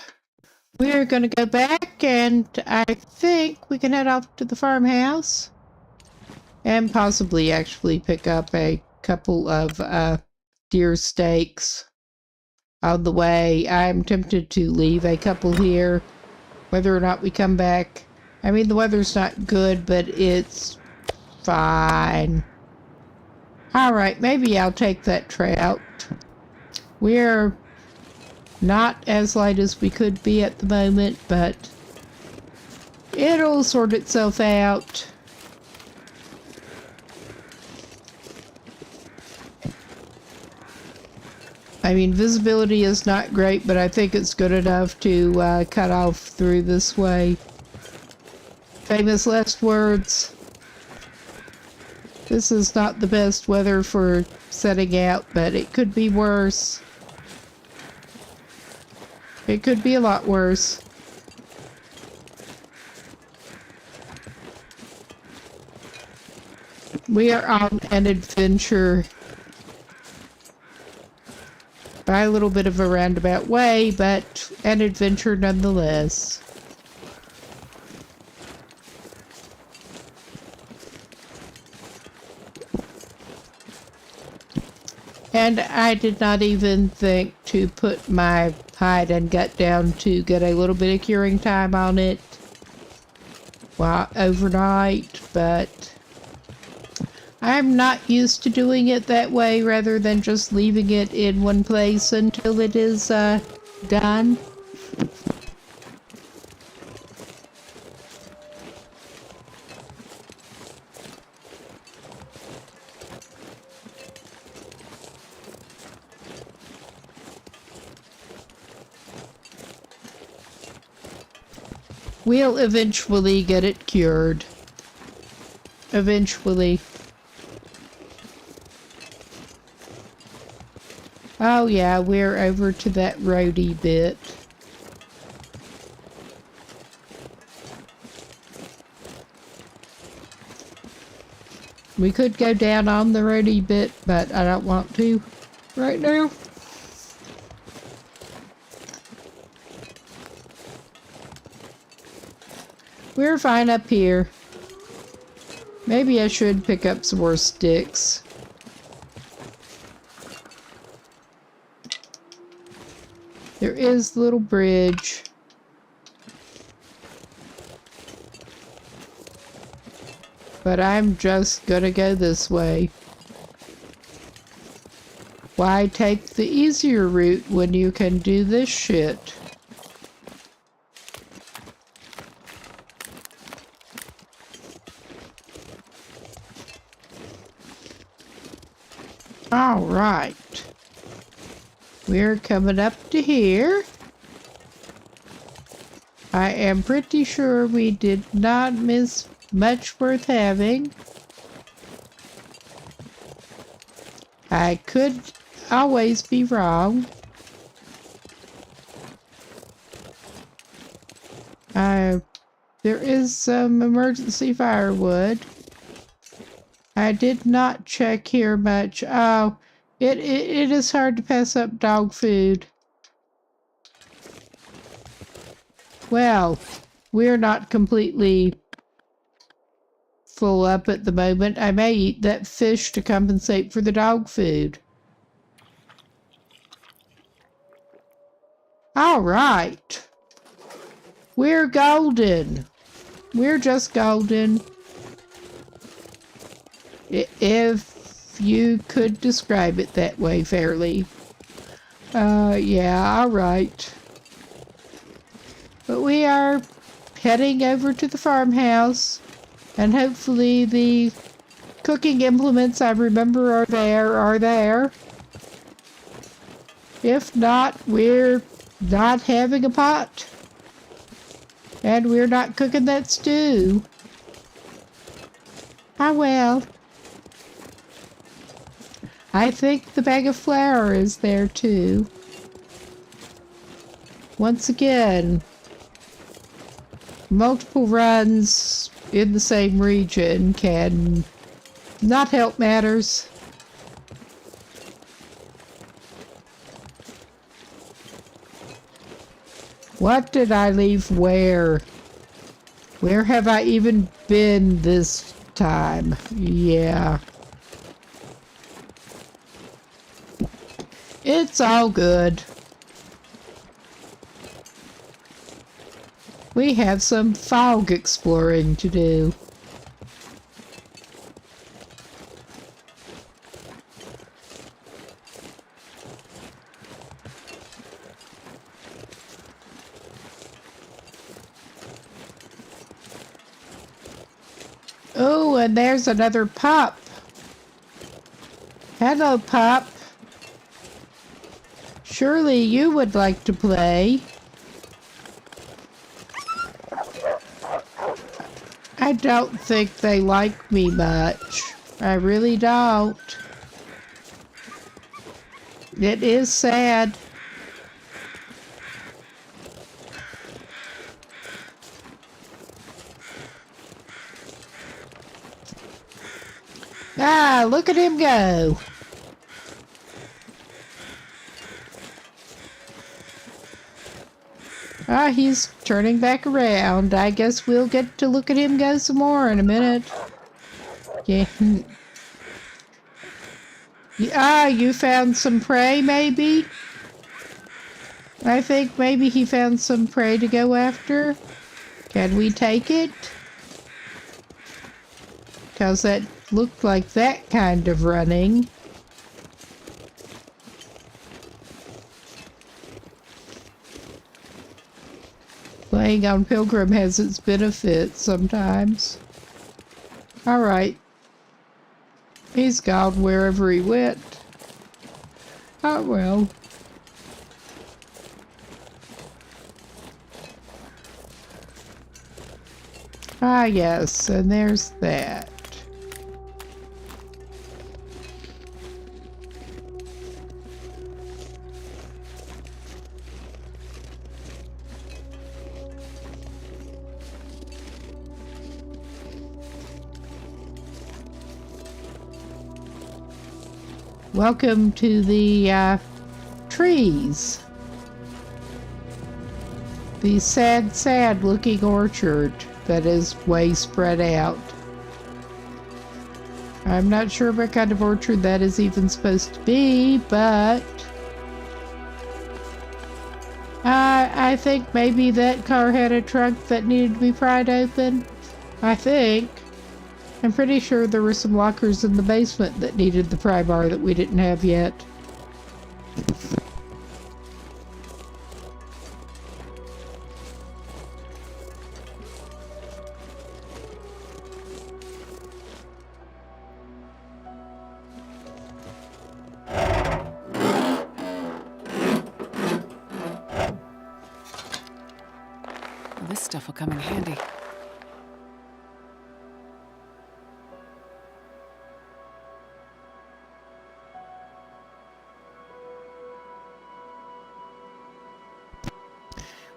we're going to go back and I think we can head off to the farmhouse and possibly actually pick up a couple of deer steaks on the way. I'm tempted to leave a couple here, whether or not we come back. I mean, the weather's not good, but it's fine. Alright, maybe I'll take that trout. We're not as light as we could be at the moment, but it'll sort itself out. I mean, visibility is not great, but I think it's good enough to cut off through this way. Famous last words. This is not the best weather for setting out, but it could be worse. It could be a lot worse. We are on an adventure by a little bit of a roundabout way, but an adventure nonetheless. And I did not even think to put my hide and gut down to get a little bit of curing time on it overnight, but I'm not used to doing it that way rather than just leaving it in one place until it is done. We'll eventually get it cured. Eventually. Oh yeah, we're over to that roady bit. We could go down on the roady bit, but I don't want to right now. We're fine up here. Maybe I should pick up some more sticks. There is the little bridge. But I'm just gonna go this way. Why take the easier route when you can do this shit? All right. We're coming up to here. I am pretty sure we did not miss much worth having. I could always be wrong. There is some emergency firewood. I did not check here much. Oh, it is hard to pass up dog food. Well, we're not completely full up at the moment. I may eat that fish to compensate for the dog food. All right. We're golden. We're just golden. If you could describe it that way fairly. Yeah, all right. But we are heading over to the farmhouse, and hopefully the cooking implements I remember are there. If not, we're not having a pot. And we're not cooking that stew. Ah well. I think the bag of flour is there too. Once again, multiple runs in the same region can not help matters. What did I leave where? Where have I even been this time? Yeah. It's all good. We have some fog exploring to do. Oh, and there's another pup. Hello, pup. Surely you would like to play. I don't think they like me much. I really don't. It is sad. Ah, look at him go. Ah, he's turning back around. I guess we'll get to look at him go some more in a minute. Yeah. Ah, you found some prey, maybe? I think maybe he found some prey to go after. Can we take it? Because that looked like that kind of running. Playing on Pilgrim has its benefits sometimes. Alright. He's gone wherever he went. Oh well. Ah yes, and there's that. Welcome to the trees. The sad, sad looking orchard that is way spread out. I'm not sure what kind of orchard that is even supposed to be, but I think maybe that car had a trunk that needed to be pried open. I think. I'm pretty sure there were some lockers in the basement that needed the pry bar that we didn't have yet. Well, this stuff will come in handy.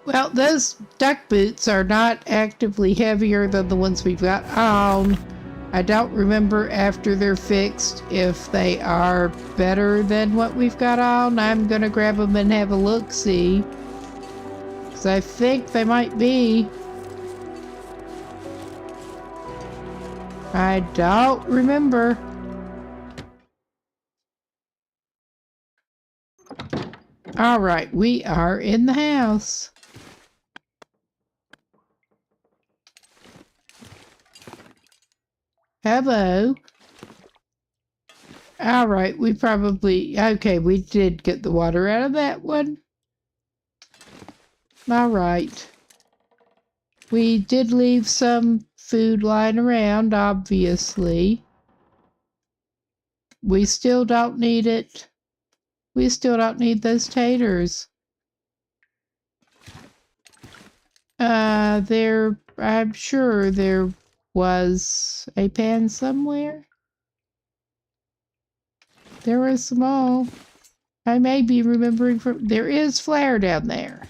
Well, those duck boots are not actively heavier than the ones we've got on. I don't remember after they're fixed if they are better than what we've got on. I'm gonna grab them and have a look-see. Because I think they might be. I don't remember. Alright, we are in the house. Hello. Alright, we probably... Okay, we did get the water out of that one. Alright. We did leave some food lying around, obviously. We still don't need it. We still don't need those taters. I'm sure there was a pan somewhere. There was some all. I may be remembering from... There is flour down there.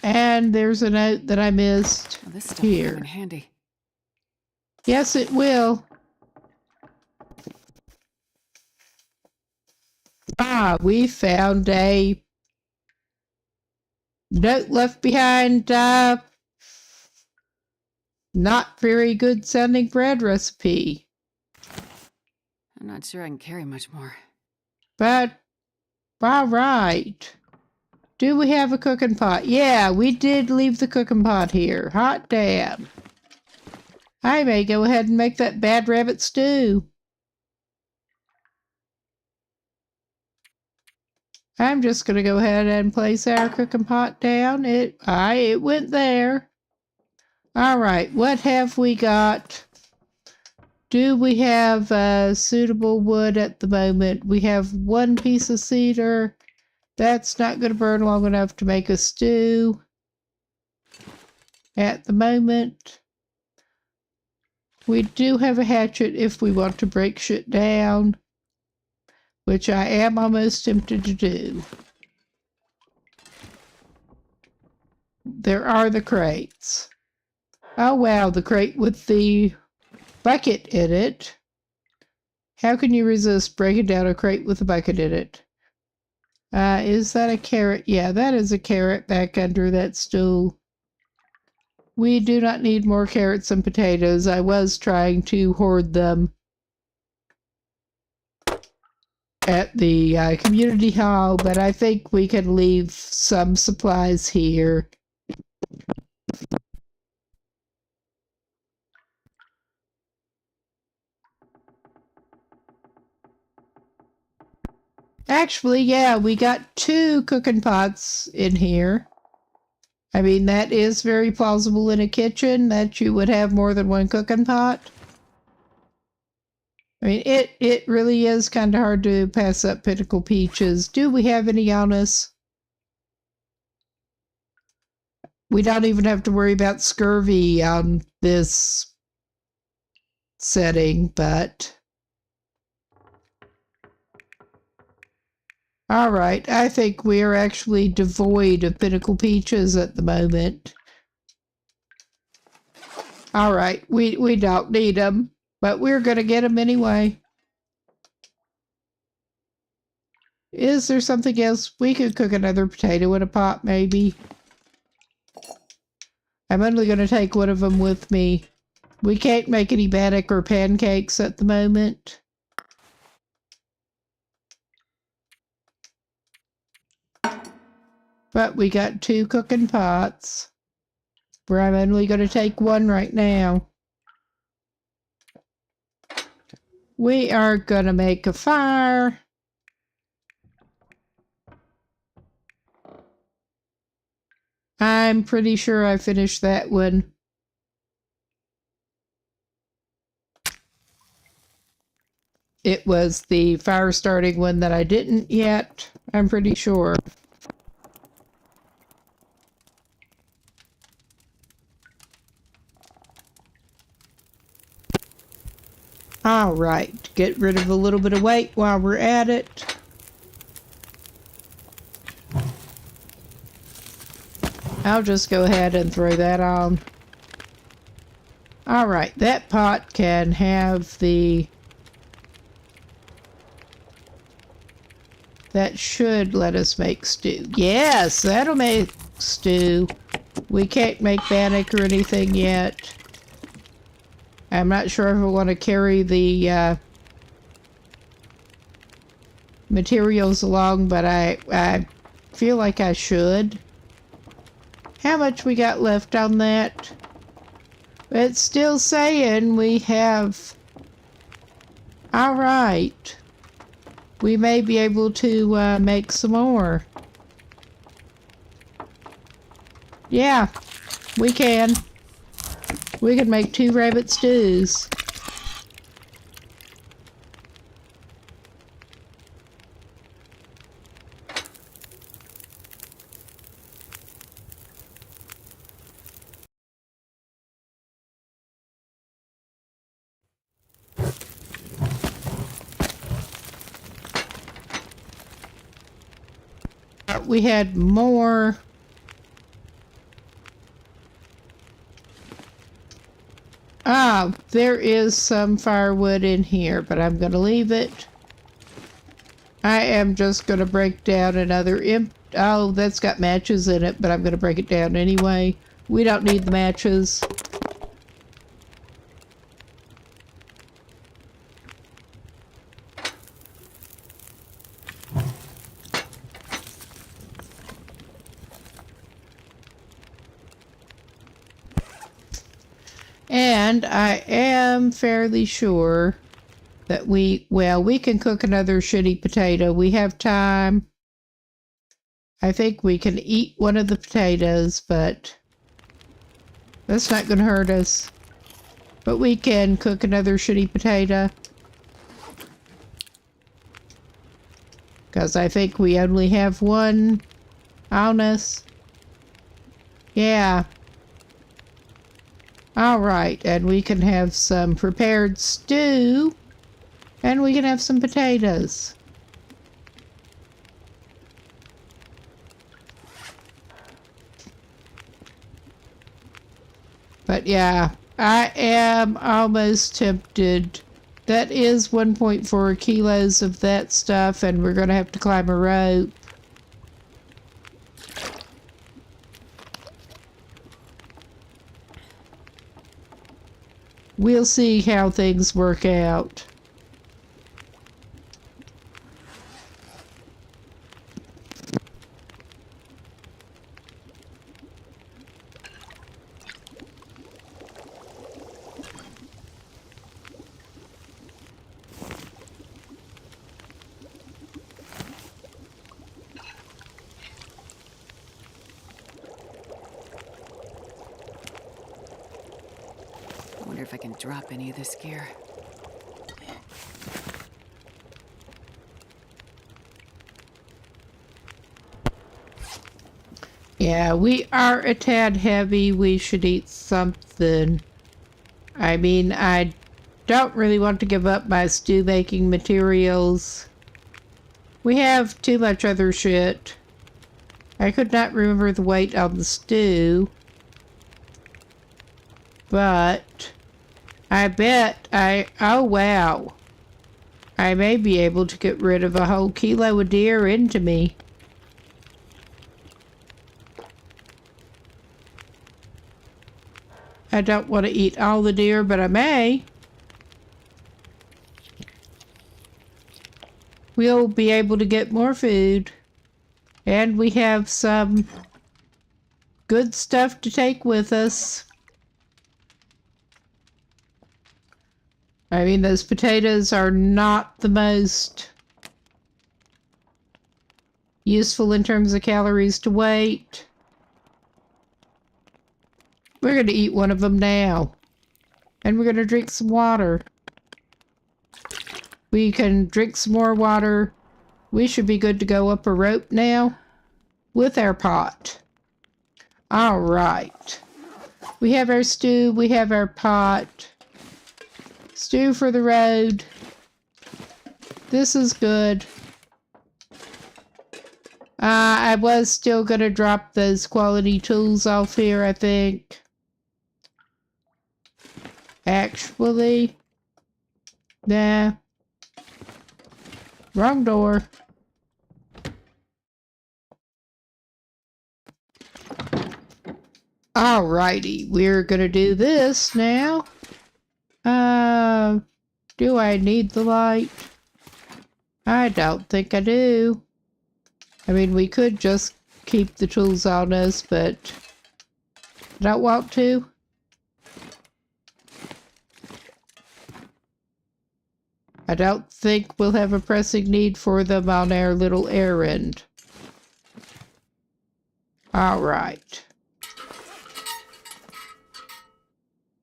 And there's a note that I missed Well, this stuff here. will come in handy. Yes, it will. Ah, we found a note left behind, not very good sounding bread recipe. I'm not sure I can carry much more. But, all right. Do we have a cooking pot? Yeah, we did leave the cooking pot here. Hot damn. I may go ahead and make that bad rabbit stew. I'm just going to go ahead and place our cooking pot down. It went there. All right, what have we got? Do we have suitable wood at the moment? We have one piece of cedar. That's not going to burn long enough to make a stew at the moment. We do have a hatchet if we want to break shit down, which I am almost tempted to do. There are the crates. Oh wow, the crate with the bucket in it. How can you resist breaking down a crate with a bucket in it? Is that a carrot? Yeah, that is a carrot back under that stool. We do not need more carrots and potatoes. I was trying to hoard them at the community hall, but I think we can leave some supplies here. Actually, yeah, we got 2 cooking pots in here. I mean, that is very plausible in a kitchen that you would have more than 1 cooking pot. I mean, it really is kind of hard to pass up pinnacle peaches. Do we have any on us? We don't even have to worry about scurvy on this setting, but... Alright, I think we are actually devoid of pinnacle peaches at the moment. Alright, we don't need them, but we're going to get them anyway. Is there something else? We could cook another potato in a pot, maybe. I'm only going to take one of them with me. We can't make any bannock or pancakes at the moment. But we got 2 cooking pots, where I'm only going to take one right now. We are going to make a fire. I'm pretty sure I finished that one. It was the fire starting one that I didn't yet, I'm pretty sure. All right, get rid of a little bit of weight while we're at it. I'll just go ahead and throw that on. All right, that pot can have the... That should let us make stew. Yes, that'll make stew. We can't make bannock or anything yet. I'm not sure if I want to carry the materials along, but I feel like I should. How much we got left on that? It's still saying we have... All right. We may be able to make some more. Yeah, we can. We can make 2 rabbit stews. We had more. There is some firewood in here, but I'm going to leave it. I am just going to break down another oh, that's got matches in it, but I'm going to break it down anyway. We don't need the matches. And I am fairly sure that we can cook another shitty potato. We have time. I think we can eat one of the potatoes, but that's not going to hurt us. But we can cook another shitty potato. Because I think we only have one on us. Yeah. Alright, and we can have some prepared stew, and we can have some potatoes. But yeah, I am almost tempted. That is 1.4 kilos of that stuff, and we're going to have to climb a rope. We'll see how things work out. I wonder if I can drop any of this gear. Yeah, we are a tad heavy. We should eat something. I mean, I don't really want to give up my stew making materials. We have too much other shit. I could not remember the weight on the stew. But I bet oh wow. I may be able to get rid of a whole kilo of deer into me. I don't want to eat all the deer, but I may. We'll be able to get more food. And we have some good stuff to take with us. I mean, those potatoes are not the most useful in terms of calories to weight. We're going to eat one of them now. And we're going to drink some water. We can drink some more water. We should be good to go up a rope now with our pot. All right. We have our stew. We have our pot. Stew for the road. This is good. I was still going to drop those quality tools off here, I think. Actually, nah. Wrong door. Alrighty, we're gonna do this now. Do I need the light? I don't think I do. I mean, we could just keep the tools on us, but I don't want to. I don't think we'll have a pressing need for them on our little errand. All right.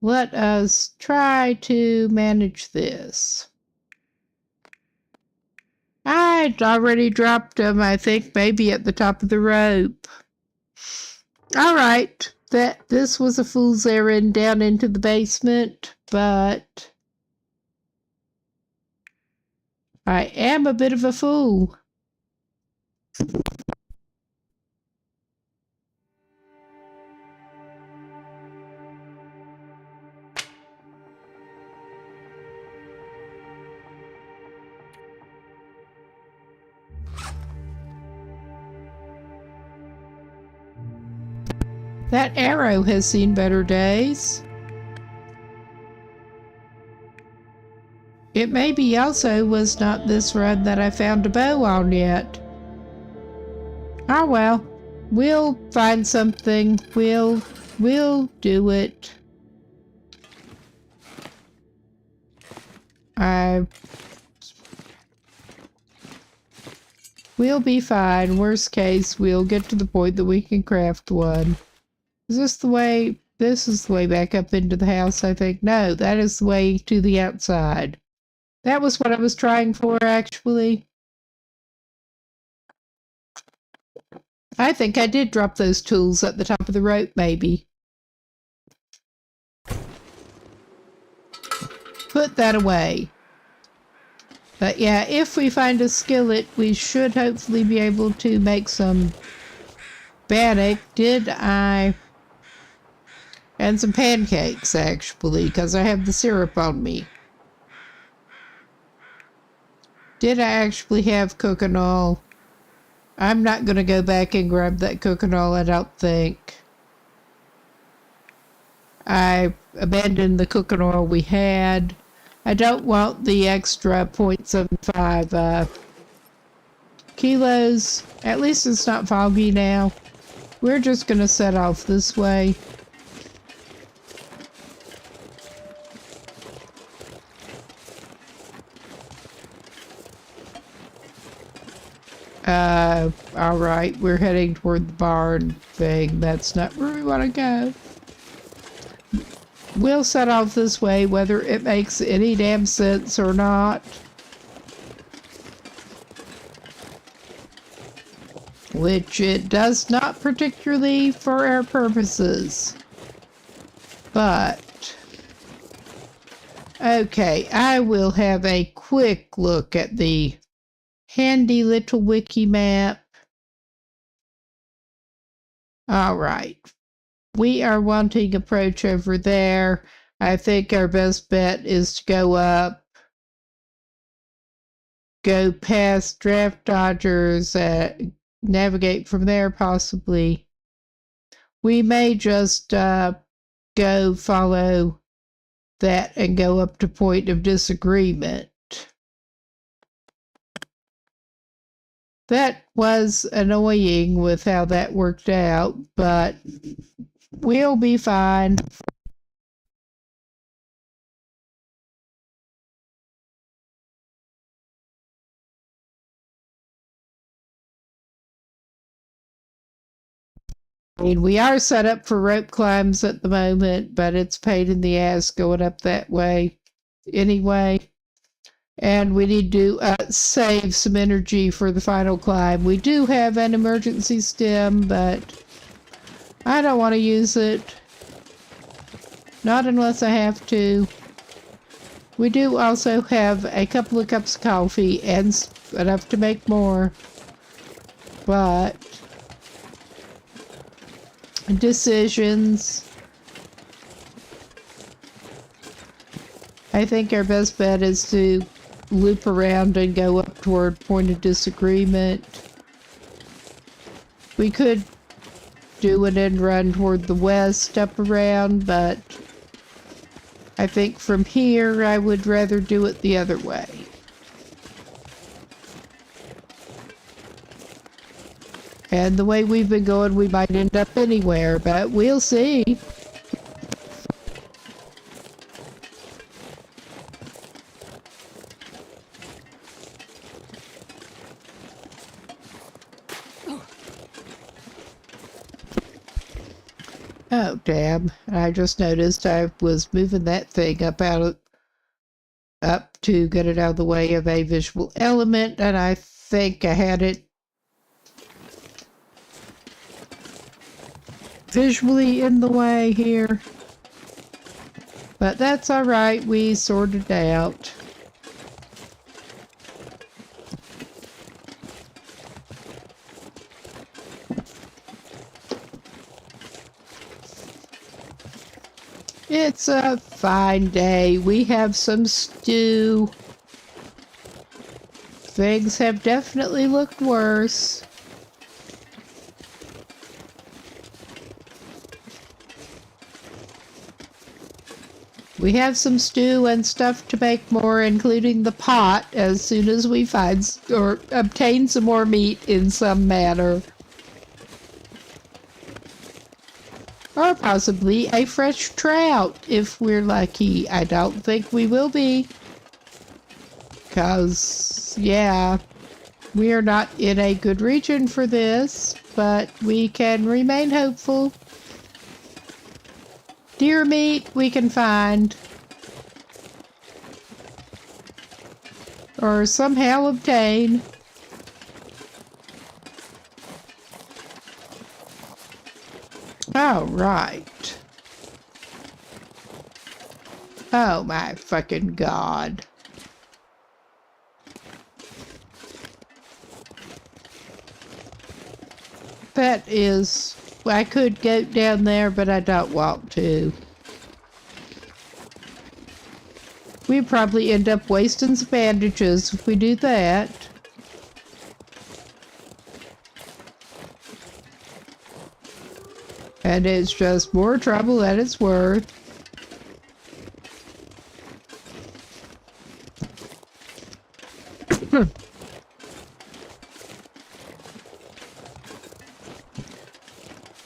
Let us try to manage this. I'd already dropped them, I think, maybe at the top of the rope. All right. This was a fool's errand down into the basement, but I am a bit of a fool. That arrow has seen better days. It maybe also was not this run that I found a bow on yet. Oh well, we'll find something. We'll do it. We'll be fine. Worst case, we'll get to the point that we can craft one. Is this the way? This is the way back up into the house, I think. No, that is the way to the outside. That was what I was trying for, actually. I think I did drop those tools at the top of the rope, maybe. Put that away. But yeah, if we find a skillet, we should hopefully be able to make some bannock. Did I And some pancakes, actually, because I have the syrup on me. Did I actually have cooking oil? I'm not going to go back and grab that cooking oil, I don't think. I abandoned the cooking oil we had. I don't want the extra 0.75 kilos. At least it's not foggy now. We're just going to set off this way. Alright, we're heading toward the barn thing. That's not where we want to go. We'll set off this way whether it makes any damn sense or not. Which it does not particularly for our purposes. But, okay, I will have a quick look at the handy little wiki map. Alright, we are wanting approach over there. I think our best bet is to go up, go past Draft Dodgers, navigate from there possibly. We may just go follow that and go up to Point of Disagreement. That was annoying with how that worked out, but we'll be fine. I mean, we are set up for rope climbs at the moment, but it's a pain in the ass going up that way anyway. And we need to save some energy for the final climb. We do have an emergency stim, but I don't want to use it. Not unless I have to. We do also have a couple of cups of coffee and enough to make more. But decisions. I think our best bet is to loop around and go up toward Point of Disagreement. We could do an end run toward the west up around, but I think from here I would rather do it the other way. And the way we've been going, we might end up anywhere, but we'll see. Oh, damn. I just noticed I was moving that thing up to get it out of the way of a visual element, and I think I had it visually in the way here. But that's alright, we sorted it out. It's a fine day. We have some stew. Things have definitely looked worse. We have some stew and stuff to make more, including the pot, as soon as we find or obtain some more meat in some manner. Or possibly a fresh trout, if we're lucky. I don't think we will be. 'Cause, yeah, we are not in a good region for this, but we can remain hopeful. Deer meat we can find. Or somehow obtain. All right. Oh my fucking God. That is I could go down there, but I don't want to. We'd probably end up wasting some bandages if we do that. And it's just more trouble than it's worth.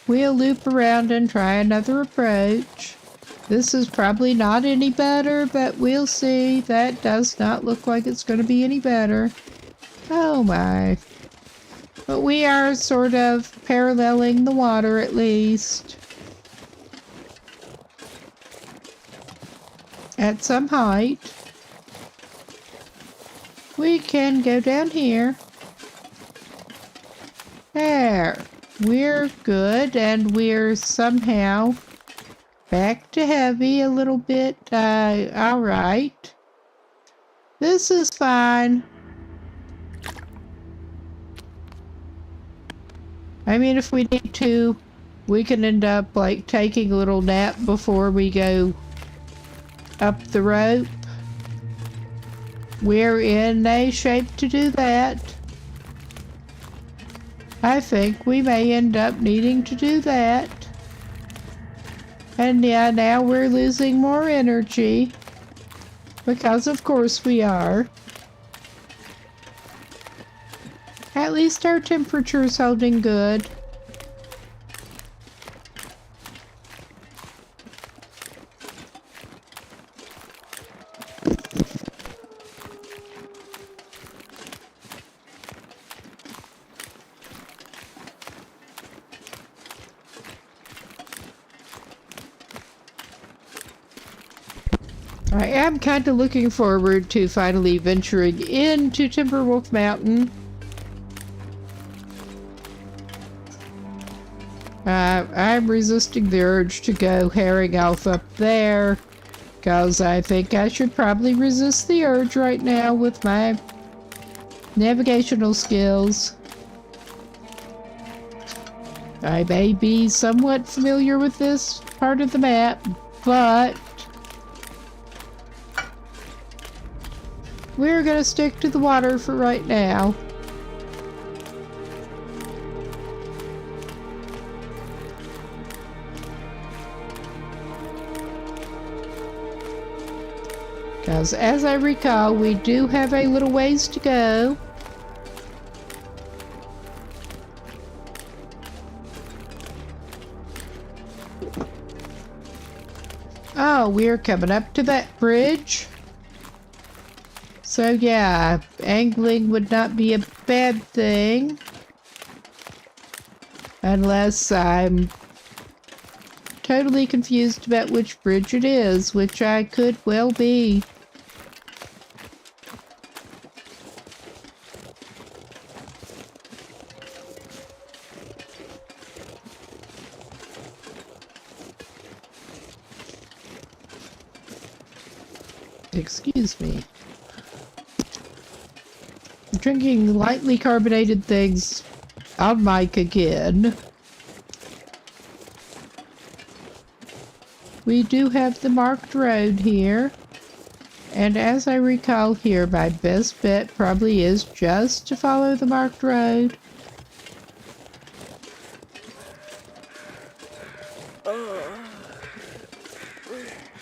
We'll loop around and try another approach. This is probably not any better, but we'll see. That does not look like it's going to be any better. Oh my. But we are sort of paralleling the water at least. At some height. We can go down here. There. We're good, and we're somehow back to heavy a little bit. Alright. This is fine. I mean, if we need to, we can end up, like, taking a little nap before we go up the rope. We're in a shape to do that. I think we may end up needing to do that. And yeah, now we're losing more energy. Because of course we are. At least our temperature's holding good. I am kind of looking forward to finally venturing into Timberwolf Mountain. I'm resisting the urge to go herring elf up there, because I think I should probably resist the urge right now with my navigational skills. I may be somewhat familiar with this part of the map, but we're gonna stick to the water for right now. Because as I recall, we do have a little ways to go. Oh, we're coming up to that bridge. So yeah, angling would not be a bad thing. Unless I'm totally confused about which bridge it is, which I could well be. Excuse me. Drinking lightly carbonated things on mic again. We do have the marked road here. And as I recall here, my best bet probably is just to follow the marked road.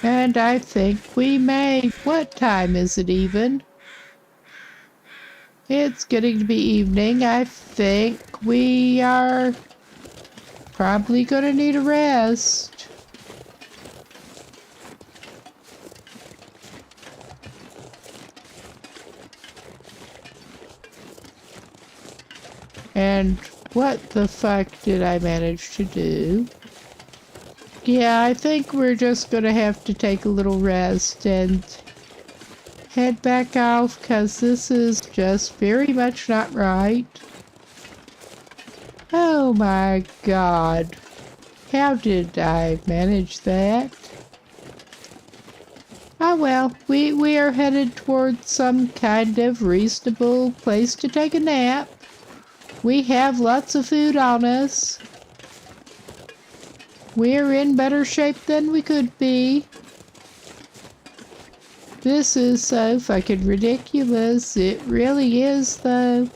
And I think we may. What time is it even? It's getting to be evening. I think we are probably going to need a rest. And what the fuck did I manage to do? Yeah, I think we're just gonna have to take a little rest and head back off, because this is just very much not right. Oh my god. How did I manage that? Oh well, we are headed towards some kind of reasonable place to take a nap. We have lots of food on us. We're in better shape than we could be. This is so fucking ridiculous. It really is, though.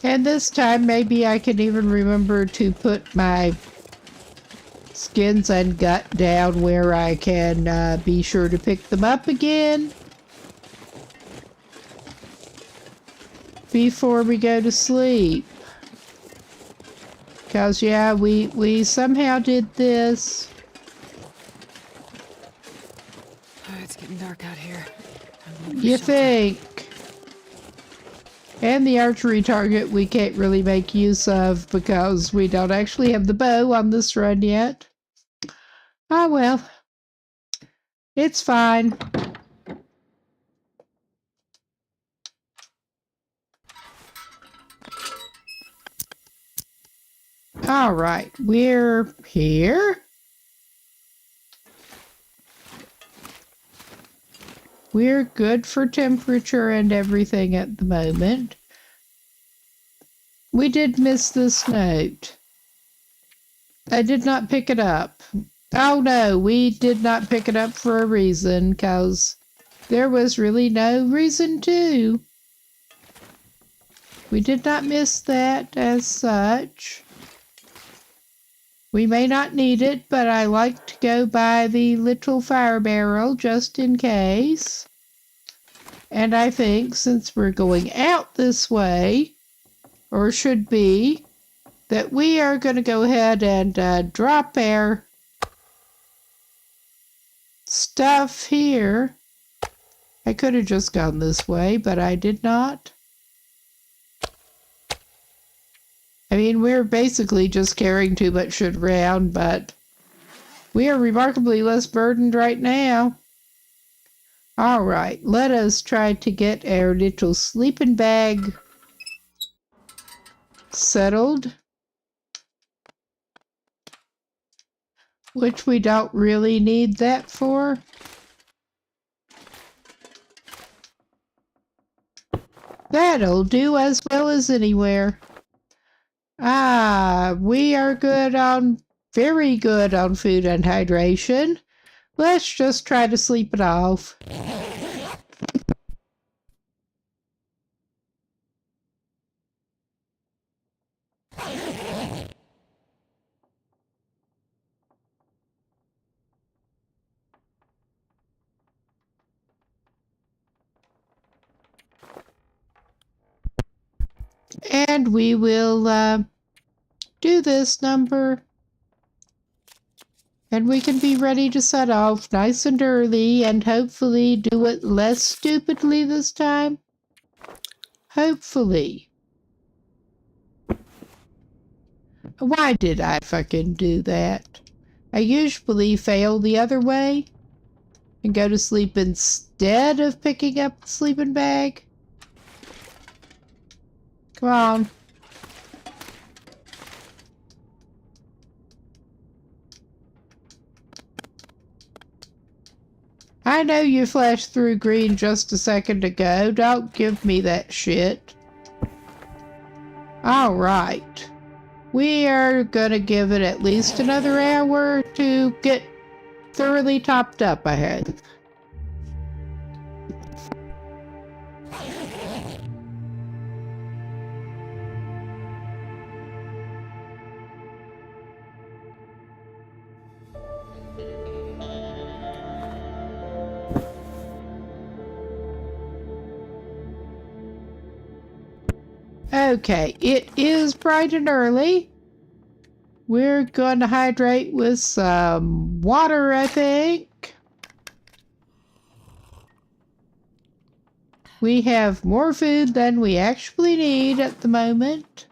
And this time, maybe I can even remember to put my skins and gut down where I can be sure to pick them up again before we go to sleep. Because, yeah, we somehow did this. Oh, it's getting dark out here. You think? And the archery target we can't really make use of because we don't actually have the bow on this run yet. Ah, well. It's fine. All right, we're here. We're good for temperature and everything at the moment. We did miss this note. I did not pick it up. Oh no, we did not pick it up for a reason, because there was really no reason to. We did not miss that as such. We may not need it, but I like to go by the little fire barrel just in case. And I think since we're going out this way, or should be, that we are going to go ahead and drop our stuff here. I could have just gone this way, but I did not. I mean, we're basically just carrying too much shit around, but we are remarkably less burdened right now. All right, let us try to get our little sleeping bag settled, which we don't really need that for. That'll do as well as anywhere. Ah, we are very good on food and hydration. Let's just try to sleep it off. And we will do this number. And we can be ready to set off nice and early and hopefully do it less stupidly this time. Hopefully. Why did I fucking do that? I usually fail the other way and go to sleep instead of picking up the sleeping bag. Come on. I know you flashed through green just a second ago. Don't give me that shit. All right. We are gonna give it at least another hour to get thoroughly topped up, I had. Okay, it is bright and early. We're going to hydrate with some water, I think. We have more food than we actually need at the moment.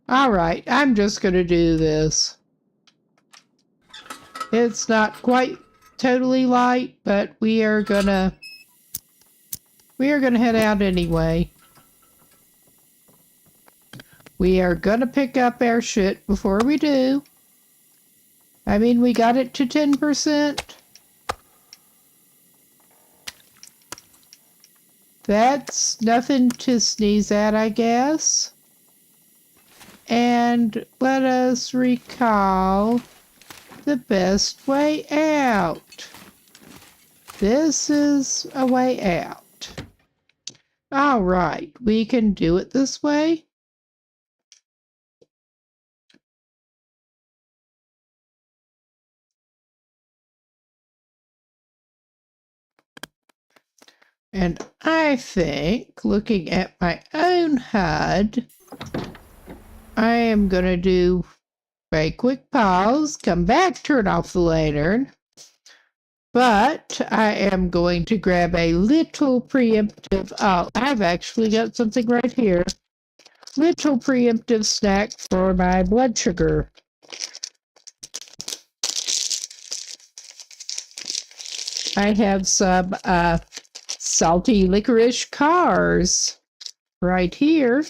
All right, I'm just going to do this. It's not quite totally light, but we are gonna head out anyway. We are gonna pick up our shit before we do. I mean, we got it to 10%. That's nothing to sneeze at, I guess. And let us recall the best way out. This is a way out. All right, we can do it this way. And I think, looking at my own HUD, I am going to do a quick pause, come back, turn off the lantern. But I am going to grab a little preemptive, I've actually got something right here. Little preemptive snack for my blood sugar. I have some salty licorice cars right here.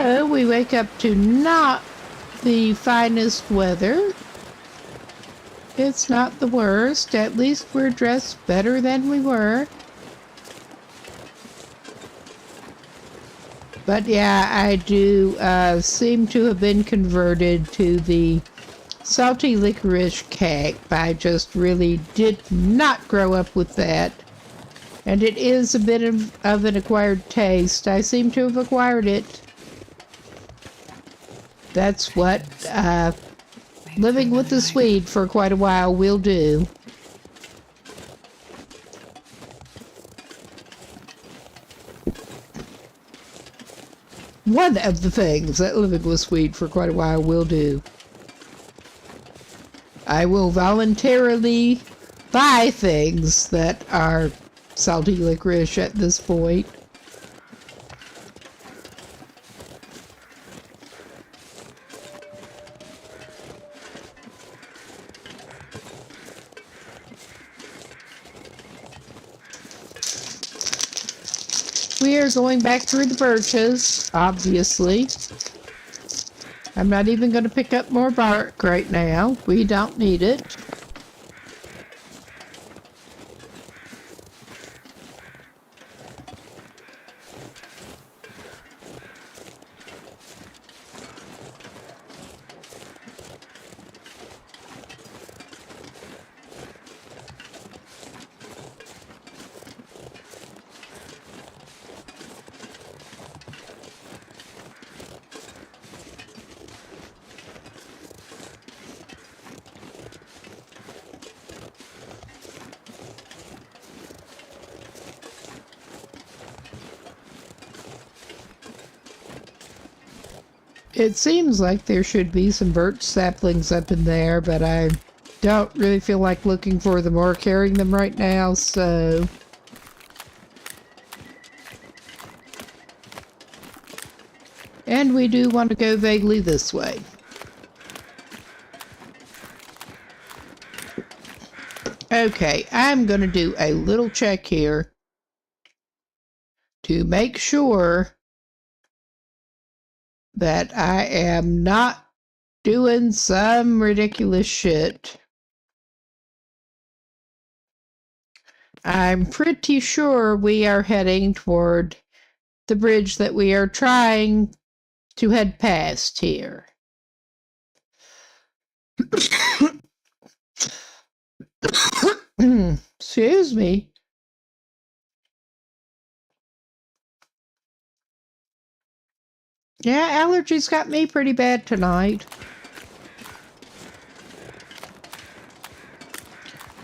So we wake up to not the finest weather. It's not the worst. At least we're dressed better than we were. But yeah, I do seem to have been converted to the salty licorice cake. I just really did not grow up with that. And it is a bit of an acquired taste. I seem to have acquired it. That's what living with the Swede for quite a while will do. One of the things that living with Swede for quite a while will do. I will voluntarily buy things that are salty licorice at this point. We are going back through the birches, obviously. I'm not even going to pick up more bark right now. We don't need it. It seems like there should be some birch saplings up in there, but I don't really feel like looking for them or carrying them right now, so... And we do want to go vaguely this way. Okay, I'm going to do a little check here to make sure that I am not doing some ridiculous shit. I'm pretty sure we are heading toward the bridge that we are trying to head past here. Excuse me. Yeah, allergies got me pretty bad tonight.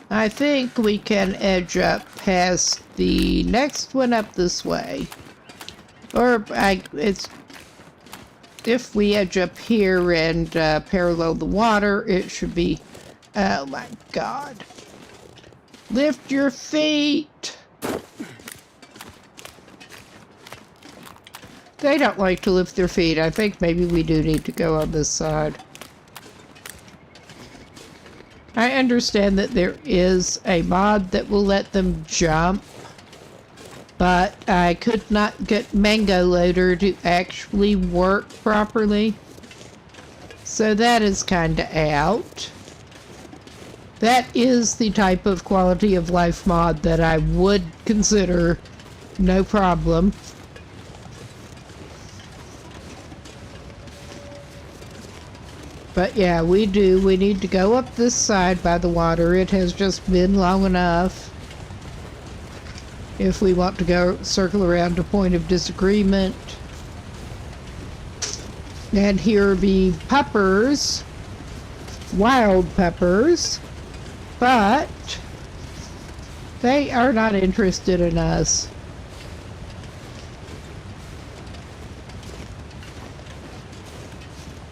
I think we can edge up past the next one up this way. Or if we edge up here and parallel the water, it should be, oh my God. Lift your feet. They don't like to lift their feet. I think maybe we do need to go on this side. I understand that there is a mod that will let them jump, but I could not get Mango Loader to actually work properly. So that is kinda out. That is the type of quality of life mod that I would consider no problem. But yeah, we need to go up this side by the water. It has just been long enough. If we want to go circle around to point of disagreement. And here be peppers. Wild peppers. But they are not interested in us.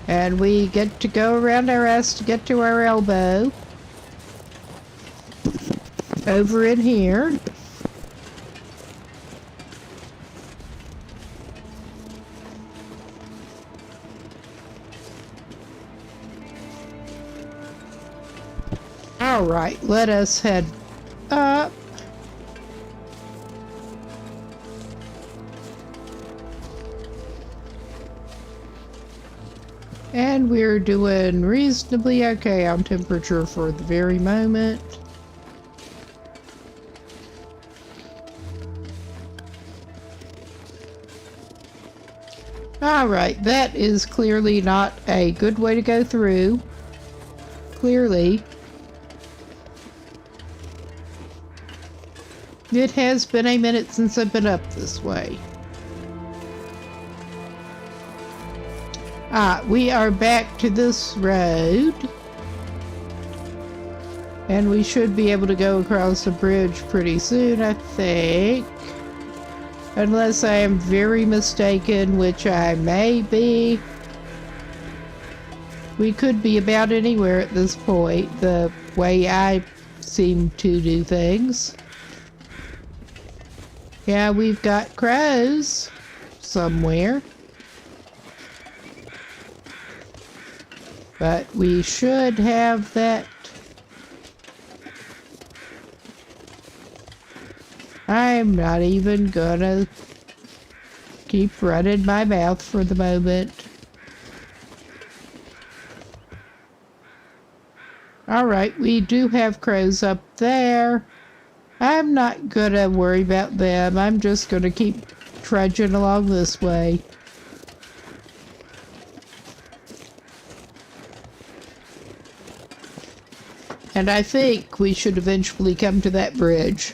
And we get to go around our ass to get to our elbow. Over in here. Alright, let us head up. And we're doing reasonably okay on temperature for the very moment. Alright, that is clearly not a good way to go through. Clearly. It has been a minute since I've been up this way. We are back to this road. And we should be able to go across the bridge pretty soon, I think. Unless I am very mistaken, which I may be. We could be about anywhere at this point, the way I seem to do things. Yeah, we've got crows somewhere. But we should have that. I'm not even gonna keep running my mouth for the moment. Alright, we do have crows up there. I'm not gonna worry about them. I'm just gonna keep trudging along this way. And I think we should eventually come to that bridge.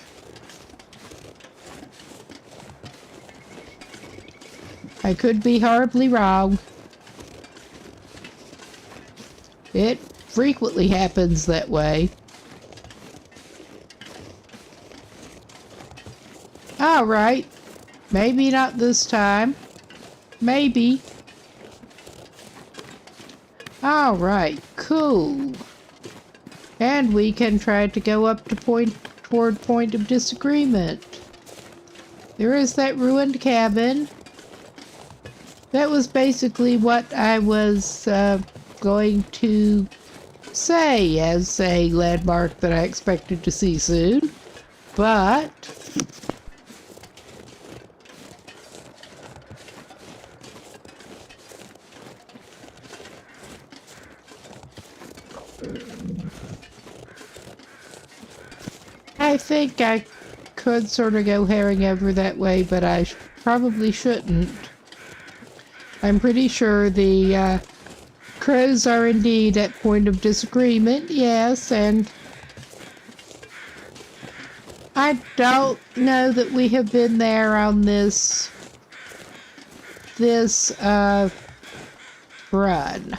I could be horribly wrong. It frequently happens that way. Alright. Maybe not this time. Maybe. Alright, cool. And we can try to go up to toward point of disagreement. There is that ruined cabin. That was basically what I was going to say as a landmark that I expected to see soon. But I think I could sort of go herring over that way, but I probably shouldn't. I'm pretty sure the crows are indeed at point of disagreement, yes, and I don't know that we have been there on this run.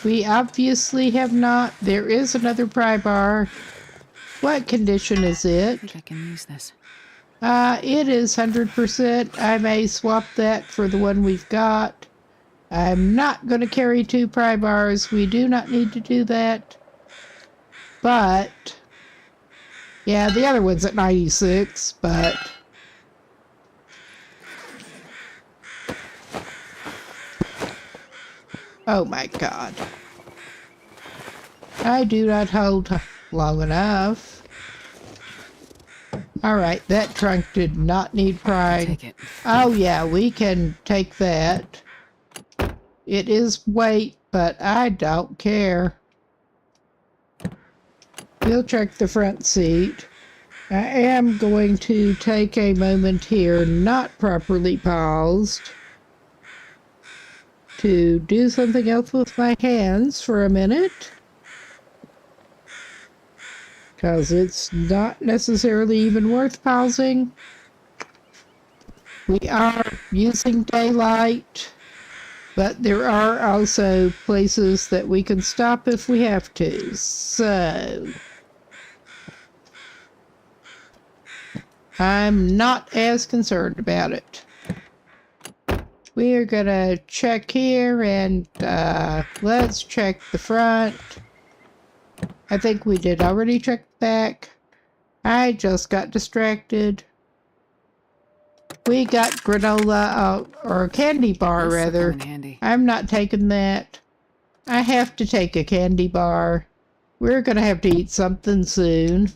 We obviously have not. There is another pry bar. What condition is it? I think I can use this. It is 100%. I may swap that for the one we've got. I'm not going to carry 2 pry bars. We do not need to do that. But yeah, the other one's at 96, but oh my god. I do not hold long enough. Alright, that trunk did not need prying. Take it. Oh yeah, we can take that. It is weight, but I don't care. We'll check the front seat. I am going to take a moment here, not properly paused, to do something else with my hands for a minute. Because it's not necessarily even worth pausing. We are using daylight, but there are also places that we can stop if we have to. So I'm not as concerned about it. We are gonna check here and let's check the front. I think we did already check back. I just got distracted. We got granola, or candy bar rather. I'm not taking that. I have to take a candy bar. We're gonna have to eat something soon.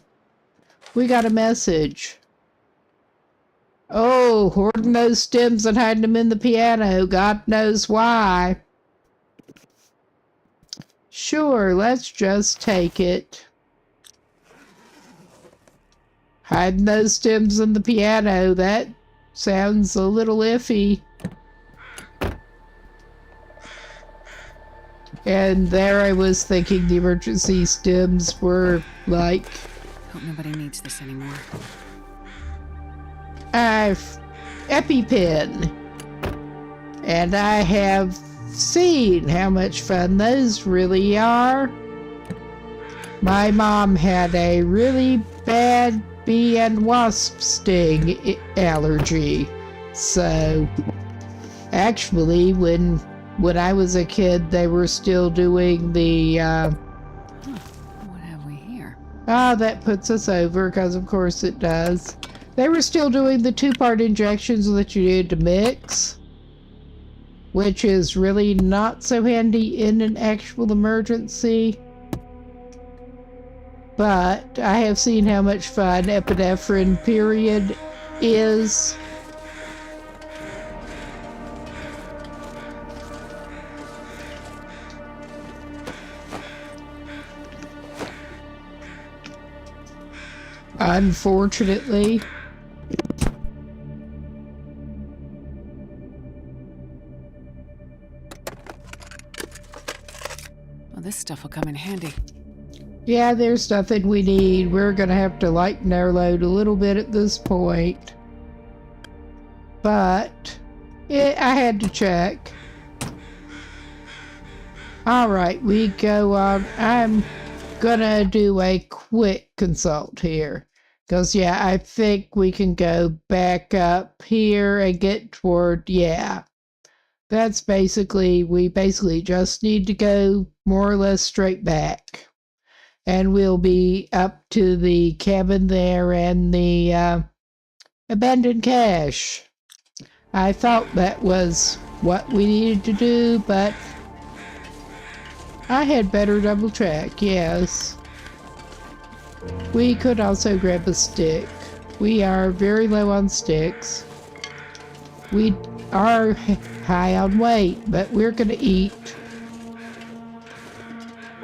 We got a message. Oh, hoarding those stems and hiding them in the piano. God knows why. Sure, let's just take it. Hiding those stems in the piano, that sounds a little iffy. And there I was thinking the emergency stems were like... Hope nobody needs this anymore. I've EpiPen. And I have seen how much fun those really are. My mom had a really bad bee and wasp sting allergy. So actually when I was a kid they were still doing the What have we here? that puts us over because of course it does. They were still doing the 2-part injections that you need to mix, which is really not so handy in an actual emergency. But I have seen how much fun epinephrine period is. Unfortunately. Well, this stuff will come in handy. Yeah, there's nothing we need. We're gonna have to lighten our load a little bit at this point. But I had to check. Alright, we go on. I'm gonna do a quick consult here. Because, yeah, I think we can go back up here and get toward, yeah. That's basically, we basically just need to go more or less straight back. And we'll be up to the cabin there and the abandoned cache. I thought that was what we needed to do, but I had better double check, yes. We could also grab a stick. We are very low on sticks. We are high on weight, but we're gonna eat.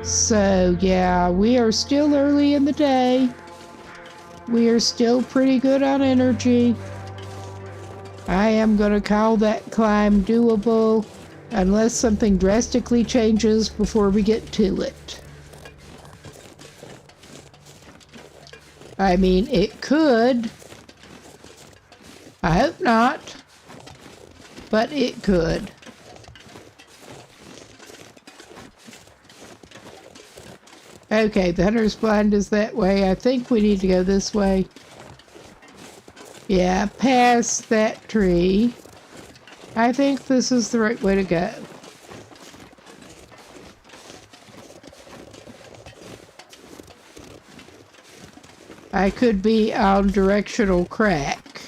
So yeah, we are still early in the day. We are still pretty good on energy. I am gonna call that climb doable. Unless something drastically changes before we get to it. I mean, it could. I hope not. But it could. Okay, the hunter's blind is that way. I think we need to go this way. Yeah, past that tree. I think this is the right way to go. I could be on directional crack.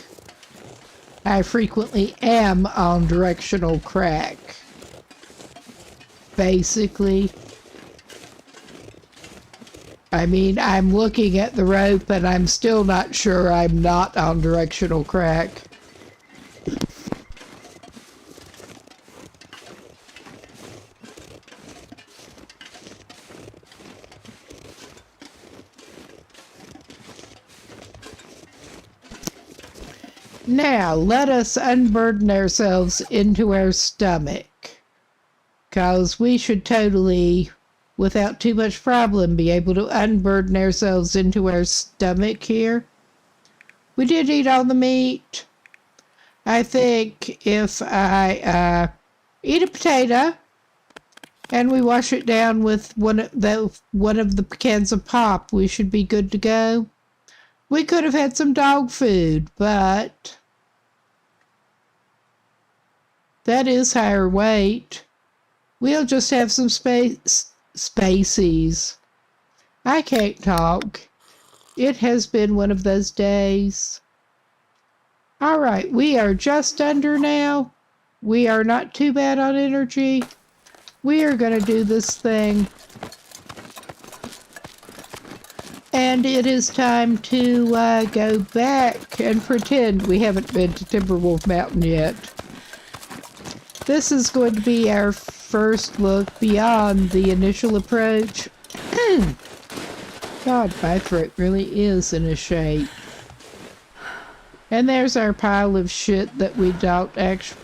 I frequently am on directional crack. Basically. I mean, I'm looking at the rope and I'm still not sure I'm not on directional crack. Now, let us unburden ourselves into our stomach. 'Cause we should totally, without too much problem, be able to unburden ourselves into our stomach here. We did eat all the meat. I think if I eat a potato and we wash it down with one of the cans of pop, we should be good to go. We could have had some dog food, but that is higher weight. We'll just have some spacies. I can't talk. It has been one of those days. All right, we are just under now. We are not too bad on energy. We are going to do this thing. And it is time to go back and pretend we haven't been to Timberwolf Mountain yet. This is going to be our first look beyond the initial approach. God, my throat really is in a shape. And there's our pile of shit that we don't actually...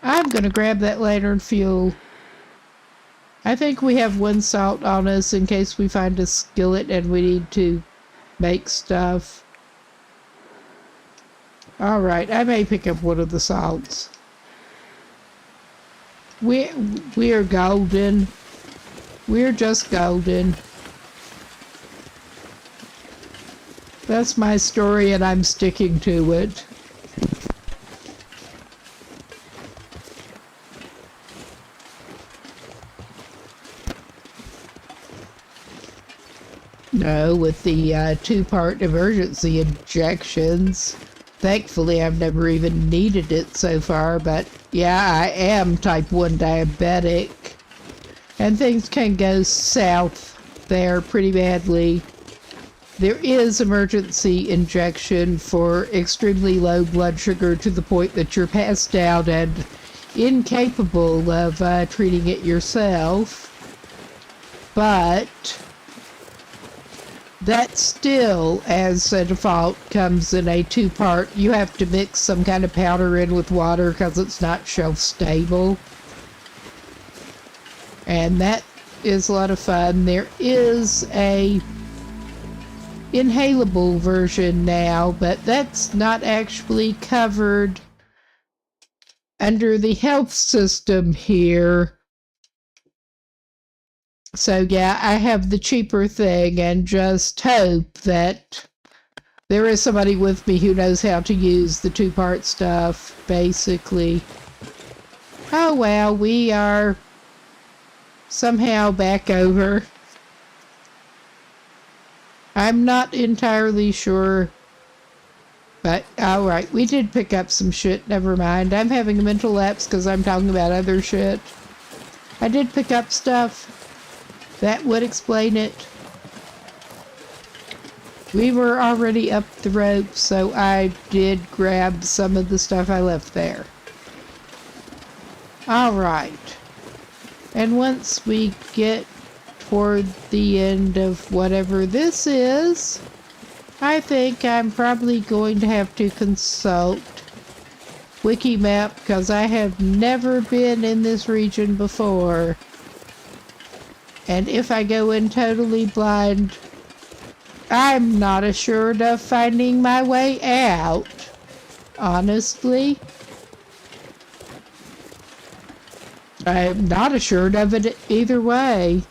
I'm going to grab that lantern fuel. I think we have 1 salt on us in case we find a skillet and we need to make stuff. Alright, I may pick up one of the salts. We are golden. We're just golden. That's my story and I'm sticking to it. No, with the 2-part emergency injections. Thankfully, I've never even needed it so far, but yeah, I am type 1 diabetic. And things can go south there pretty badly. There is emergency injection for extremely low blood sugar to the point that you're passed out and incapable of treating it yourself. But that still, as a default, comes in a 2-part. You have to mix some kind of powder in with water because it's not shelf-stable. And that is a lot of fun. There is a inhalable version now, but that's not actually covered under the health system here. So yeah, I have the cheaper thing and just hope that there is somebody with me who knows how to use the 2-part stuff, basically. Oh well, we are somehow back over. I'm not entirely sure, but alright, we did pick up some shit, never mind. I'm having a mental lapse because I'm talking about other shit. I did pick up stuff. That would explain it. We were already up the rope, so I did grab some of the stuff I left there. Alright. And once we get toward the end of whatever this is, I think I'm probably going to have to consult wiki map because I have never been in this region before. And if I go in totally blind, I'm not assured of finding my way out, honestly. I'm not assured of it either way.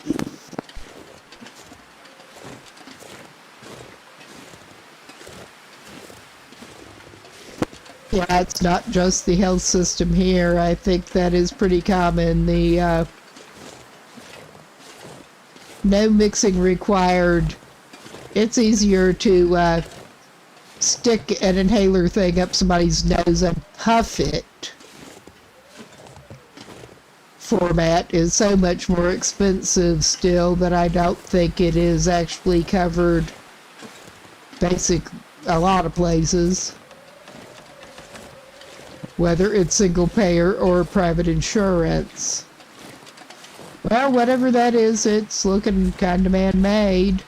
Yeah, it's not just the health system here. I think that is pretty common. The no mixing required. It's easier to stick an inhaler thing up somebody's nose and puff it. Format is so much more expensive still that I don't think it is actually covered a lot of places, whether it's single payer or private insurance. Well, whatever that is, it's looking kind of man-made.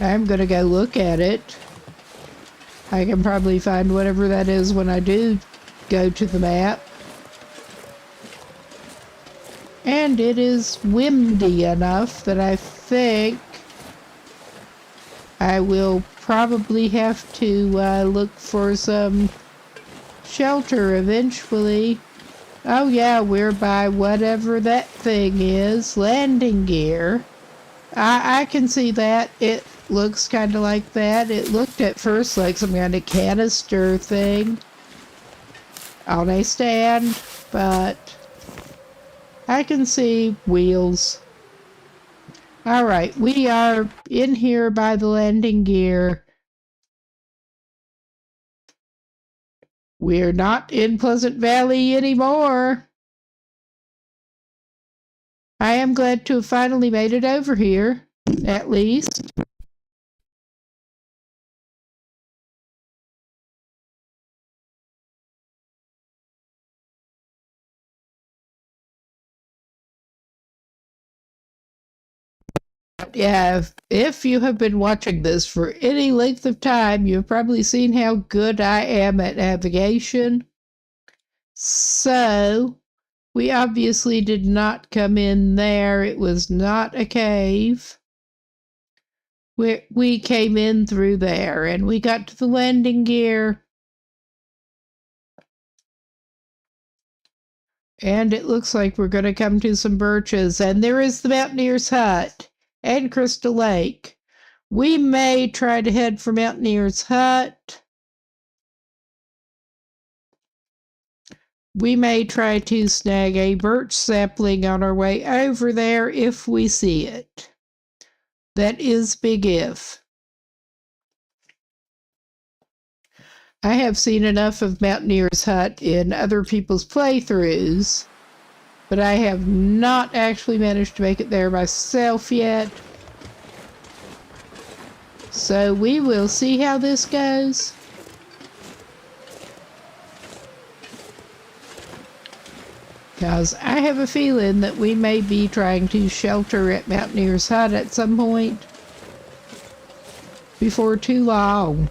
I'm gonna go look at it. I can probably find whatever that is when I do go to the map. And it is windy enough that I think I will probably have to look for some shelter eventually. Oh yeah, we're by whatever that thing is. Landing gear. I can see that. It looks kind of like that. It looked at first like some kind of canister thing on a stand, but I can see wheels. Alright, we are in here by the landing gear. We're not in Pleasant Valley anymore. I am glad to have finally made it over here, at least. Yeah, if you have been watching this for any length of time, you've probably seen how good I am at navigation. So, we obviously did not come in there. It was not a cave. We came in through there, and we got to the landing gear. And it looks like we're going to come to some birches. And there is the Mountaineer's Hut and Crystal Lake. We may try to head for Mountaineer's Hut. We may try to snag a birch sapling on our way over there if we see it. That is big if. I have seen enough of Mountaineer's Hut in other people's playthroughs, but I have not actually managed to make it there myself yet. So we will see how this goes. Because I have a feeling that we may be trying to shelter at Mountaineer's Hut at some point before too long.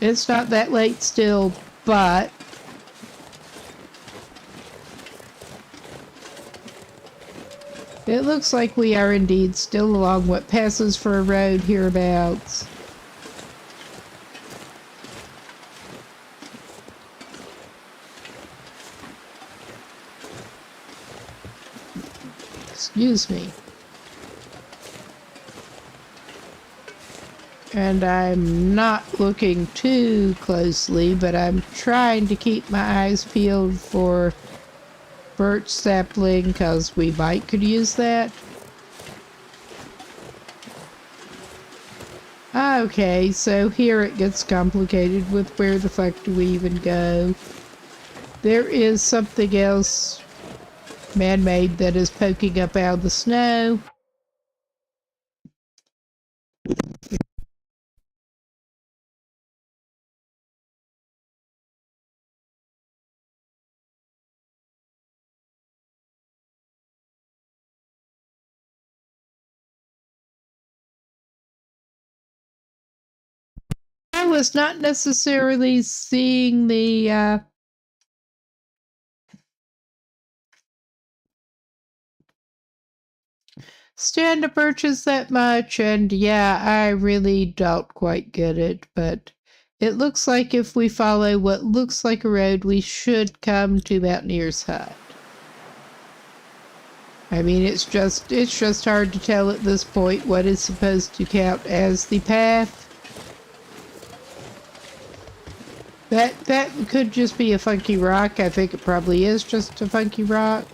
It's not that late still, but it looks like we are indeed still along what passes for a road hereabouts. Excuse me. And I'm not looking too closely, but I'm trying to keep my eyes peeled for birch sapling, because we could use that. Okay, so here it gets complicated with where the fuck do we even go. There is something else man-made that is poking up out of the snow. was not necessarily seeing the stand to purchase that much, and yeah, I really don't quite get it, but it looks like if we follow what looks like a road, we should come to Mountaineer's Hut. I mean, it's just hard to tell at this point what is supposed to count as the path. That could just be a funky rock. I think it probably is just a funky rock.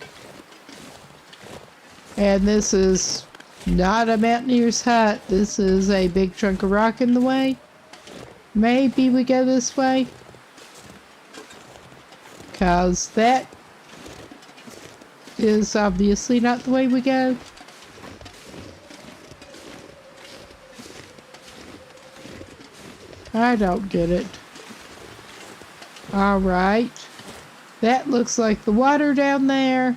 And this is not a Mountaineer's Hut. This is a big chunk of rock in the way. Maybe we go this way. 'Cause that is obviously not the way we go. I don't get it. Alright. That looks like the water down there.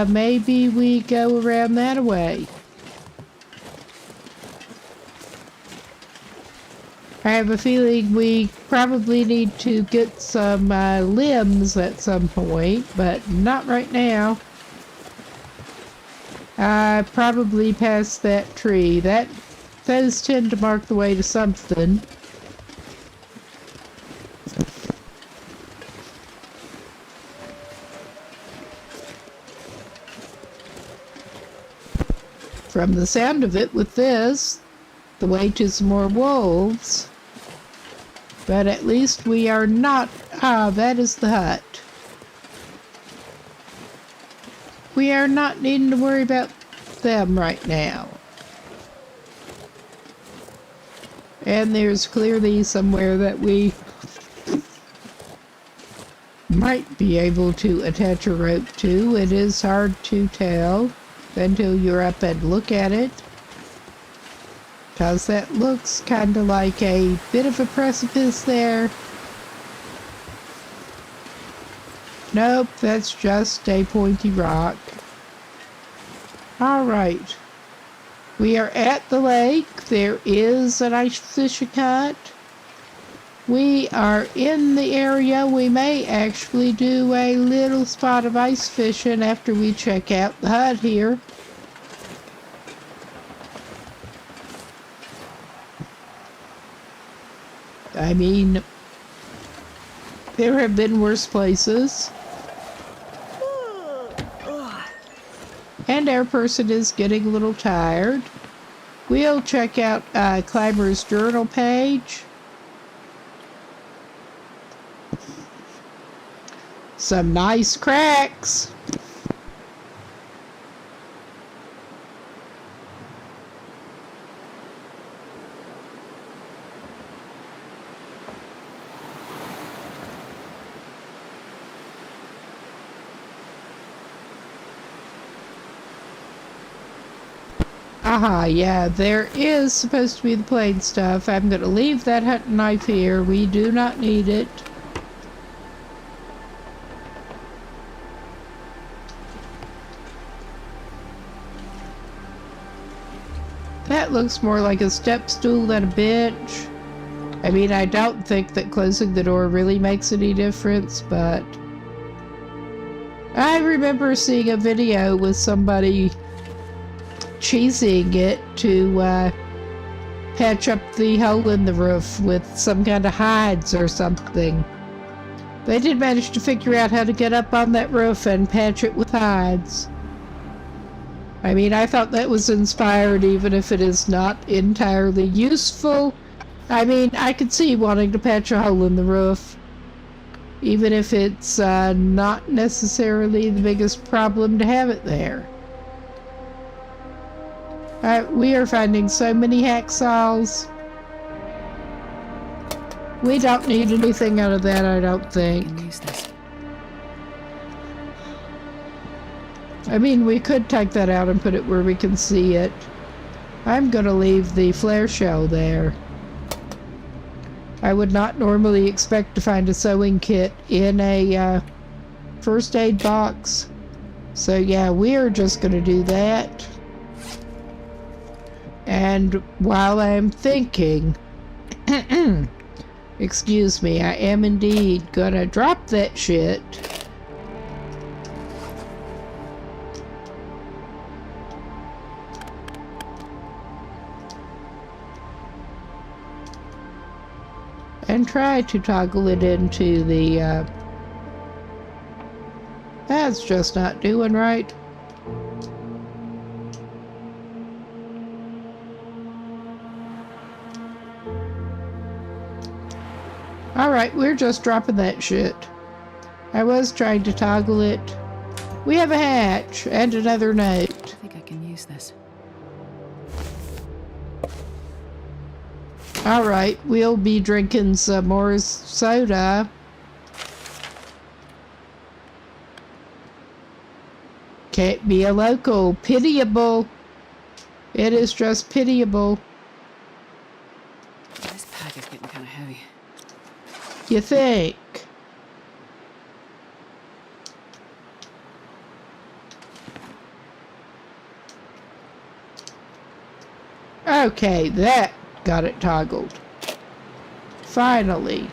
Maybe we go around that way. I have a feeling we probably need to get some limbs at some point, but not right now. Probably past that tree. Those tend to mark the way to something. From the sound of it with this, the way to some more wolves. But at least we are not... that is the hut. We are not needing to worry about them right now. And there's clearly somewhere that we might be able to attach a rope to. It is hard to tell until you're up and look at it. Because that looks kind of like a bit of a precipice there. Nope, that's just a pointy rock. Alright. We are at the lake. There is an ice fishing hut. We are in the area. We may actually do a little spot of ice fishing after we check out the hut here. I mean, there have been worse places. And our person is getting a little tired. We'll check out Climber's journal page. Some nice cracks. Aha, yeah, there is supposed to be the plain stuff. I'm going to leave that hunting knife here. We do not need it. That looks more like a step stool than a bench. I mean, I don't think that closing the door really makes any difference, but I remember seeing a video with somebody cheesing it to patch up the hole in the roof with some kind of hides or something. They did manage to figure out how to get up on that roof and patch it with hides. I mean, I thought that was inspired, even if it is not entirely useful. I mean, I could see wanting to patch a hole in the roof, even if it's not necessarily the biggest problem to have it there. We are finding so many hacksaws. We don't need anything out of that, I don't think. I mean, we could take that out and put it where we can see it. I'm gonna leave the flare shell there. I would not normally expect to find a sewing kit in a first aid box. So yeah, we are just gonna do that. And while I'm thinking, excuse me, I am indeed gonna drop that shit. And try to toggle it into the, that's just not doing right. Alright, we're just dropping that shit. I was trying to toggle it. We have a hatch and another note. I think I can use this. Alright, we'll be drinking some more soda. Can't be a local. Pitiable. It is just pitiable. This pack is getting kind of heavy. You think? Okay, that got it toggled. Finally.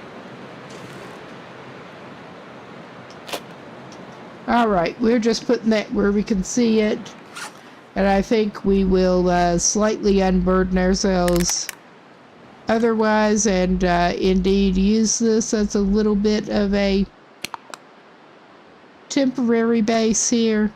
Alright, we're just putting that where we can see it. And I think we will slightly unburden ourselves otherwise, and indeed use this as a little bit of a temporary base here.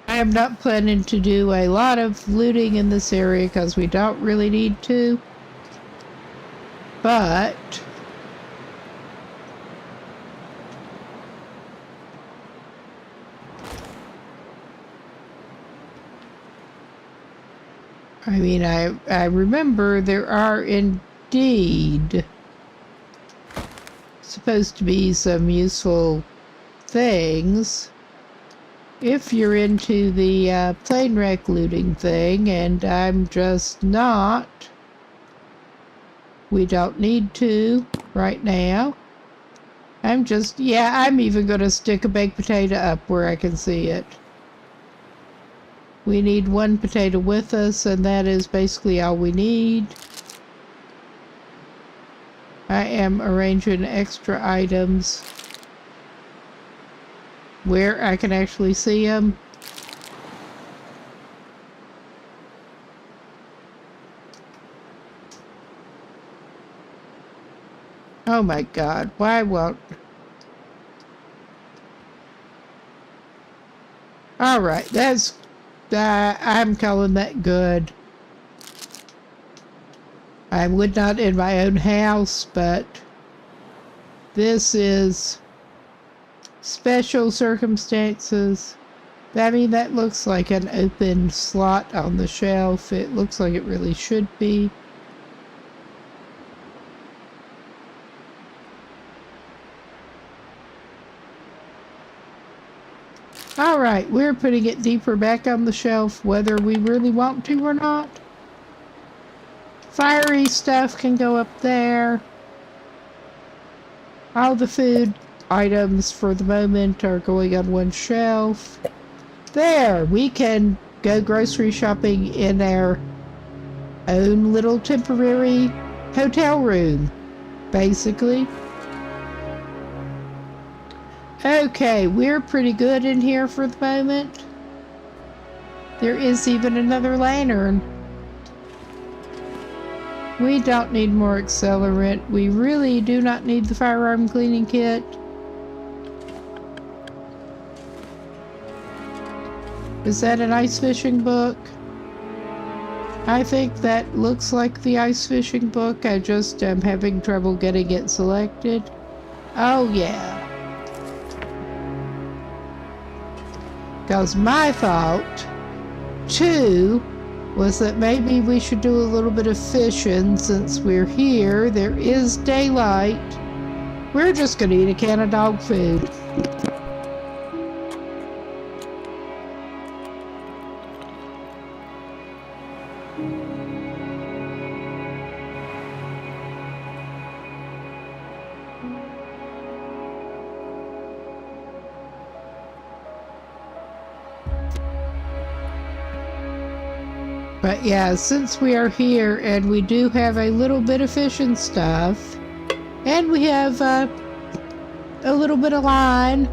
I am not planning to do a lot of looting in this area because we don't really need to. But I mean, I remember there are indeed supposed to be some useful things if you're into the plane wreck looting thing, and I'm just not. We don't need to right now. I'm even going to stick a baked potato up where I can see it. We need one potato with us, and that is basically all we need. I am arranging extra items where I can actually see them. Oh my God, why won't... Alright, that's... I'm calling that good. I would not in my own house, but this is special circumstances. I mean, that looks like an open slot on the shelf. It looks like it really should be. Alright, we're putting it deeper back on the shelf, whether we really want to or not. Fiery stuff can go up there. All the food items for the moment are going on one shelf. There, we can go grocery shopping in our own little temporary hotel room, basically. Okay, we're pretty good in here for the moment. There is even another lantern. We don't need more accelerant. We really do not need the firearm cleaning kit. Is that an ice fishing book? I think that looks like the ice fishing book. I just am having trouble getting it selected. Oh yeah. Because my thought, too, was that maybe we should do a little bit of fishing since we're here. There is daylight. We're just going to eat a can of dog food. But yeah, since we are here and we do have a little bit of fish and stuff, and we have a little bit of line,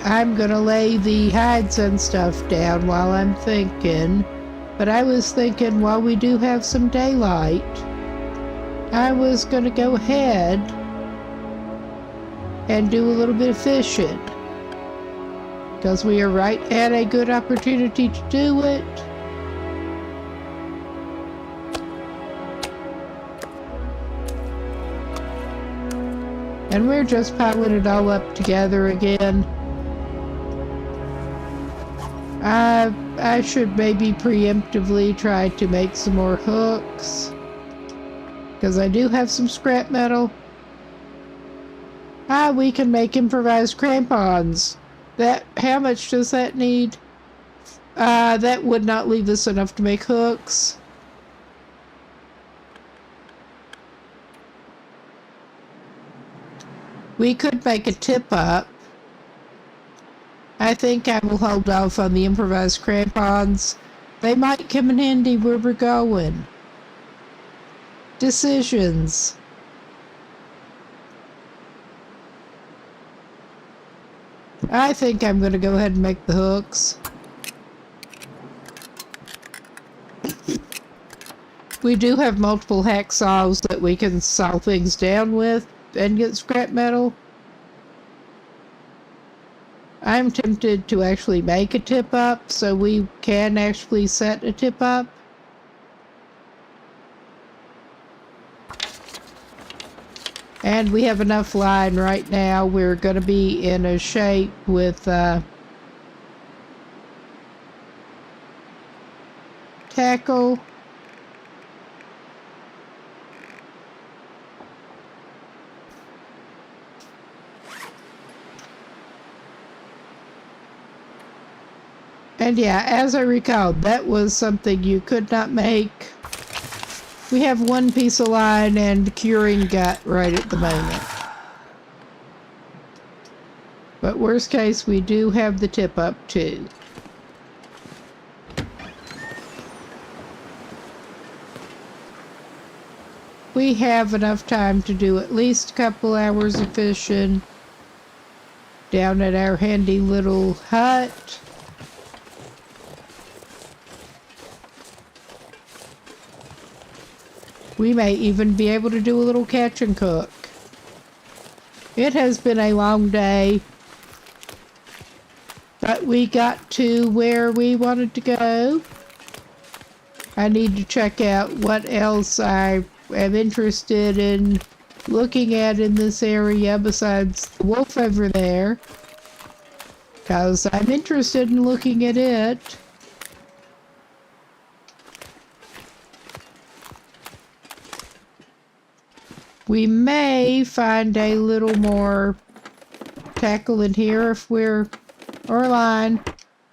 I'm gonna lay the hides and stuff down while I'm thinking. But I was thinking while we do have some daylight, I was gonna go ahead and do a little bit of fishing. Because we are right at a good opportunity to do it. And we're just piling it all up together again. I should maybe preemptively try to make some more hooks. Because I do have some scrap metal. We can make improvised crampons. How much does that need? That would not leave us enough to make hooks. We could make a tip-up. I think I will hold off on the improvised crampons. They might come in handy where we're going. Decisions. I think I'm going to go ahead and make the hooks. We do have multiple hacksaws that we can saw things down with and get scrap metal. I'm tempted to actually make a tip-up so we can actually set a tip-up. And we have enough line right now. We're going to be in a shape with tackle. And yeah, as I recall, that was something you could not make. We have one piece of line and curing gut right at the moment. But worst case, we do have the tip up too. We have enough time to do at least a couple hours of fishing down at our handy little hut. We may even be able to do a little catch and cook. It has been a long day, but we got to where we wanted to go. I need to check out what else I am interested in looking at in this area besides the wolf over there, because I'm interested in looking at it. We may find a little more tackle in here or line,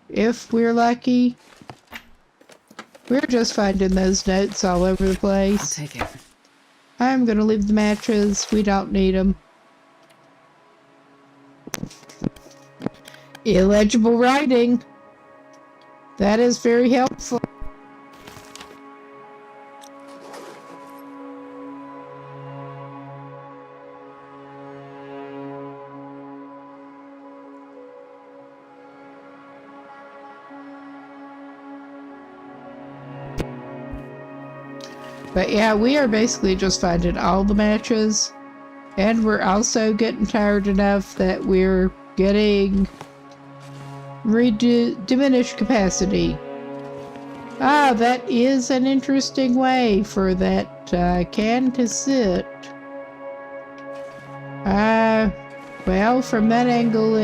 if we're lucky. We're just finding those notes all over the place. I'll take it. I'm gonna leave the matches. We don't need them. Illegible writing. That is very helpful. But yeah, we are basically just finding all the matches. And we're also getting tired enough that we're getting diminished capacity. Ah, that is an interesting way for that can to sit. Well, from that angle,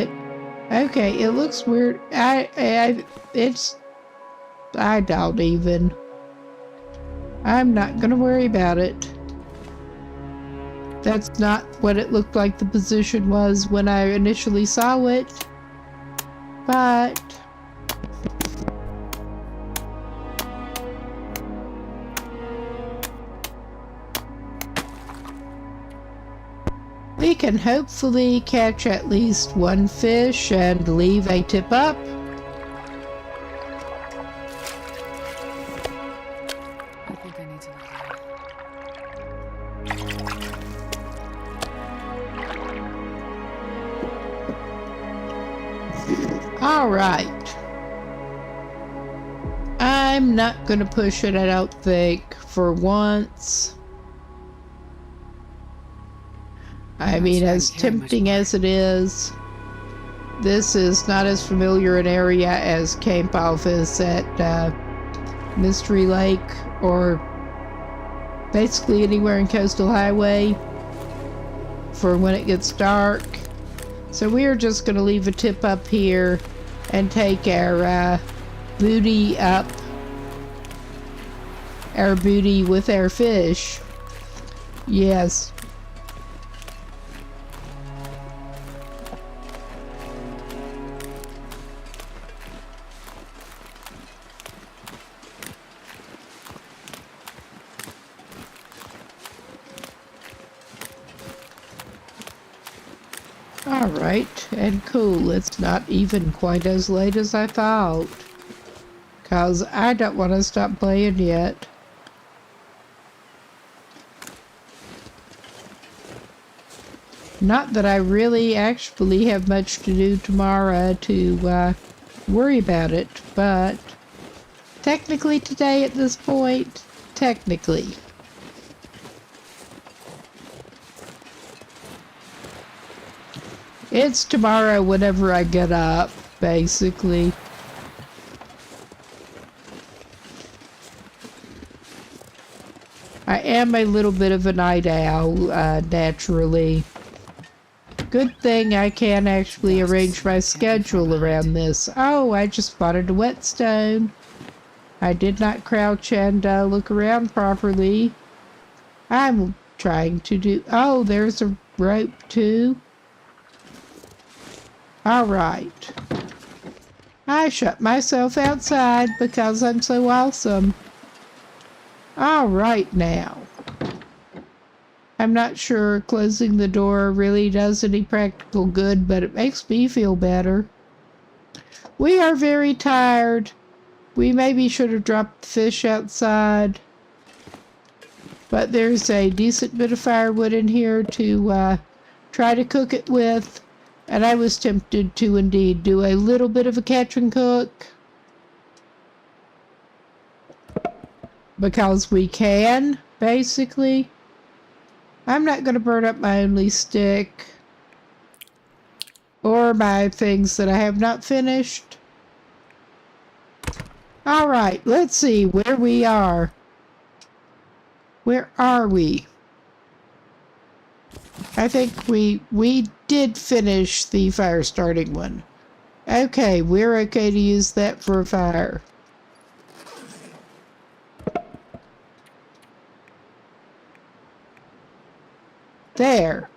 okay, it looks weird. I don't even. I'm not gonna worry about it. That's not what it looked like the position was when I initially saw it. But we can hopefully catch at least one fish and leave a tip up. I think I need to know that. Alright. I'm not gonna push it, I don't think, for once. I mean, as tempting as it is, this is not as familiar an area as Camp Office at Mystery Lake or basically anywhere in Coastal Highway for when it gets dark. So we are just going to leave a tip up here and take our booty up, our booty with our fish. Yes. Alright, and cool. It's not even quite as late as I thought. 'Cause I don't want to stop playing yet. Not that I really actually have much to do tomorrow to worry about it, but technically today at this point, technically. It's tomorrow whenever I get up, basically. I am a little bit of a night owl, naturally. Good thing I can actually arrange my schedule around this. Oh, I just spotted a whetstone. I did not crouch and look around properly. I'm trying to do... Oh, there's a rope too. Alright. I shut myself outside because I'm so awesome. Alright now. I'm not sure closing the door really does any practical good, but it makes me feel better. We are very tired. We maybe should have dropped the fish outside. But there's a decent bit of firewood in here to try to cook it with. And I was tempted to indeed do a little bit of a catch and cook. Because we can, basically. I'm not going to burn up my only stick. Or my things that I have not finished. Alright, let's see where we are. Where are we? I think we did finish the fire starting one. Okay, we're okay to use that for a fire. There.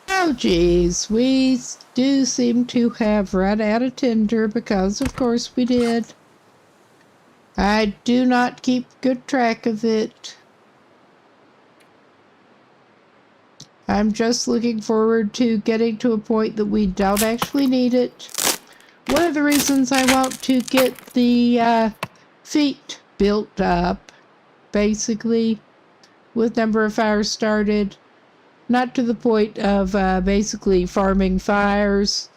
Oh geez, we do seem to have run out of tinder because of course we did. I do not keep good track of it. I'm just looking forward to getting to a point that we don't actually need it. One of the reasons I want to get the feet built up, basically, with number of fires started, not to the point of basically farming fires.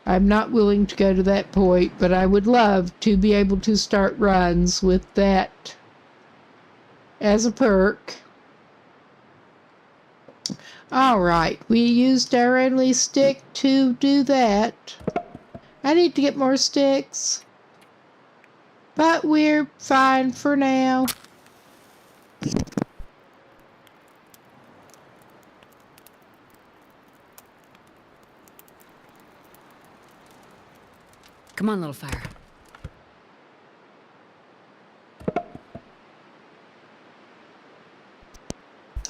I'm not willing to go to that point, but I would love to be able to start runs with that as a perk. Alright, we used our only stick to do that. I need to get more sticks, but we're fine for now. Come on, little fire.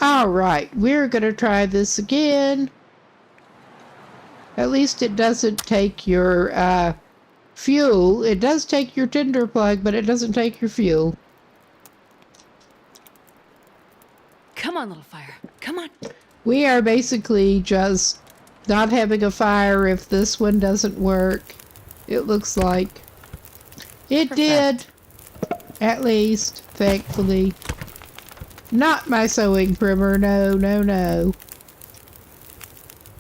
Alright, we're gonna try this again. At least it doesn't take your fuel. It does take your tinder plug, but it doesn't take your fuel. Come on, little fire. Come on. We are basically just not having a fire if this one doesn't work. It looks like. It did. At least, thankfully. Not my sewing primer, no, no, no.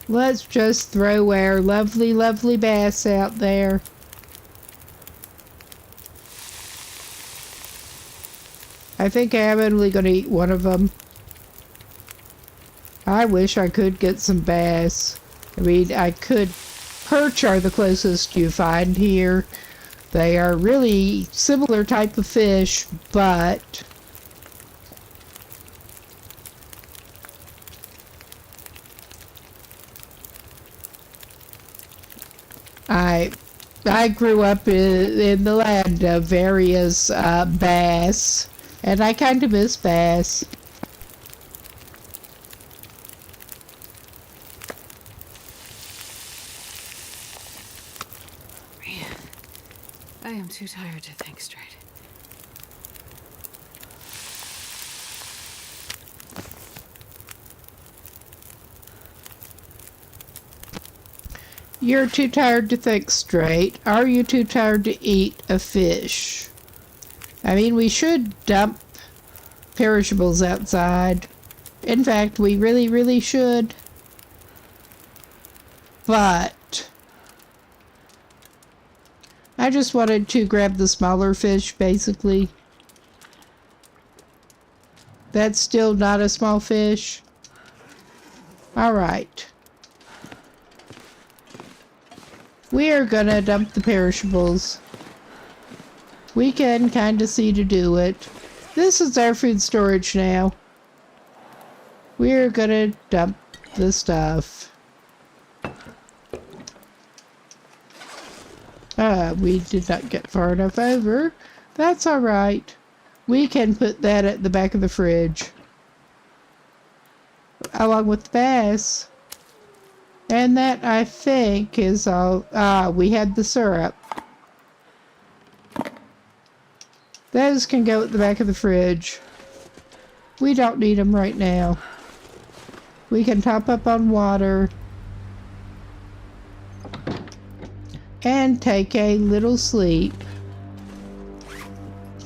Let's just throw our lovely, lovely bass out there. I think I'm only going to eat one of them. I wish I could get some bass. I mean, I could. Perch are the closest you find here. They are really similar type of fish, but I grew up in the land of various bass, and I kind of miss bass. Man, I am too tired to think straight. You're too tired to think straight. Are you too tired to eat a fish? I mean, we should dump perishables outside. In fact, we really, really should. But I just wanted to grab the smaller fish, basically. That's still not a small fish. Alright. We are gonna dump the perishables. We can kinda see to do it. This is our food storage now. We're gonna dump the stuff. We did not get far enough over. That's alright. We can put that at the back of the fridge. Along with the bass. And that, I think, is all. We had the syrup. Those can go at the back of the fridge. We don't need them right now. We can top up on water. And take a little sleep.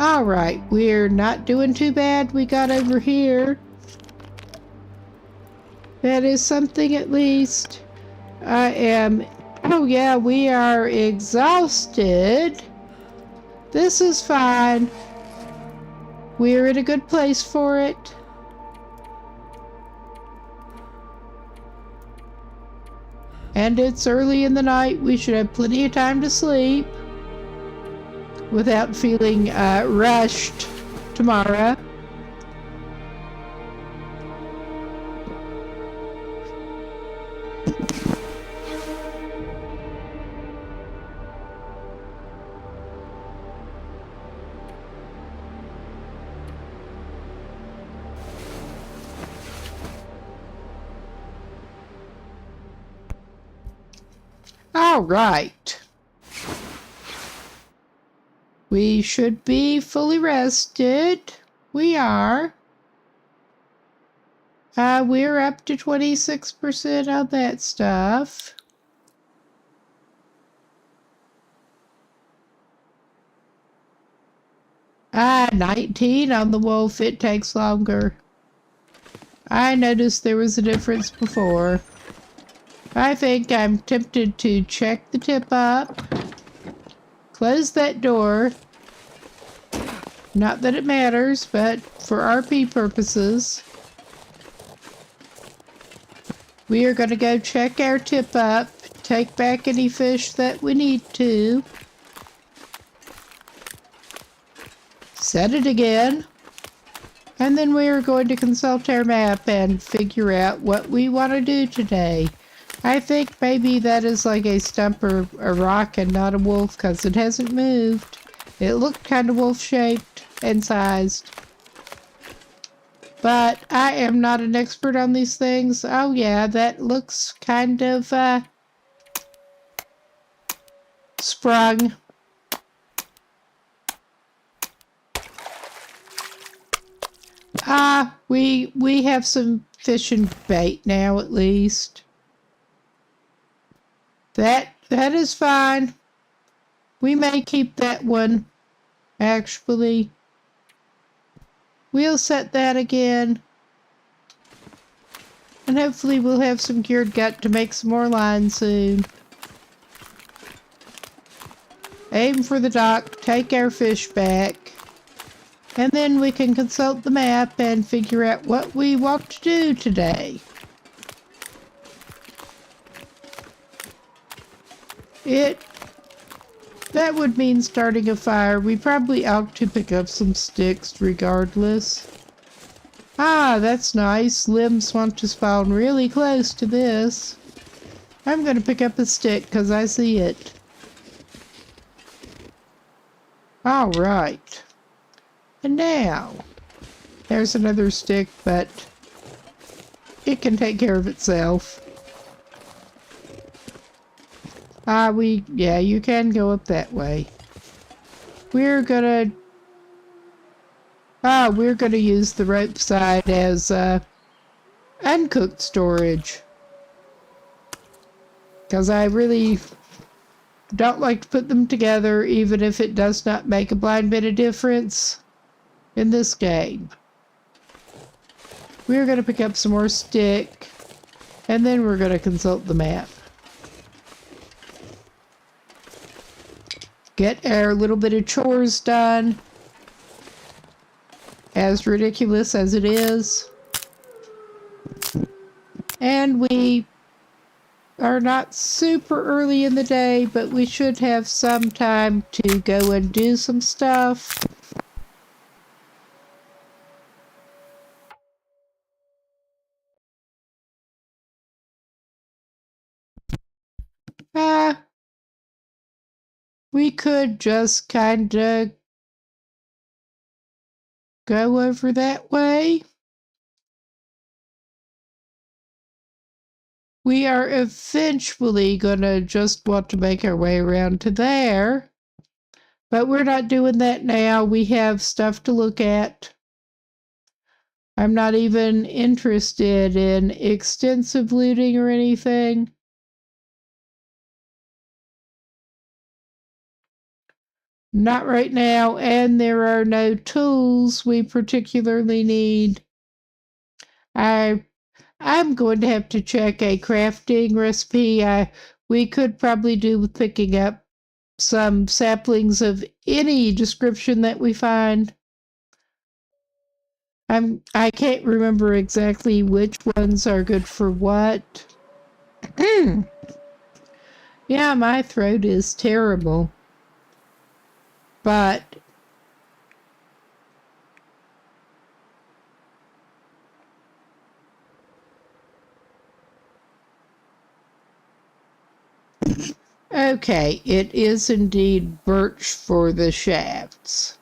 Alright, we're not doing too bad. We got over here. That is something at least. I am. Oh yeah, we are exhausted. This is fine. We're in a good place for it. And it's early in the night. We should have plenty of time to sleep without feeling rushed tomorrow. All right. We should be fully rested. We are. We're up to 26% on that stuff. 19 on the wolf. It takes longer. I noticed there was a difference before. I think I'm tempted to check the tip up. Close that door. Not that it matters, but for RP purposes. We are going to go check our tip up. Take back any fish that we need to. Set it again. And then we are going to consult our map and figure out what we want to do today. I think maybe that is like a stump or a rock and not a wolf because it hasn't moved. It looked kind of wolf-shaped and sized. But I am not an expert on these things. Oh yeah, that looks kind of sprung. We have some fishing bait now at least. That is fine. We may keep that one, actually. We'll set that again. And hopefully we'll have some cured gut to make some more line soon. Aim for the dock, take our fish back. And then we can consult the map and figure out what we want to do today. That would mean starting a fire. We probably ought to pick up some sticks regardless. That's nice. Limbs want to spawn really close to this. I'm going to pick up a stick because I see it. Alright. And now, there's another stick, but it can take care of itself. You can go up that way. We're gonna use the rope side as, uncooked storage. Because I really don't like to put them together, even if it does not make a blind bit of difference in this game. We're gonna pick up some more stick, and then we're gonna consult the map. Get our little bit of chores done, as ridiculous as it is. And we are not super early in the day, but we should have some time to go and do some stuff. We could just kinda go over that way. We are eventually gonna just want to make our way around to there. But we're not doing that now. We have stuff to look at. I'm not even interested in extensive looting or anything. Not right now, and there are no tools we particularly need. I'm going to have to check a crafting recipe. We could probably do with picking up some saplings of any description that we find. I can't remember exactly which ones are good for what. Yeah, my throat is terrible. But okay, it is indeed birch for the shafts.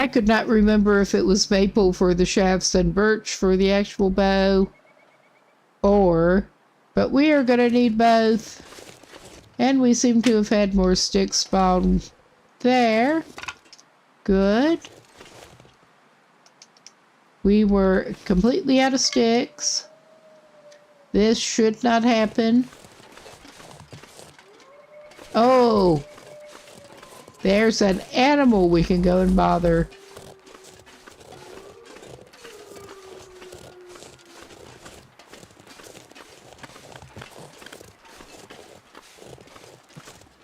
I could not remember if it was maple for the shafts and birch for the actual bow, but we are going to need both. And we seem to have had more sticks spawn there. Good. We were completely out of sticks. This should not happen. Oh! There's an animal we can go and bother.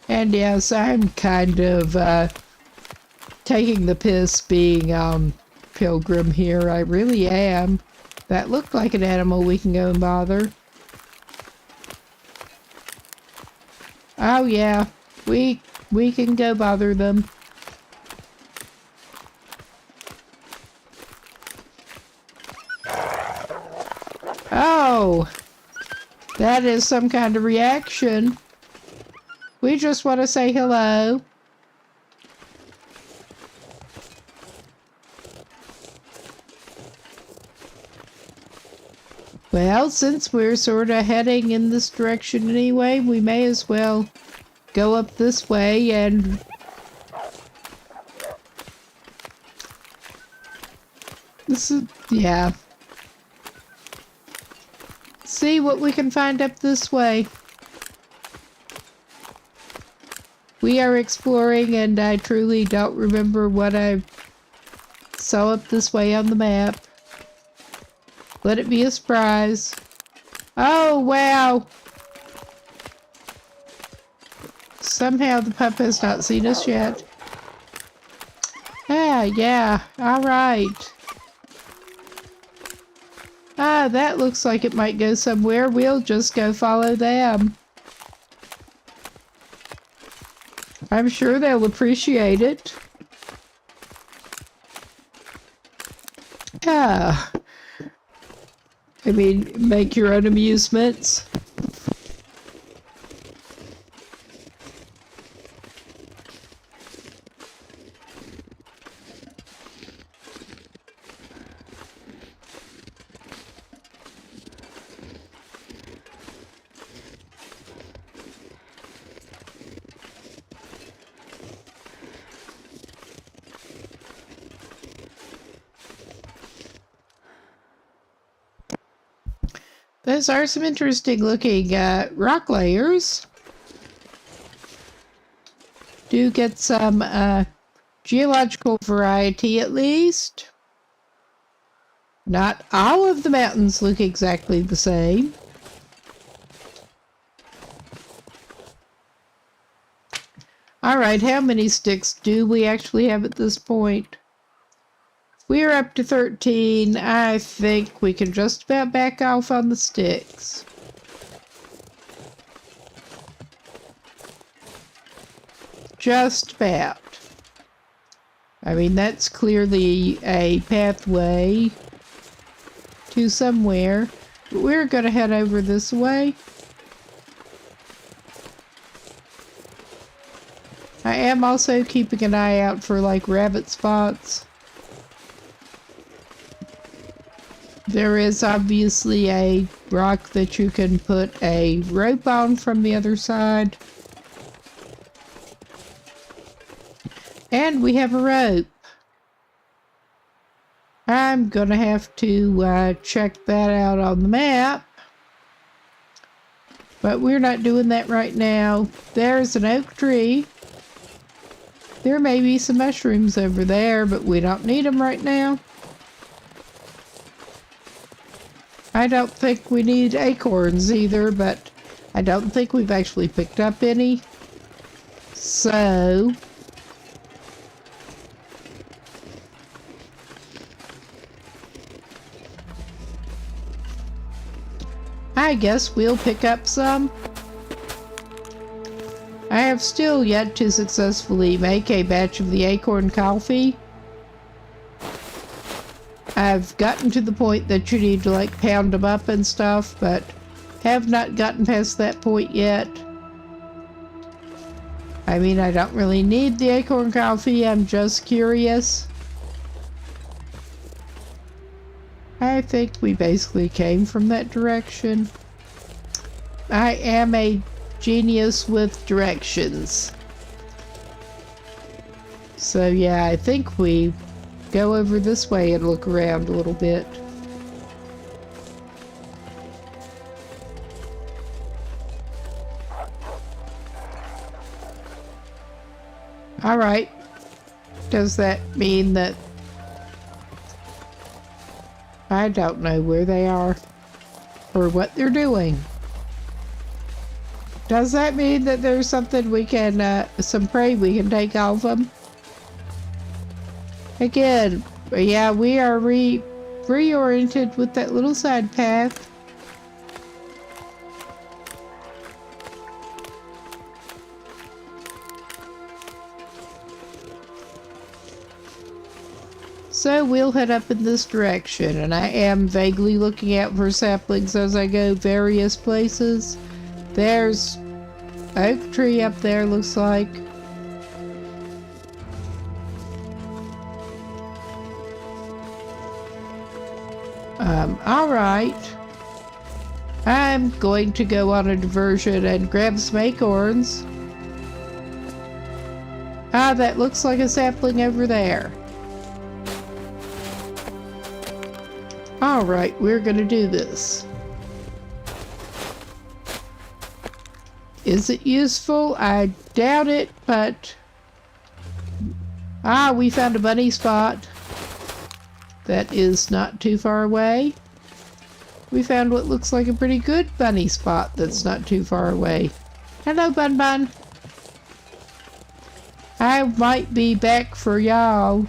And yes, I'm kind of taking the piss being Pilgrim here. I really am. That looked like an animal we can go and bother. Oh yeah, we can go bother them. Oh! That is some kind of reaction. We just want to say hello. Well, since we're sort of heading in this direction anyway, we may as well go up this way and... yeah. See what we can find up this way. We are exploring, and I truly don't remember what I saw up this way on the map. Let it be a surprise. Oh, wow! Somehow the pup has not seen us yet. Ah, yeah, alright. Ah, that looks like it might go somewhere. We'll just go follow them. I'm sure they'll appreciate it. Ah. I mean, make your own amusements. Those are some interesting looking rock layers. Do get some geological variety at least. Not all of the mountains look exactly the same. Alright, how many sticks do we actually have at this point? We're up to 13. I think we can just about back off on the sticks. Just about. I mean, that's clearly a pathway to somewhere. But we're going to head over this way. I am also keeping an eye out for, like, rabbit spots. There is obviously a rock that you can put a rope on from the other side. And we have a rope. I'm gonna have to check that out on the map. But we're not doing that right now. There's an oak tree. There may be some mushrooms over there, but we don't need them right now. I don't think we need acorns either, but I don't think we've actually picked up any. So... I guess we'll pick up some. I have still yet to successfully make a batch of the acorn coffee. I've gotten to the point that you need to like pound them up and stuff, but have not gotten past that point yet. I mean, I don't really need the acorn coffee, I'm just curious. I think we basically came from that direction. I am a genius with directions. So yeah, I think we go over this way and look around a little bit. Alright. Does that mean that... I don't know where they are or what they're doing. Does that mean that there's something we can, some prey we can take off them? Again, yeah, we are reoriented with that little side path. So we'll head up in this direction, and I am vaguely looking out for saplings as I go various places. There's oak tree up there, looks like. Alright. I'm going to go on a diversion and grab some acorns. Ah, that looks like a sapling over there. Alright, we're gonna do this. Is it useful? I doubt it, but... Ah, we found a bunny spot. That is not too far away. We found what looks like a pretty good bunny spot that's not too far away. Hello, Bun Bun. I might be back for y'all.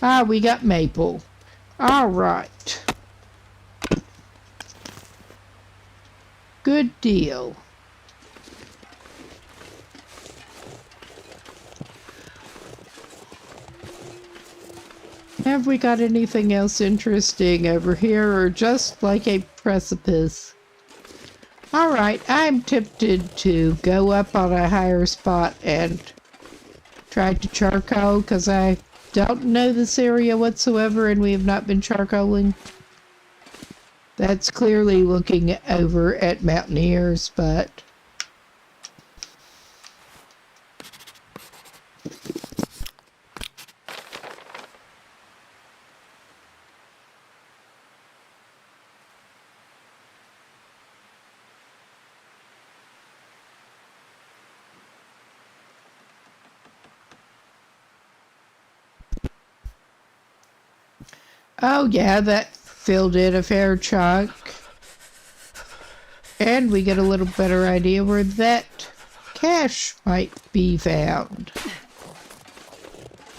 Ah, we got maple. Alright. Good deal. Have we got anything else interesting over here, or just like a precipice? Alright, I'm tempted to go up on a higher spot and try to charcoal, because I don't know this area whatsoever and we have not been charcoaling. That's clearly looking over at mountaineers, but... Oh yeah, that filled in a fair chunk. And we get a little better idea where that cache might be found.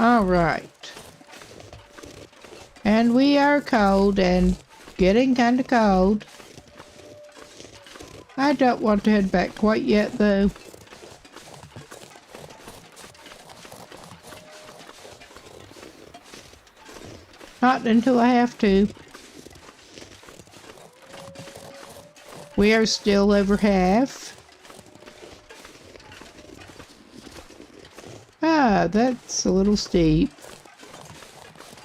Alright. And we are cold and getting kinda cold. I don't want to head back quite yet though. Not until I have to. We are still over half. Ah, that's a little steep.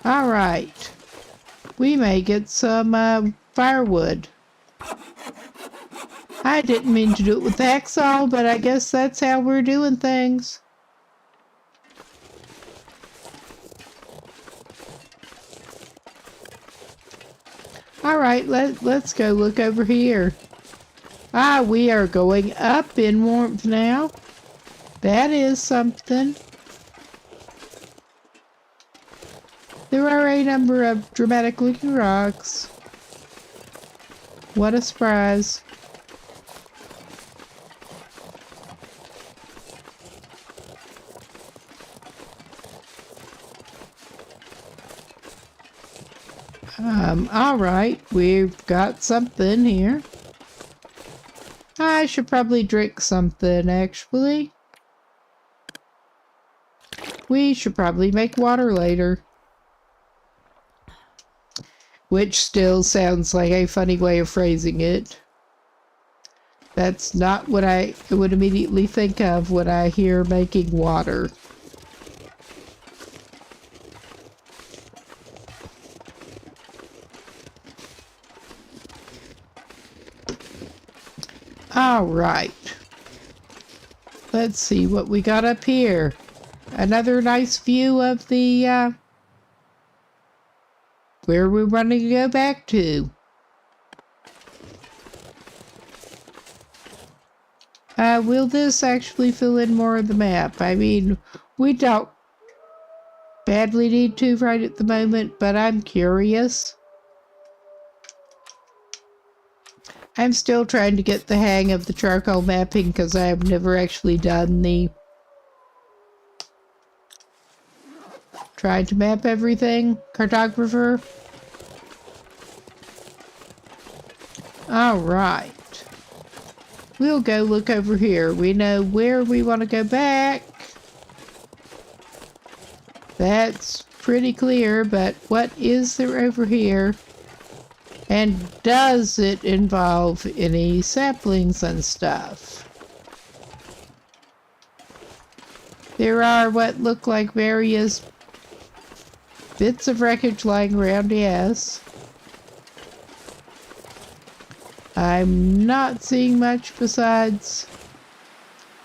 Alright. We may get some firewood. I didn't mean to do it with the hacksaw, but I guess that's how we're doing things. Alright, let's go look over here. Ah, we are going up in warmth now. That is something. There are a number of dramatic looking rocks. What a surprise. Alright, we've got something here. I should probably drink something, actually. We should probably make water later. Which still sounds like a funny way of phrasing it. That's not what I would immediately think of when I hear making water. All right. Let's see what we got up here. Another nice view of the, where we're wanting to go back to. Will this actually fill in more of the map? I mean, we don't badly need to right at the moment, but I'm curious. I'm still trying to get the hang of the charcoal mapping because I have never actually done the trying to map everything. Cartographer. All right. We'll go look over here. We know where we want to go back. That's pretty clear, but what is there over here? And does it involve any saplings and stuff? There are what look like various bits of wreckage lying around, yes. I'm not seeing much besides...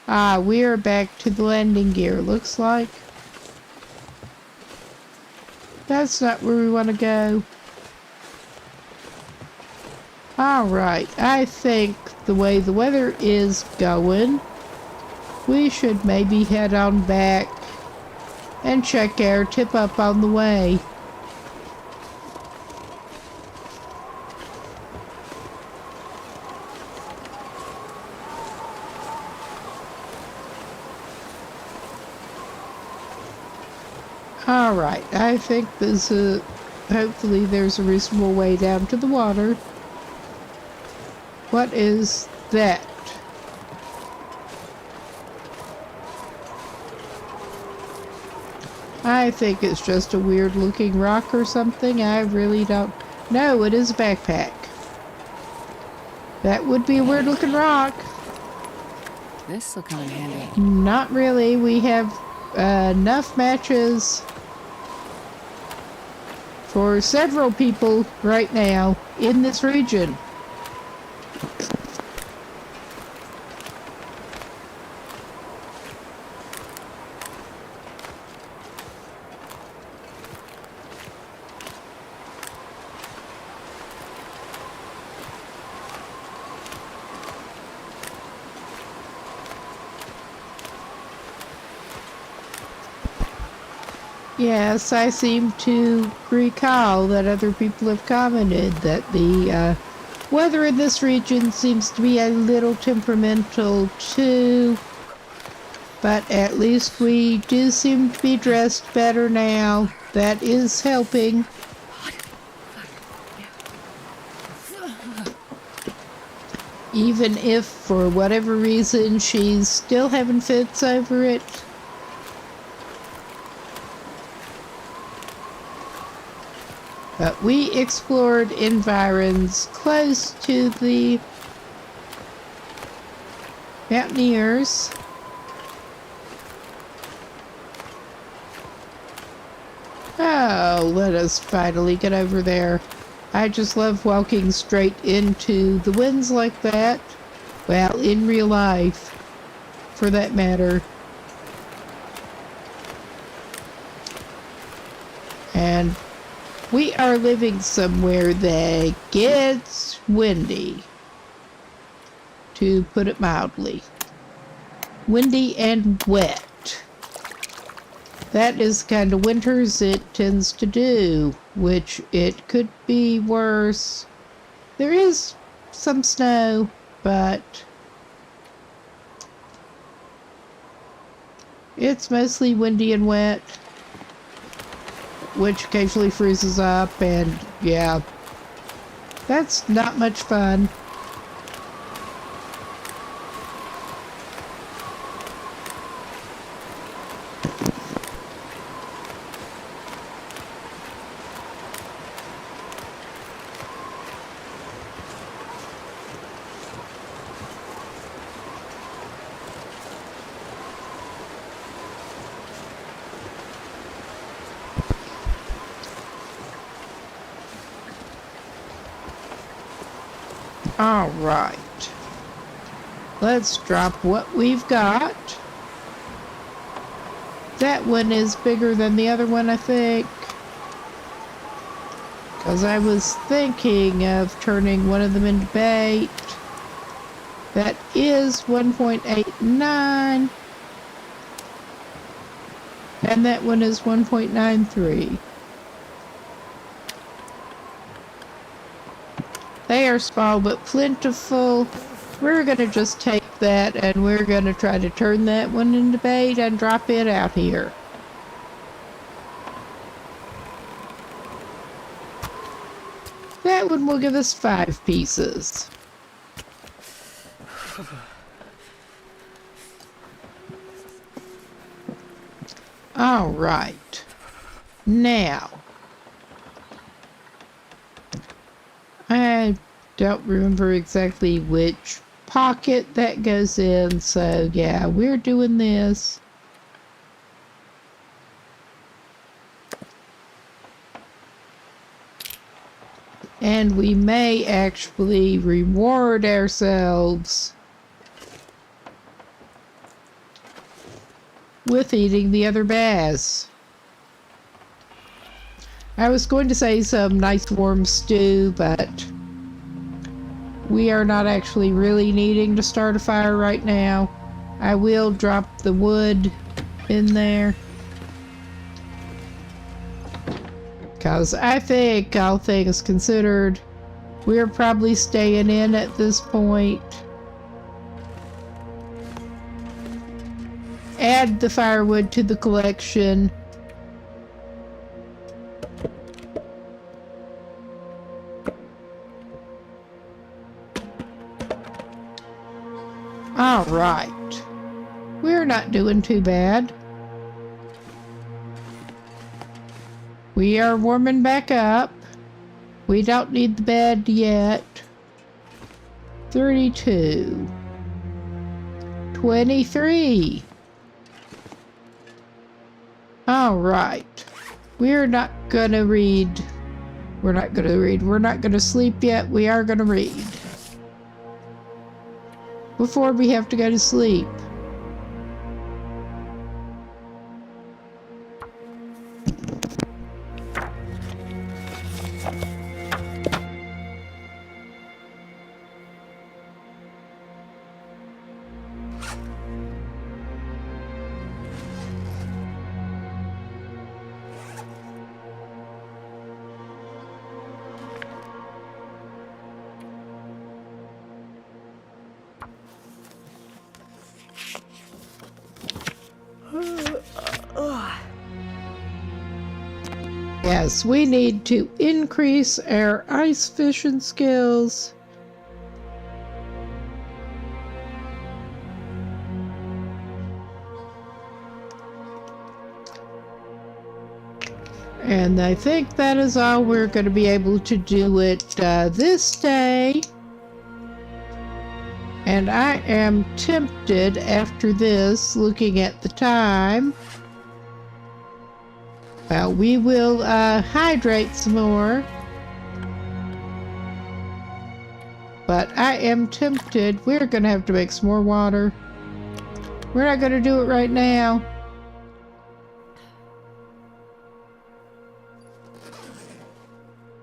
Ah, we're back to the landing gear, looks like. That's not where we want to go. Alright, I think the way the weather is going, we should maybe head on back and check our tip up on the way. Alright, I think this hopefully there's a reasonable way down to the water. What is that? I think it's just a weird looking rock or something. I really don't... No, it is a backpack. That would be a weird looking rock. This will come in handy. Not really. We have enough matches for several people right now in this region. Yes, I seem to recall that other people have commented that the weather in this region seems to be a little temperamental too, but at least we do seem to be dressed better now. That is helping. Even if, for whatever reason, she's still having fits over it. But we explored environs close to the mountaineers. Oh, let us finally get over there. I just love walking straight into the winds like that. Well, in real life, for that matter. And we are living somewhere that gets windy, to put it mildly. Windy and wet. That is the kind of winters it tends to do, which it could be worse. There is some snow, but it's mostly windy and wet, which occasionally freezes up, and yeah, that's not much fun. All right. Let's drop what we've got. That one is bigger than the other one, I think. Because I was thinking of turning one of them into bait. That is 1.89. And that one is 1.93. They are small but plentiful. We're going to just take that and we're going to try to turn that one into bait and drop it out here. That one will give us 5 pieces. All right. Now, I don't remember exactly which pocket that goes in, so yeah, we're doing this. And we may actually reward ourselves with eating the other bass. I was going to say some nice warm stew, but we are not actually really needing to start a fire right now. I will drop the wood in there, because I think, all things considered, we're probably staying in at this point. Add the firewood to the collection. All right. We're not doing too bad. We are warming back up. We don't need the bed yet. 32. 23. All right. We're not gonna read. We're not gonna sleep yet. We are gonna read before we have to go to sleep. Yes, we need to increase our ice fishing skills. And I think that is all we're going to be able to do it this day. And I am tempted after this, looking at the time. Well, we will hydrate some more. But I am tempted. We're going to have to make some more water. We're not going to do it right now.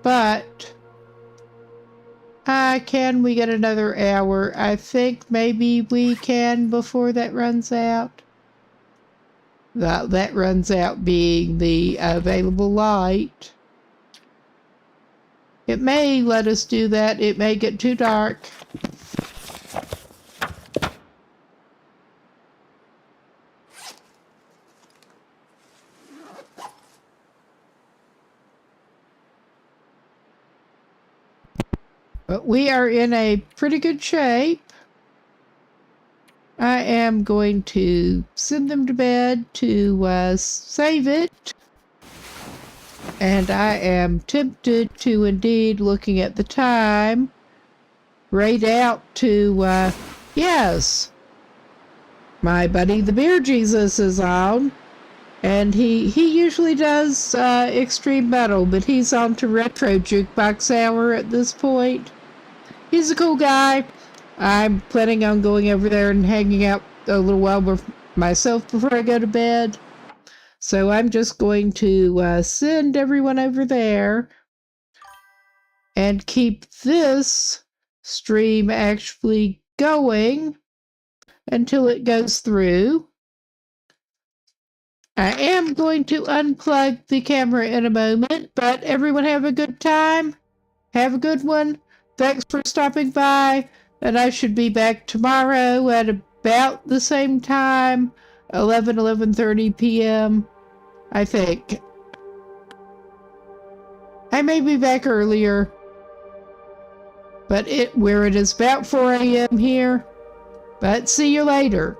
But can we get another hour? I think maybe we can before that runs out. That runs out being the available light. It may let us do that. It may get too dark. But we are in a pretty good shape. I am going to send them to bed to save it. And I am tempted to indeed, looking at the time, raid out to, yes, my buddy the Beer Jesus is on. And he usually does extreme metal, but he's on to retro jukebox hour at this point. He's a cool guy. I'm planning on going over there and hanging out a little while myself before I go to bed. So I'm just going to send everyone over there and keep this stream actually going until it goes through. I am going to unplug the camera in a moment, but everyone have a good time. Have a good one. Thanks for stopping by, and I should be back tomorrow at about the same time, 11:30 p.m., I think. I may be back earlier, but where it is about 4 a.m. here. But see you later.